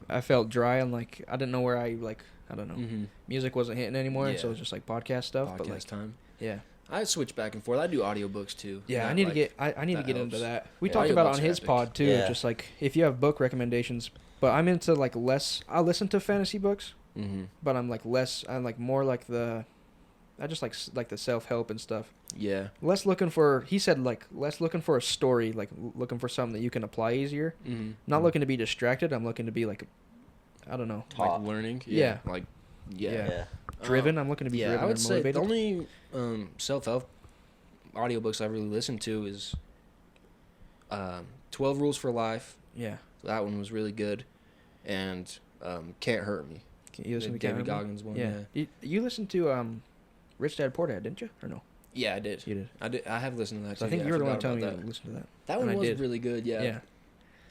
I felt dry and like I didn't know where I don't know. Mm-hmm. Music wasn't hitting anymore, and so Yeah. it was just like podcast stuff. Podcast But like, time. yeah, I switch back and forth. I do audiobooks too. yeah. That, I need to like, get. I need to that get into helps. that. We Yeah, talked about it audiobooks on are his epic. pod too. Yeah. Just like if you have book recommendations, but I'm into like less. I listen to fantasy books, Mm-hmm. but I'm like less. I'm like more like the. I just like the self help and stuff. Yeah. Less looking for. He said like less looking for a story. Like looking for something that you can apply easier. Mm-hmm. Not looking to be distracted. I'm looking to be like, I don't know, Taught. Like learning. Yeah. Like, yeah. Yeah. Yeah. driven. I'm looking to be Yeah, driven I would and say motivated. the only self-help audiobooks I've really listened to is 12 Rules for Life. Yeah. That one was really good. And Can't Hurt Me. You listen The to David Can't Hurt Me? Goggins one. Yeah. You listened to Rich Dad Poor Dad, didn't you? Or no? Yeah, I did. You did. I have listened to that So too. I think yeah, you were the one forgot telling me about to listen to that. That one and I was did. really good, yeah. Yeah.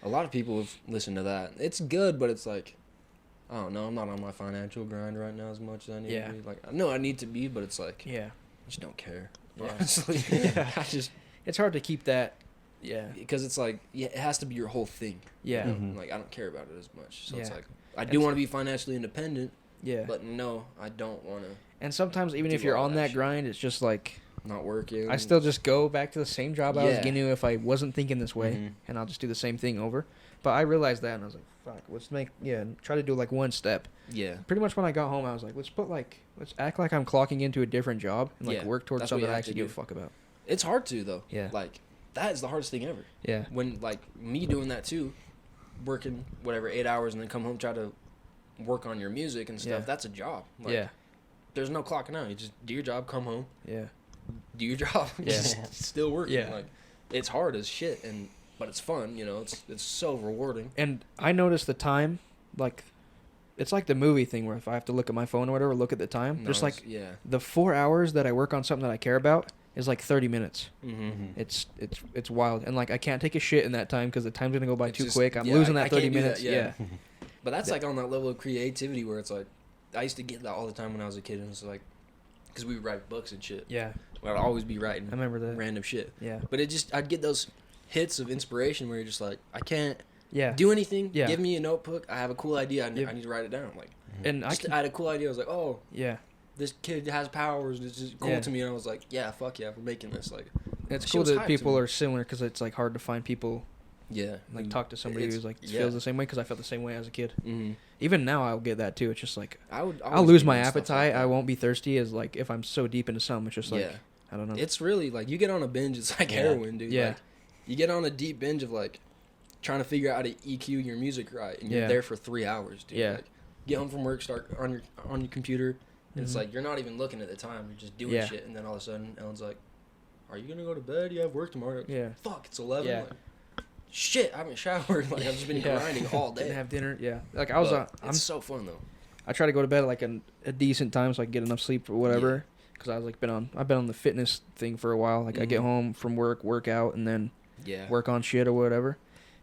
A lot of people have listened to that. It's good, but it's like I don't know. I'm not on my financial grind right now as much as I need Yeah. to be. Like, I know I need to be, but it's like, Yeah. I just don't care. Yeah. Honestly. Yeah. I just, It's hard to keep that. Yeah. because it's like, yeah, it has to be your whole thing. Yeah. You know? Mhm. Like, I don't care about it as much. So it's Yeah. like, I And do so- want to be financially independent, Yeah. but no, I don't want to And sometimes even do if you're all on that that shit. grind, it's just like not working. I still just go back to the same job I was Yeah. getting to if I wasn't thinking this way, Mhm. and I'll just do the same thing over. But I realized that, and I was like, "Fuck, let's try to do like one step." Yeah. Pretty much when I got home, I was like, let's act like I'm clocking into a different job and like Yeah, work towards that's what something you I have to actually give a do. fuck about. It's hard to, though. Yeah. Like, that is the hardest thing ever. Yeah. When, like, me doing that too, working, whatever, 8 hours and then come home, try to work on your music and stuff, Yeah. that's a job. Like, Yeah. There's no clocking out. You just do your job, come home, Yeah. do your job. Yeah. Just still working. Yeah. Like, it's hard as shit, but it's fun, it's so rewarding. And I noticed the time, like, it's like the movie thing where if I have to look at my phone or whatever, look at the time. No, There's like yeah. the 4 hours that I work on something that I care about is like 30 minutes. Mm-hmm. It's wild, and like I can't take a shit in that time because the time's gonna go by It's too just- quick. I'm yeah, losing I that 30 can't do that, minutes. yeah. Yeah. But that's like on that level of creativity where it's like, I used to get that all the time when I was a kid, and it's like, because we would write books and shit. Yeah. I'd always be writing I remember that. random shit. Yeah. But I'd get those hits of inspiration where you're just like, I can't Yeah. do anything. Yeah. Give me a notebook. I have a cool idea. I Yep. need to write it down. Like, And I I had a cool idea. I was like, oh, yeah. this kid has powers. This is cool Yeah. to me. And I was like, yeah, fuck yeah, we're making this. Like, It's shit cool was that hype to people me. are similar because it's like hard to find people yeah, like talk to somebody It's- who's like yeah. feels the same way because I felt the same way as a kid. Mm-hmm. Even now I'll get that too. It's just like I'll I'll lose my appetite. I won't be thirsty as like if I'm so deep into something. It's just like Yeah. I don't know. It's really like you get on a binge. It's like Yeah. heroin, dude. Yeah. Like, you get on a deep binge of like trying to figure out how to EQ your music right, and you're Yeah. there for 3 hours, dude. Yeah. Like, get home from work, start on your computer, and it's Mhm. like you're not even looking at the time. You're just doing Yeah. shit, and then all of a sudden, Ellen's like, "Are you gonna go to bed? You have work tomorrow." Yeah. Fuck, it's 11. Yeah. Like, shit, I haven't showered. Like I've just been Yeah. grinding all Didn't day. have dinner. Yeah. Like I was But I'm it's so fun though. I try to go to bed at like a decent time so I can get enough sleep or whatever. Because I was like I've been on the fitness thing for a while. Like I get Mhm. home from work out, and then Yeah. work on shit or whatever,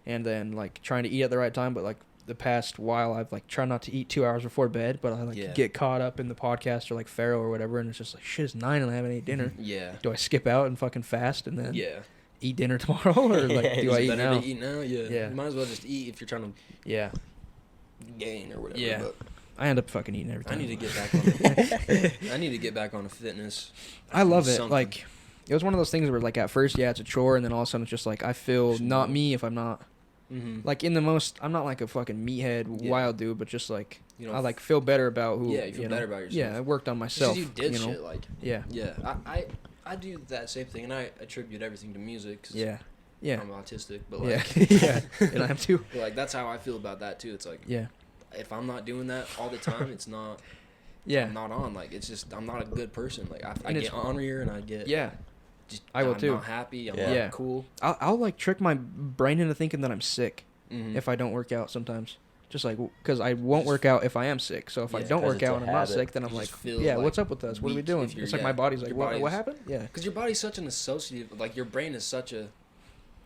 and then like trying to eat at the right time. But like the past while, I've like tried not to eat 2 hours before bed, but I like Yeah. get caught up in the podcast or like Pharaoh or whatever, and it's just like shit. It's 9 and I haven't ate dinner. Yeah. Do I skip out and fucking fast and then Yeah. eat dinner tomorrow, or like Yeah, do Is I it eat better now? to eat now? Yeah. Yeah. You might as well just eat if you're trying to Yeah, gain or whatever. Yeah. But I end up fucking eating every I time. need to get back on it. I need to get back on a fitness. I love it. something. Like, it was one of those things where, like, at first, yeah, it's a chore, and then all of a sudden, it's just like I feel Just not no. me if I'm not Mm-hmm. like in the most. I'm not like a fucking meathead Yeah. wild dude, but just like You know, I like feel better about who. Yeah, you feel know. better about yourself. Yeah, I worked on myself. you did you know? shit like Yeah, yeah. I do that same thing, and I attribute everything to music. 'Cause yeah, yeah, I'm autistic, but yeah, like yeah. And I am too. but, like that's how I feel about that too. It's like Yeah, if I'm not doing that all the time, it's not. yeah, I'm not on. Like it's just I'm not a good person. Like I And get it's- ornery and I get yeah. Just I will I'm too. Not happy. I'm Yeah. not Yeah. cool. I'll like trick my brain into thinking that I'm sick Mm-hmm. if I don't work out sometimes. Just like because I won't work out if I am sick. So if I Yeah, don't 'cause work it's a out and I'm not habit. sick, then I'm You like, just feel, yeah, like, what's up with us? What are we weak doing? if you're- It's like yeah, my body's like, your what body's- happened? Yeah, Because your body's such an associative. Like your brain is such a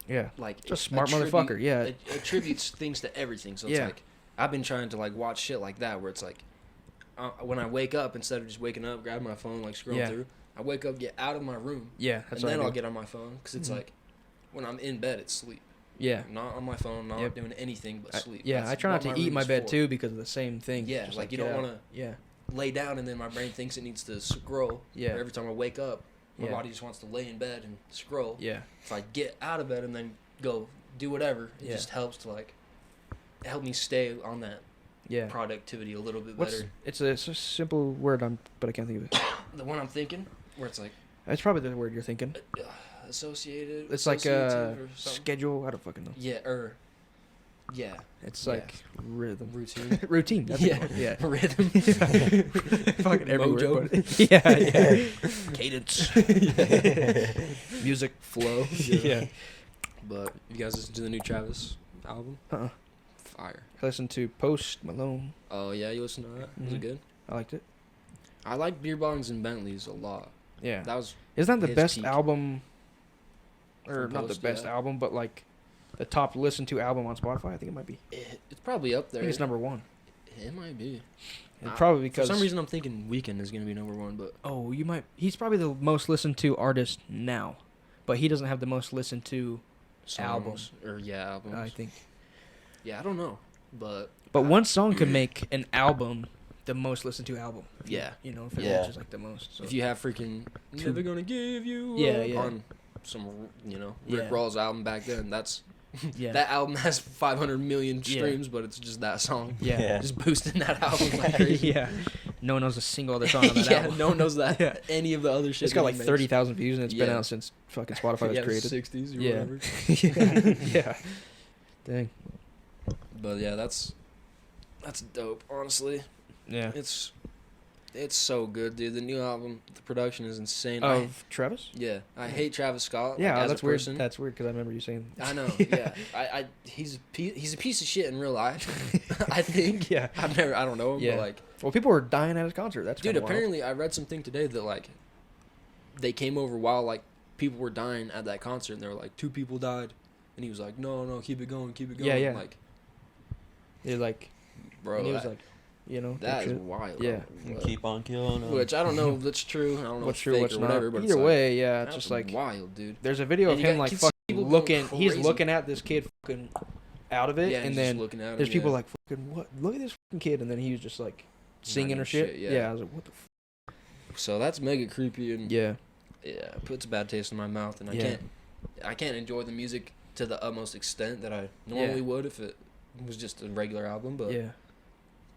yeah. like It's a smart attribute- motherfucker. Yeah, It attributes things to everything. So it's Yeah. like I've been trying to like watch shit like that where it's like when I wake up, instead of just waking up, grab my phone, like scroll Yeah. through, I wake up, get out of my room, yeah. That's and what then I I'll do. get on my phone because it's Mhm. like when I'm in bed, it's sleep. Yeah, I'm not on my phone, not Yep. doing anything but sleep. yeah. That's I try not what to eat room my is bed for. too because of the same thing. Yeah, Just like you get don't out. want to Yeah, lay down and then my brain thinks it needs to scroll. Yeah. Or every time I wake up, my Yeah. body just wants to lay in bed and scroll. yeah, If I get out of bed and then go do whatever, it Yeah. just helps to like help me stay on that yeah. productivity a little bit What's better. it's a simple word, but I can't think of it. The one I'm thinking, where it's like It's probably the word you're thinking. associated. It's like associative or something. schedule. I don't fucking know. Yeah, yeah, It's Yeah. like rhythm. routine. Routine. That's Yeah. the word. Yeah. Rhythm. Fucking every word, Mojo. but- yeah, yeah. Cadence. Music. Flow. Yeah. But you guys listen to the new Travis album? Uh-uh. Fire. I listened to Post Malone. Oh yeah, you listen to that? Was Mhm. it good? I liked it. I like Beer Bongs and Bentleys a lot. Yeah. That was Isn't that the his best peak. album? Or From not the Post, best yeah. album, but like the top listened to album on Spotify. I think it might be. it's probably up I there. think it's number 1. It might be. And probably because for some reason I'm thinking Weeknd is gonna be #1, but he's probably the most listened to artist now, but he doesn't have the most listened to songs, album. albums. I think. Yeah, I don't know, but one song could make an album the most listened to album. Yeah. You know, if it Yeah. reaches like the most. So. if you have freaking Never Gonna Give You Yeah, Up yeah. on some, Rick Yeah. Roll's album back then, that's Yeah. that album has 500 million Yeah. streams, but it's just that song. Yeah. Yeah. Just boosting that album like crazy. Yeah. No one knows a single other song on that yeah, album. no one knows that. Yeah. Any of the other shit. It's got that like he makes. 30,000 views and it's been Yeah. out since fucking Spotify was yeah, created. 60s or Yeah. whatever. Yeah. Dang. But yeah, that's dope. Honestly, Yeah. it's so good, dude. The new album, the production is insane. Of Travis? I hate Travis Scott. Yeah, like, as that's a weird. person. That's weird because I remember you saying. I know. Yeah, he's a piece of shit in real life. I think. Yeah. I don't know him, Yeah. but like, Well, people were dying at his concert. That's dude. kinda wild. Apparently, I read something today that like, they came over while like people were dying at that concert, and they were like, 2 people died, and he was like, no, keep it going. Yeah, yeah. Like, They're like, bro, and he was that, like, you know, that is shit. wild. Yeah. And But- keep on killing them. Which I don't know if that's true. I don't know What's if true, fake what's or not. whatever. But Either it's way, yeah, like, it's just that's like wild, dude. there's a video of And him you like can see fucking people going looking. He's crazy. looking at this kid fucking out of it, Yeah, and he's then just looking at him, there's people yeah. like fucking what? Look at this fucking kid, and then he was just like singing even or shit. shit, Yeah. yeah. I was like, what the. So that's mega creepy and Yeah. it puts a bad taste in my mouth, and Yeah. I can't enjoy the music to the utmost extent that I normally would if it was just a regular album. But Yeah.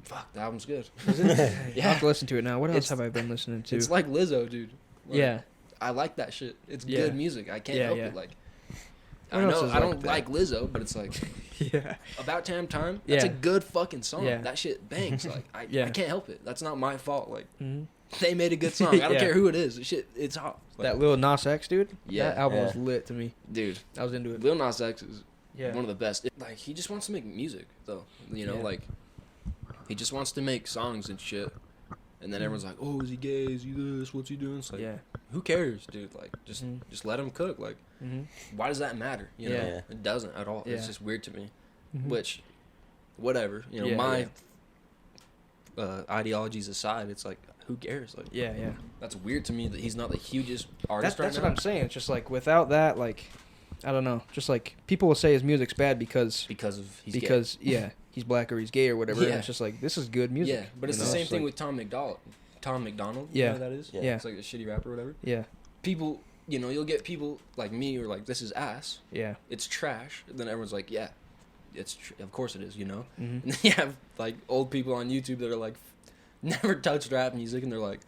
fuck, the album's good. I Yeah, have to listen to it now. What else It's- have I been listening to? it's like Lizzo, dude. Like, yeah. I like that shit. It's Yeah. good music. I can't Yeah, help yeah. it. Like, What I else know is I like don't that? like Lizzo, but it's like Yeah. About Time. That's a Yeah. good fucking song. Yeah. That shit bangs. Like I Yeah. can't help it. That's not my fault. Like Mm-hmm. they made a good song. I don't Yeah. care who it is. Shit, it's hot. Like, That Lil Nas X dude. Yeah. That album Yeah. was lit to me. dude, I was into it. Lil Nas X is Yeah. one of the best. Like he just wants to make music though. You know, Yeah. like he just wants to make songs and shit. And then everyone's like, "Oh, is he gay? Is he this? What's he doing?" It's like, Yeah. who cares, dude? Like, just Mhm. just let him cook. Like, Mm-hmm. why does that matter? You know, Yeah. it doesn't at all. Yeah. It's just weird to me. Mm-hmm. Which, whatever. You know, Yeah, my ideologies aside, it's like, who cares? Like, Yeah. Yeah. that's weird to me that he's not the hugest artist That's right what now. I'm saying. It's just like without that, like, I don't know. Just like people will say his music's bad because because of he's gay. yeah, he's black or he's gay or whatever. And Yeah. it's just like this is good music. Yeah, but it's you the know? same It's thing like- with Tom McDonald. Tom McDonald, Yeah. you know who that is? Yeah. Yeah. It's like a shitty rapper or whatever. Yeah. People, you know, you'll get people like me who are like, this is ass. Yeah. It's trash. And then everyone's like, yeah, of course it is, you know? Mm-hmm. And then you have like old people on YouTube that are like, never touched rap music, and they're like,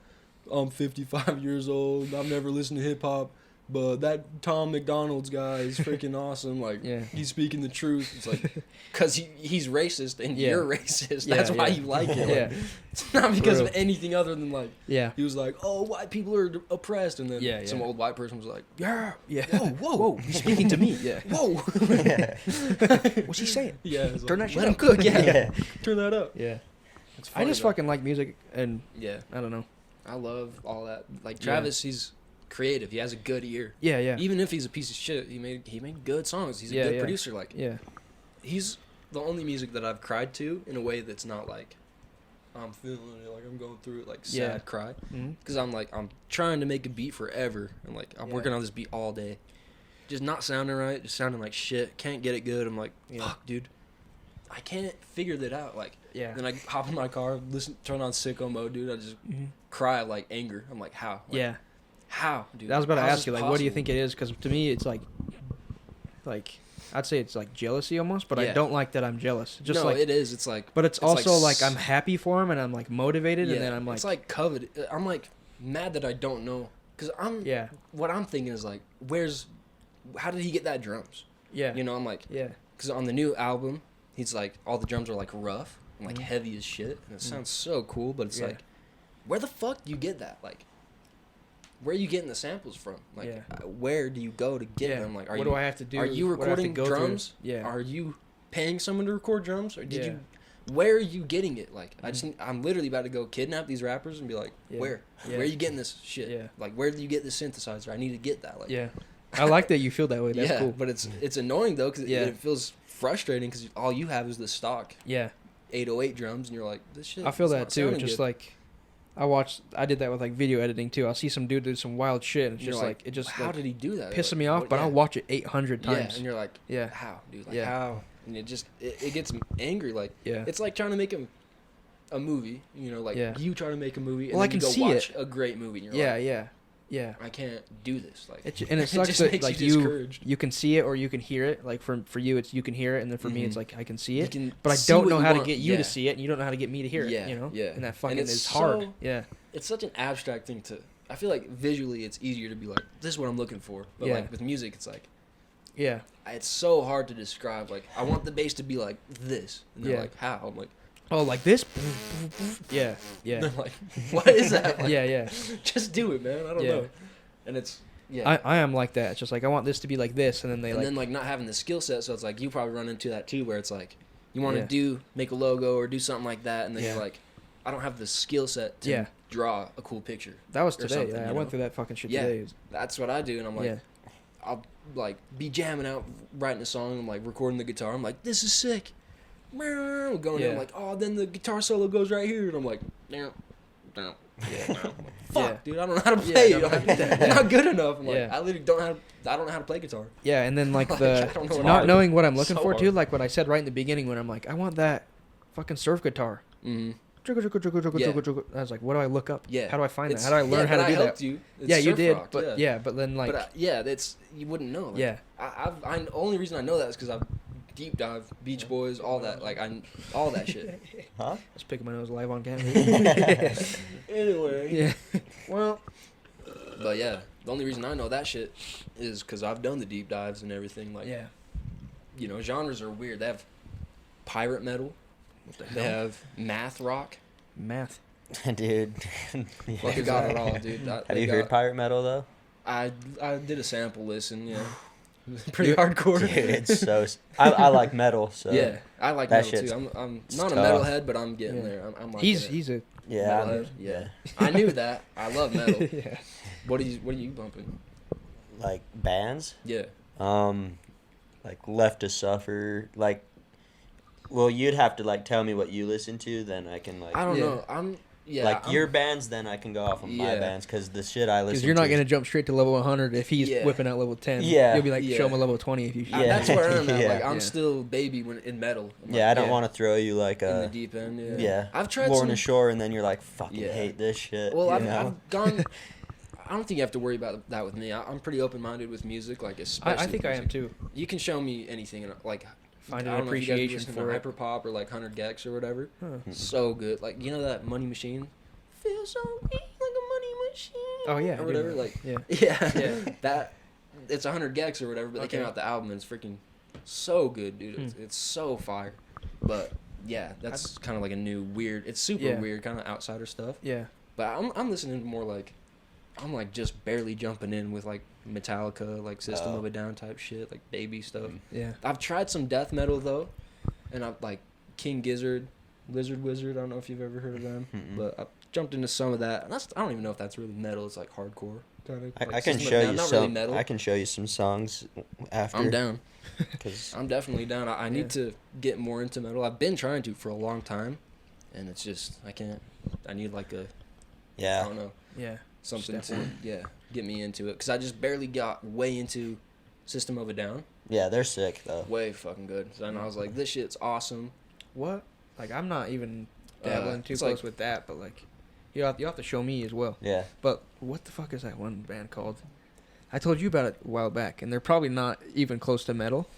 I'm 55 years old, I've never listened to hip hop, but that Tom McDonald's guy is freaking awesome. Like, Yeah. he's speaking the truth. It's like, because he's racist and Yeah. you're racist. Yeah, That's why yeah. you like it. Like, Yeah. it's not because of real. anything other than like, Yeah. he was like, oh, white people are oppressed. And then Yeah, some yeah. old white person was like, yeah, Yeah. whoa. He's speaking to me. Yeah. whoa. What's he saying? Yeah. it's Turn like, that shit let him up. cook. Yeah. Yeah. Turn that up. Yeah. It's I funny, just though. fucking like music, and Yeah. I don't know. I love all that. Like Yeah. Travis, he's creative. He has a good ear. Yeah. Yeah. Even if he's a piece of shit, he made good songs. He's a Yeah, good yeah. producer. Like Yeah. he's the only music that I've cried to in a way that's not like I'm feeling it, like I'm going through it, like sad Yeah. cry. Mm-hmm. Because I'm trying to make a beat forever, and like I'm Yeah. working on this beat all day, just not sounding right, just sounding like shit. Can't get it good. I'm like, Yeah. fuck, dude, I can't figure that out. Like, Yeah. then I hop in my car, turn on sicko mode, dude. I just Mm-hmm. cry like anger. I'm like, how? Like, Yeah. how, dude? I was about to How's ask this you, like, what do you possible? think it is? Because to me, it's like I'd say it's like jealousy almost, but I Yeah. don't like that I'm jealous. Just no, like, it is. It's like, but it's like also like, s- I'm happy for him and I'm like motivated, yeah, and then I'm like, it's like coveted. I'm like mad that I don't know, because yeah, what I'm thinking is like, how did he get that drums? yeah, You know, I'm like, yeah, because on the new album, he's like, all the drums are like rough and like Mhm. heavy as shit, and it Mhm. sounds so cool, but it's Yeah. like, where the fuck do you get that? Like, where are you getting the samples from? Like, Yeah. where do you go to get yeah. them? Like, what do I have to do? are you What do I have to recording go through? drums? Yeah, Are you paying someone to record drums, or did Yeah. you? Where are you getting it? Like, Mhm. I'm literally about to go kidnap these rappers and be like, Yeah. where? Yeah. Where are you getting this shit? Yeah. Like, where do you get this synthesizer? I need to get that. Like, yeah. I like that you feel that way. That's yeah, cool. but it's annoying though, because Yeah. it feels frustrating because all you have is the stock. Yeah, 808 drums, and you're like, this shit. I feel it's that not too. sounding Just good. like I did that with like video editing too. I'll see some dude do some wild shit, and it's You're just like it just how like did he do that? pissing Like, me off. what- But yeah. I'll watch it 800 Yeah, times. and you're like, Yeah. how, dude? Like, Yeah. how? And it gets angry. Like, Yeah. it's like trying to make a movie. You know, like Yeah. you try to make a movie, and Well, I then you can go see watch it. a great movie. And you're Yeah, like, yeah. I can't do this. Like, And it sucks just that makes like you discouraged. you can see it or you can hear it. Like for you, it's you can hear it, and then for me, it's Mhm. like I can see You it, can but I see don't what know you how to want. get you Yeah. to see it, and you don't know how to get me to hear Yeah, it. You know, yeah. and that And fucking it's is hard. so- Yeah, It's such an abstract thing to. I feel like visually, it's easier to be like, this is what I'm looking for. But Yeah. like with music, it's like. yeah, It's so hard to describe. Like, I want the bass to be like this. And they're Yeah. like, how? I'm like, oh, like this. Yeah, yeah, they're like, what is that? Like, yeah. just do it, man. I don't Yeah. know. And it's, yeah. I am like that. It's just like I want this to be like this, and then they and like then, like, not having the skill set. So it's like, you probably run into that too, where it's like, you want to Yeah. make a logo or do something like that. And then Yeah. you're like, I don't have the skill set to Yeah. draw a cool picture. that was or today. something, Yeah, I you went know? through that fucking shit Yeah. today. That's what I do. And I'm like, Yeah, I'll like be jamming out, writing a song. I'm like recording the guitar. I'm like, this is sick. Going in. Yeah. I'm like, oh, then the guitar solo goes right here, and I'm like, no. Yeah, no. Fuck, Yeah. dude, I don't know how to Yeah, play. I don't know how to do that. I'm not good enough. I'm like, Yeah. I literally don't have. I don't know how to play guitar. yeah, and then like Like, the I don't know what not hard. knowing what I'm looking So for too, hard. like what I said right in the beginning when I'm like, I want that fucking surf guitar. Mm-hmm. I was like, what do I look up? Yeah. How do I find that? It's- How do I learn yeah, how but to do I helped that? You. It's Yeah, you surf did, rock, but yeah. but then like, But yeah, that's you wouldn't know. Like, yeah, I only reason I know that is because I've deep dive Beach Boys, all that. Like all that shit. Huh? I was picking my nose live on camera. Anyway. Yeah, Well, but yeah, the only reason I know that shit is because I've done the deep dives and everything. Like, yeah. you know, genres are weird. They have pirate metal. What the They hell? have math rock. Math. Dude. Fucking got it all, dude. Have you heard pirate metal though? I did a sample listen. Yeah, pretty hardcore. Dude, it's so. I like metal, so. Yeah, I like that metal shit's- too. I'm it's not a tough. metalhead, but I'm getting Yeah. there. I'm like He's a Yeah. metalhead. Yeah, I knew that. I love metal. yeah. What are you bumping? Like bands. Yeah. Like Left to Suffer. Like, well, you'd have to like tell me what you listen to, then I can like. I don't Yeah. know. Like I'm- your bands, then I can go off of my Yeah. bands because the shit I listen. Because you're not to gonna jump straight to level 100 if he's Yeah. whipping out level 10. Yeah. You'll be like, Yeah. show him a level 20 if you. Yeah. That's where I'm at. Yeah. Like I'm Yeah. still baby when in metal. I'm Yeah, like, I don't yeah. want to throw you like in the a. deep end. Yeah. Yeah. I've tried Lorna some. Shore, and then you're like, fucking Yeah. hate this shit. Well, you I've know? gone. I don't think you have to worry about that with me. I'm pretty open minded with music. Like especially. I think I am music. too. You can show me anything, and like Find I an don't know if you guys appreciation listen for to it. hyperpop or like 100 Gex or whatever. Huh. So good. Like you know that Money Machine. Feel so weak like a money machine. Oh yeah. I Or do whatever. know. Like yeah. yeah, Yeah. that it's 100 Gex or whatever. But they came Okay. out the album and it's freaking so good, dude. Hmm. It's so fire. But yeah, that's kind of like a new weird. It's super Yeah. weird, kind of outsider stuff. Yeah. But I'm listening to more like I'm like just barely jumping in with like Metallica, like System Oh. of a Down type shit, like baby stuff. Yeah. I've tried some death metal though, and I've like King Gizzard, Lizard Wizard. I don't know if you've ever heard of them, Mm-mm. but I've jumped into some of that. And I don't even know if that's really metal. It's like hardcore kind of. I like can System of a show Down, you not some. really metal. I can show you some songs after. I'm down. Cause I'm definitely down. I need Yeah. to get more into metal. I've been trying to for a long time, and it's just I can't. I need like a I yeah, don't know. Yeah. Something Step to get me into it because I just barely got way into System of a Down. yeah, they're sick though. Way fucking good. So then I was like, this shit's awesome. What? Like I'm not even dabbling too it's close like- with that, but like you have to show me as well. Yeah, But what the fuck is that one band called? I told you about it a while back, and they're probably not even close to metal,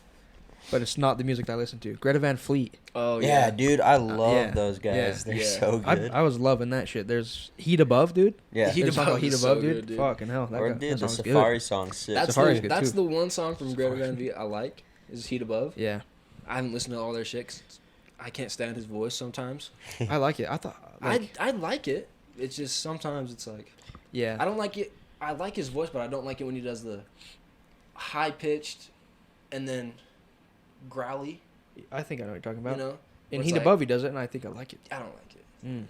but it's not the music that I listen to. Greta Van Fleet. Oh yeah, dude, I love yeah, those guys. yeah, They're yeah. so good. I was loving that shit. There's Heat Above, dude. yeah, Heat There's a song Above called Heat is Above, so dude. good, dude. Fucking hell, that, or guy, dude, that the song's Safari song's sick. That's Safari's good, that's too. the one song from Greta Safari. Van Fleet I like is Heat Above. good. Yeah, I haven't listened to all their shit 'cause I can't stand his voice sometimes. I like it. I thought, like, I like it. It's just sometimes it's like yeah, I don't like it. I like his voice, but I don't like it when he does the high pitched and then growly. I think I know what you're talking You about. know, In where it's Heat like- Above, he does it, and I think I like it. I don't like it. Mm.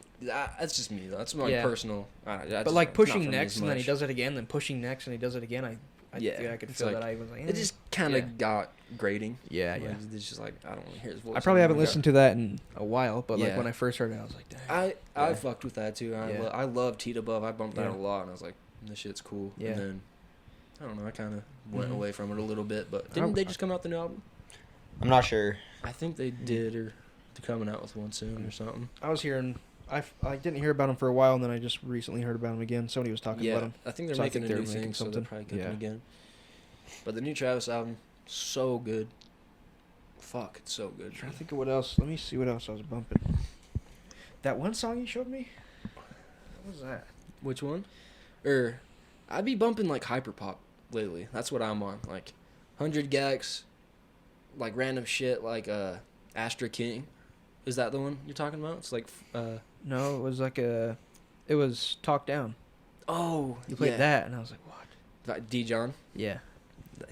That's just me though. That's my Yeah. personal. But like pushing next, and then he does it again, then pushing next, and he does it again. I could feel like, that. I was like, it just kind of got grating. Yeah, like, yeah. It's just like, I don't want to hear his voice. I probably haven't listened to that in a while, but like Yeah. when I first heard it, I was like, dang. I fucked with that too. I love Teed Above. I bumped that Yeah. a lot, and I was like, this shit's cool. Yeah. And then, I don't know, I kind of went Mhm. away from it a little bit, but didn't they just come out with a new album? I'm not sure. I think they did, or they're coming out with one soon or something. I was hearing, I didn't hear about him for a while, and then I just recently heard about him again. Somebody was talking about him. I think they're So I making think a they're new making thing, so they're something. probably cooking Yeah. again. But the new Travis album, so good. Fuck, it's so good. I'm trying to think of what else. Let me see what else I was bumping. That one song you showed me? What was that? Which one? I'd be bumping like hyperpop lately. That's what I'm on. Like 100 Gex, like random shit like Astra King. Is that the one you're talking about? It's like No, it was like it was Talk Down. oh, You played yeah. that, and I was like, what? That D John. Yeah,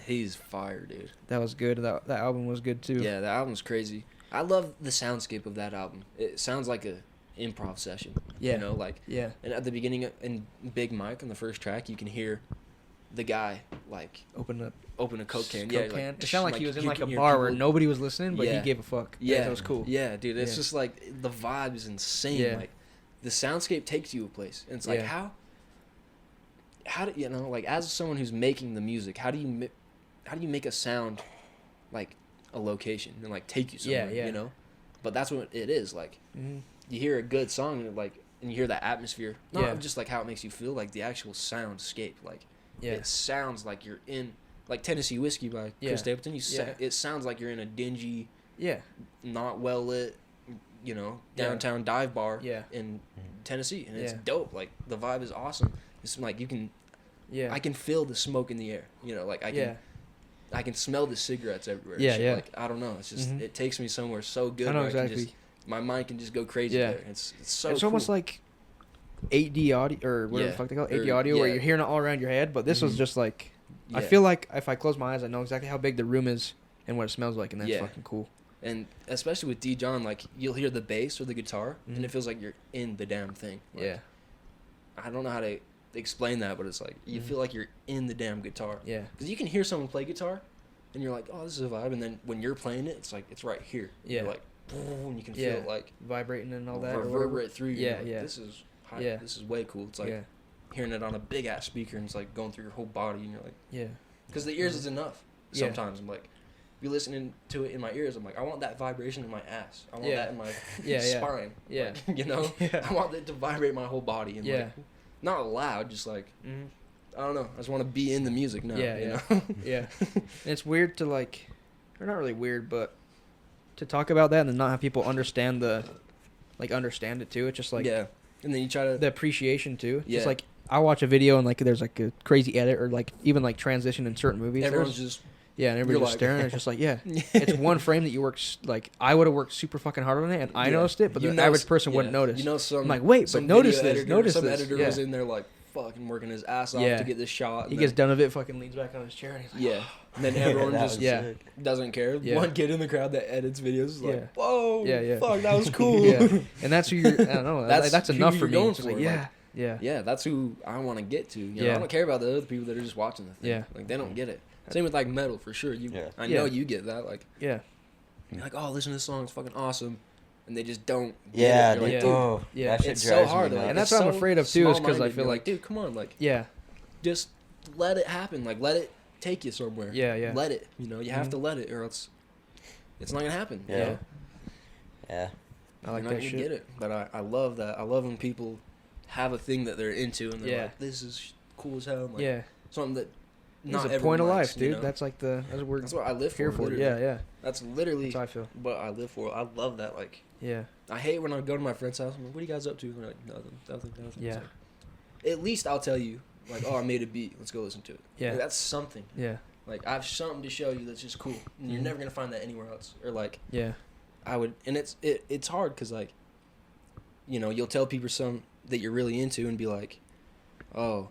He's fire, dude. that was good. That album was good too. Yeah, that album's crazy. I love the soundscape of that album. It sounds like a improv session. Yeah. You know, like Yeah. and at the beginning in Big Mike on the first track, you can hear the guy like Open up. open a Coke can. Coke Yeah, can. like, It sounded like he was in you like a can hear bar where people- nobody was listening, but Yeah. he gave a fuck. Yeah, that was cool. Yeah, dude, it's Yeah. just like the vibe is insane. Yeah. Like the soundscape takes you a place, and it's like Yeah. how do you know? Like as someone who's making the music, how do you make a sound like a location and like take you somewhere? Yeah. You know, but that's what it is. Like Mm-hmm. you hear a good song and you hear that atmosphere, not Yeah. just like how it makes you feel, like the actual soundscape. Like Yeah. it sounds like you're in like Tennessee Whiskey by Yeah. Chris Stapleton. Yeah. It sounds like you're in a dingy, Yeah. not well lit, you know, Yeah. downtown dive bar Yeah. in Tennessee, and it's Yeah. dope. Like the vibe is awesome. It's like you can, Yeah. I can feel the smoke in the air. You know, like I can smell the cigarettes everywhere. and Yeah, shit. yeah. Like I don't know. It's just Mhm. it takes me somewhere so good. I know where exactly. can just, my mind can just go crazy Yeah. there. It's so. It's cool. almost like 8D audio or whatever Yeah. the fuck they call it, Or- 8D audio, where yeah. you're hearing it all around your head. But this was Mhm. just like, I Yeah. feel like if I close my eyes, I know exactly how big the room is and what it smells like, and that's Yeah. fucking cool. And especially with D John, like you'll hear the bass or the guitar, Mhm. and it feels like you're in the damn thing. Like, Yeah. I don't know how to explain that, but it's like you Mhm. feel like you're in the damn guitar. Yeah. Because you can hear someone play guitar, and you're like, oh, this is a vibe. And then when you're playing it, it's like it's right here. Yeah. You're like, and you can Yeah. feel it like Vibrating and all that. or whatever. reverberate through you. Yeah, You're like, yeah. This is high. Yeah. This is way cool. It's like Yeah. hearing it on a big ass speaker, and it's like going through your whole body, and you're like, Yeah. because the ears is enough. Yeah. Sometimes I'm like, be listening to it in my ears. I'm like, I want that vibration in my ass. I want Yeah. that in my Yeah, yeah. spine. Yeah. Like, you know, Yeah. I want it to vibrate my whole body, and Yeah. like, not loud, just like Mm-hmm. I don't know. I just want to be in the music now. Yeah, you yeah. know? Yeah. And it's weird to like, or not really weird, but to talk about that and then not have people understand understand it too. It's just like yeah. And then you try to. the appreciation too. Yeah. Just like I watch a video and like there's like a crazy edit or like even like transition in certain movies. everyone's There's- just. yeah, and everybody's you're just like- staring. It's just like it's one frame that you work like I would have worked super fucking hard on it and I Yeah. noticed it, but You the know average s- person yeah. wouldn't notice. You know, some. I'm like, wait, some but notice video this. editor, Notice some this. editor Yeah. was in there like fucking working his ass off Yeah. to get this shot. He and gets then- done with it, fucking leans back on his chair, and he's like, Yeah. And then everyone That just was Yeah. sick. doesn't care. Yeah. One kid in the crowd that edits videos is like, Yeah. whoa, Yeah, yeah. fuck, that was cool. yeah, and that's who you're. I don't know. That's who enough you're for me. going It's like, for, yeah, like- yeah, Yeah, that's who I want to get to. You know, Yeah. I don't care about the other people that are just watching the thing. Yeah. Like, they don't get it. Same with, like, metal, for sure. I Yeah. know you get that. Like, yeah, you're like, oh, listen to this song. It's fucking awesome. And they just don't get Yeah, it. You're dude. like, Yeah. dude, Oh, Yeah. that shit it's drives so hard. me Like, nuts. And that's it's what I'm so afraid of, too, is 'cause I small-minded. feel You're like- dude, come on. Like, yeah, just let it happen. Like, let it take you somewhere. Yeah, yeah. Let it. You know, you have Mhm. to let it, or else it's not going to happen. you Yeah. know? Yeah. I like You're not that gonna shit. get it. But I love that. I love when people have a thing that they're into and they're Yeah. like, this is cool as hell. Like, Yeah, something that it's not a everyone point of likes, life, dude. you know? That's like that's what That's what I live for. here for. literally. Yeah, yeah. That's literally That's how I feel. what I live for. I love that. Like, Yeah, I hate when I go to my friend's house. I'm like, what are you guys up to? And they're like, nothing. It's yeah, like, at least I'll tell you, like, oh, I made a beat. Let's go listen to it. yeah, Like, that's something. yeah, Like, I have something to show you that's just cool. And you're Mhm. never going to find that anywhere else. Or, like, yeah, I would, and it's hard because, like, you know, you'll tell people something that you're really into and be like, oh,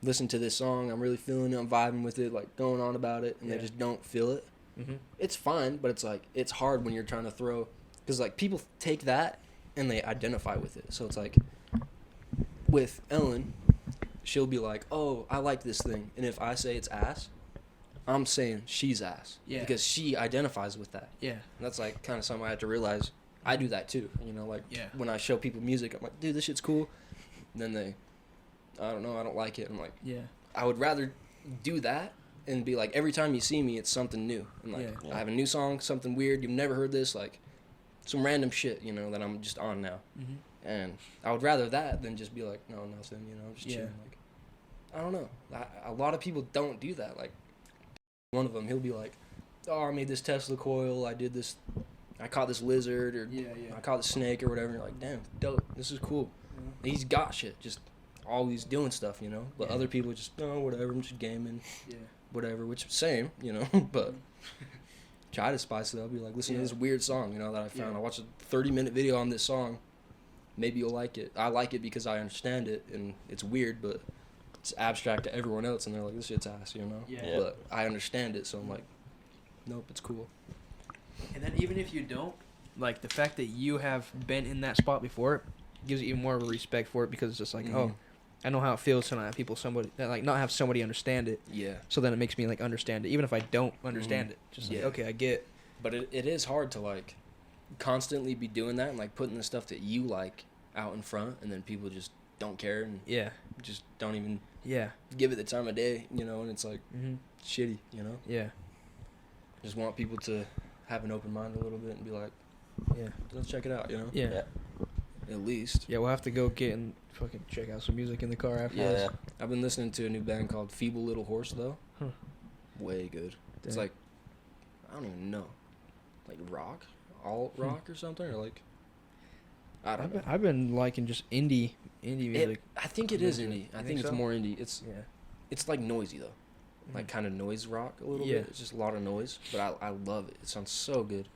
listen to this song. I'm really feeling it. I'm vibing with it, like, going on about it. And Yeah. they just don't feel it. mm-hmm. It's fine, but it's, like, it's hard when you're trying to throw, because, like, people take that and they identify with it. So it's like, with Ellen, she'll be like, oh, I like this thing. And if I say it's ass, I'm saying she's ass. Yeah. Because she identifies with that. Yeah. And that's like kind of something I had to realize. I do that too. You know, like when I show people music, I'm like, dude, this shit's cool. And then they, I don't know, I don't like it. I'm like, Yeah. I would rather do that and be like, every time you see me, it's something new. And like, I have a new song, something weird, you've never heard this, like some random shit, you know, that I'm just on now. Mm-hmm. And I would rather that than just be like, no, nothing, you know, just chilling. Like, I don't know. A lot of people don't do that. Like, one of them, he'll be like, oh, I made this Tesla coil, I did this, I caught this lizard, or I caught this snake or whatever. And you're like, damn, dope, this is cool. And he's got shit, just always doing stuff, you know. But other people just, oh, whatever, I'm just gaming, whatever, which same, you know. But try to spice it up. Be like, listen to this weird song, you know, that I found. I watched a 30-minute video on this song. Maybe you'll like it. I like it because I understand it, and it's weird, but it's abstract to everyone else, and they're like, this shit's ass, you know. Yeah. But I understand it, so I'm like, nope, it's cool. And then even if you don't, like, the fact that you have been in that spot before gives you even more of a respect for it, because it's just like, oh, I know how it feels to not have not have somebody understand it. Yeah. So then it makes me, like, understand it, even if I don't understand it. Just like, okay, I get. But it is hard to, like, constantly be doing that and, like, putting the stuff that you like out in front, and then people just don't care and just don't even give it the time of day, you know, and it's like shitty, you know. Just want people to have an open mind a little bit and be like, let's check it out, you know. At least we'll have to go get and fucking check out some music in the car after this. I've been listening to a new band called Feeble Little Horse, though. Way good. It's like, I don't even know, like rock, alt rock or something, or like, I don't know. I've been liking just indie music. I think it is indie. I think it's so? more indie. It's like noisy though, like kind of noise rock a little bit. It's just a lot of noise, but I love it. It sounds so good.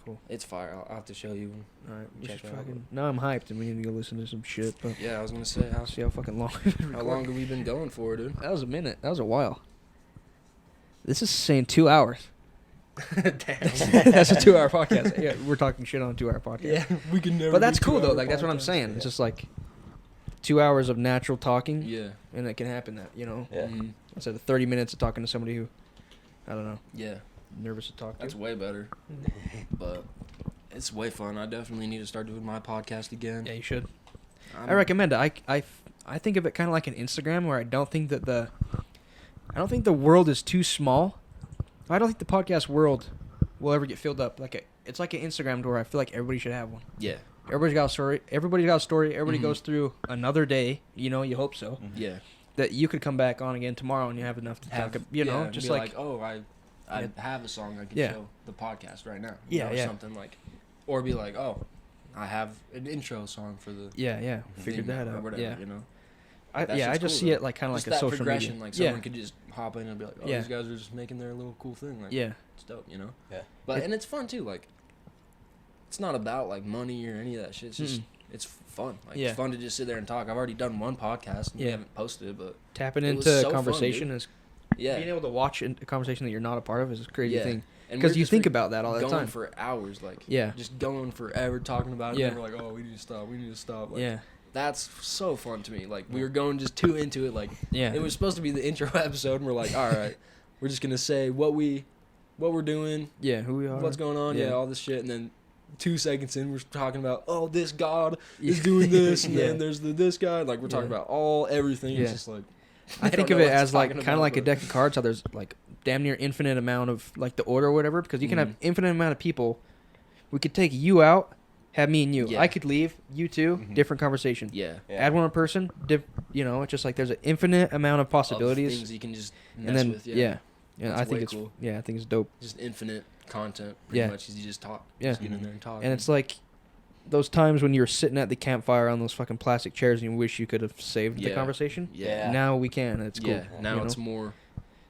Cool. It's fire. I'll have to show you. All right, we should fucking. Now I'm hyped, and we need to go listen to some shit. But yeah, I was gonna say see how fucking long. How long have we been going for, dude? That was a minute. That was a while. This is saying 2 hours. Damn. That's a 2 hour podcast. Yeah, we're talking shit on a 2 hour podcast. Yeah, we can never. But that's cool though. Like that's what I'm saying. Yeah. It's just like 2 hours of natural talking. Yeah. And it can happen that, you know. Yeah. Instead of 30 minutes of talking to somebody who, I don't know. Yeah. Nervous to talk to. That's way better. But it's way fun. I definitely need to start doing my podcast again. Yeah, you should. I recommend it. I think of it kind of like an Instagram, where I don't think the world is too small. I don't think the podcast world will ever get filled up. It's like an Instagram where I feel like everybody should have one. Yeah. Everybody's got a story. Everybody goes through another day. You know, you hope so. Yeah. That you could come back on again tomorrow and you have enough to talk. You know, just be like oh, I have a song I can show the podcast right now. Or something like, or be like, oh, I have an intro song for the figured that out. Or whatever, you know. I just see it like kind of like a social progression, media. Like someone could just hop in and be like, oh, these guys are just making their little cool thing. Like, it's dope, you know. Yeah. But and it's fun too. Like, it's not about like money or any of that shit. It's just it's fun. Like, it's fun to just sit there and talk. I've already done one podcast and we haven't posted it, but tapping into a conversation fun, is being able to watch a conversation that you're not a part of is a crazy thing. Because you think about that all the time. Going for hours, like just going forever talking about it. And we're like, oh, we need to stop. Like, that's so fun to me. Like, we were going just too into it. Like, it was supposed to be the intro episode, and we're like, all right, we're just gonna say what we're doing, who we are, what's going on, all this shit, and then 2 seconds in, we're talking about, oh, this god is doing this, and then there's this guy. Like, we're talking about everything. It's just like, I think of it as like kind of like a deck of cards. How there's like damn near infinite amount of like the order or whatever, because you can have infinite amount of people. We could take you out, have me and you. I could leave, you two, different conversation. Add one more person, you know, it's just like there's an infinite amount of possibilities. Of things you can just mess with. I think it's cool. I think it's dope. Just infinite content, pretty much. You just talk. Just get in there and talk. And it's like those times when you're sitting at the campfire on those fucking plastic chairs and you wish you could have saved the conversation. Now we can. And it's cool. Now it's more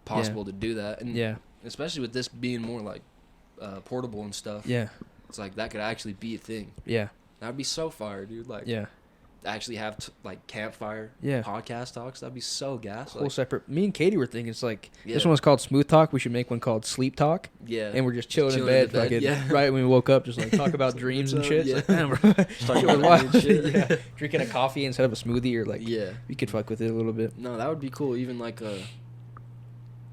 possible to do that. And especially with this being more like portable and stuff. It's like that could actually be a thing. That'd be so fire, dude. Like, actually have like campfire podcast talks. That'd be so gas. Whole separate. Me and Katie were thinking it's like Yeah. this one was called Smooth Talk. We should make one called Sleep Talk. Yeah. And we're just chilling in bed, fucking right when we woke up, just like talk about dreams and What's shit. up? It's like, man, bro, Talking chilling about wild. shit. Yeah. Drinking a coffee instead of a smoothie, or like Yeah. we could fuck with it a little bit. No, that would be cool. Even like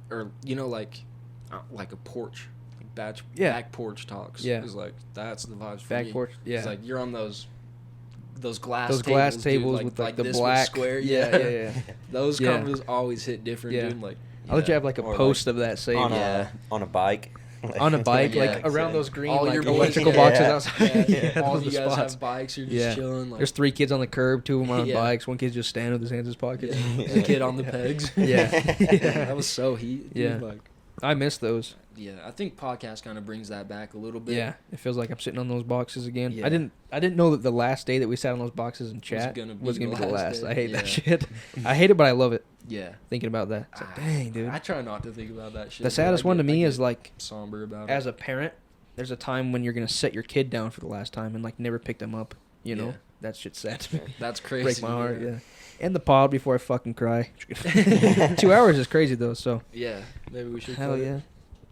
or you know, like a porch, like back porch talks. Yeah. Is like that's the vibes for Back me. porch. Yeah. It's like you're on those glass Those tables, glass dude, tables with like the this with black square. Yeah. Those Yeah. combos always hit different, Yeah. dude. Like I'll let you have like a Or, post of that saved on a bike. on a bike, Yeah, like around those green all like your boys- electrical yeah. boxes outside. yeah, all those you are guys spots. have bikes. You're just Yeah. chilling. Like, There's 3 kids on the curb, 2 of them on Yeah. bikes, 1 kid's just standing with his hands in his pockets. yeah. There's a kid on the pegs. Yeah. That was so heat. Dude. Yeah. Like, I miss those. yeah, I think podcast kind of brings that back a little bit. Yeah, it feels like I'm sitting on those boxes again. Yeah. I didn't know that the last day that we sat on those boxes and chat gonna was be gonna the be the last last. day. I hate Yeah. that shit. I hate it, but I love it. Yeah. Thinking about that, it's like, dang, dude. I try not to think about that shit. The saddest one to me is like, somber about as it. a parent, there's a time when you're gonna set your kid down for the last time and like never pick them up. You know, Yeah. that shit's sad to me. That's crazy. Break my heart. Yeah. End the pod before I fucking cry. 2 hours is crazy though. So Yeah. Maybe we should. hell cut yeah. it.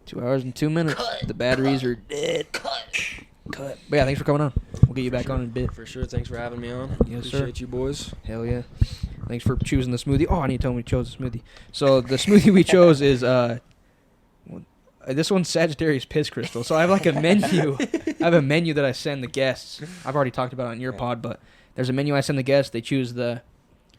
2 hours and 2 minutes. The batteries are dead. Cut. But yeah, thanks for coming on. We'll get you back on in a bit. For sure. Thanks for having me on. Yes, sir. Appreciate you boys. Hell yeah. Thanks for choosing the smoothie. Oh, I need to tell them we chose the smoothie. So the smoothie we chose is this one's Sagittarius Piss Crystal. So I have like a menu. I have a menu that I send the guests. I've already talked about it on your pod, but there's a menu I send the guests. They choose the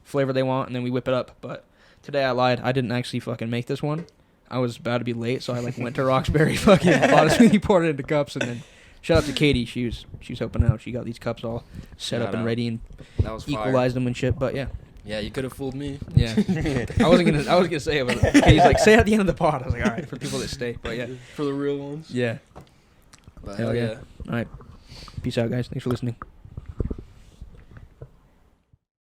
flavor they want, and then we whip it up. But today I lied. I didn't actually fucking make this one. I was about to be late, so I like went to Roxbury, fucking bought a smoothie, poured it into cups, and then shout out to Katie. She was helping out. She got these cups all set up and ready and That was fire. equalized them and shit. But yeah. Yeah, you could have fooled me. Yeah, I was gonna say it, but Katie's like, say it at the end of the pod. I was like, all right, for people that stay. But yeah, For the real ones. yeah. But Hell yeah. All right, peace out, guys. Thanks for listening.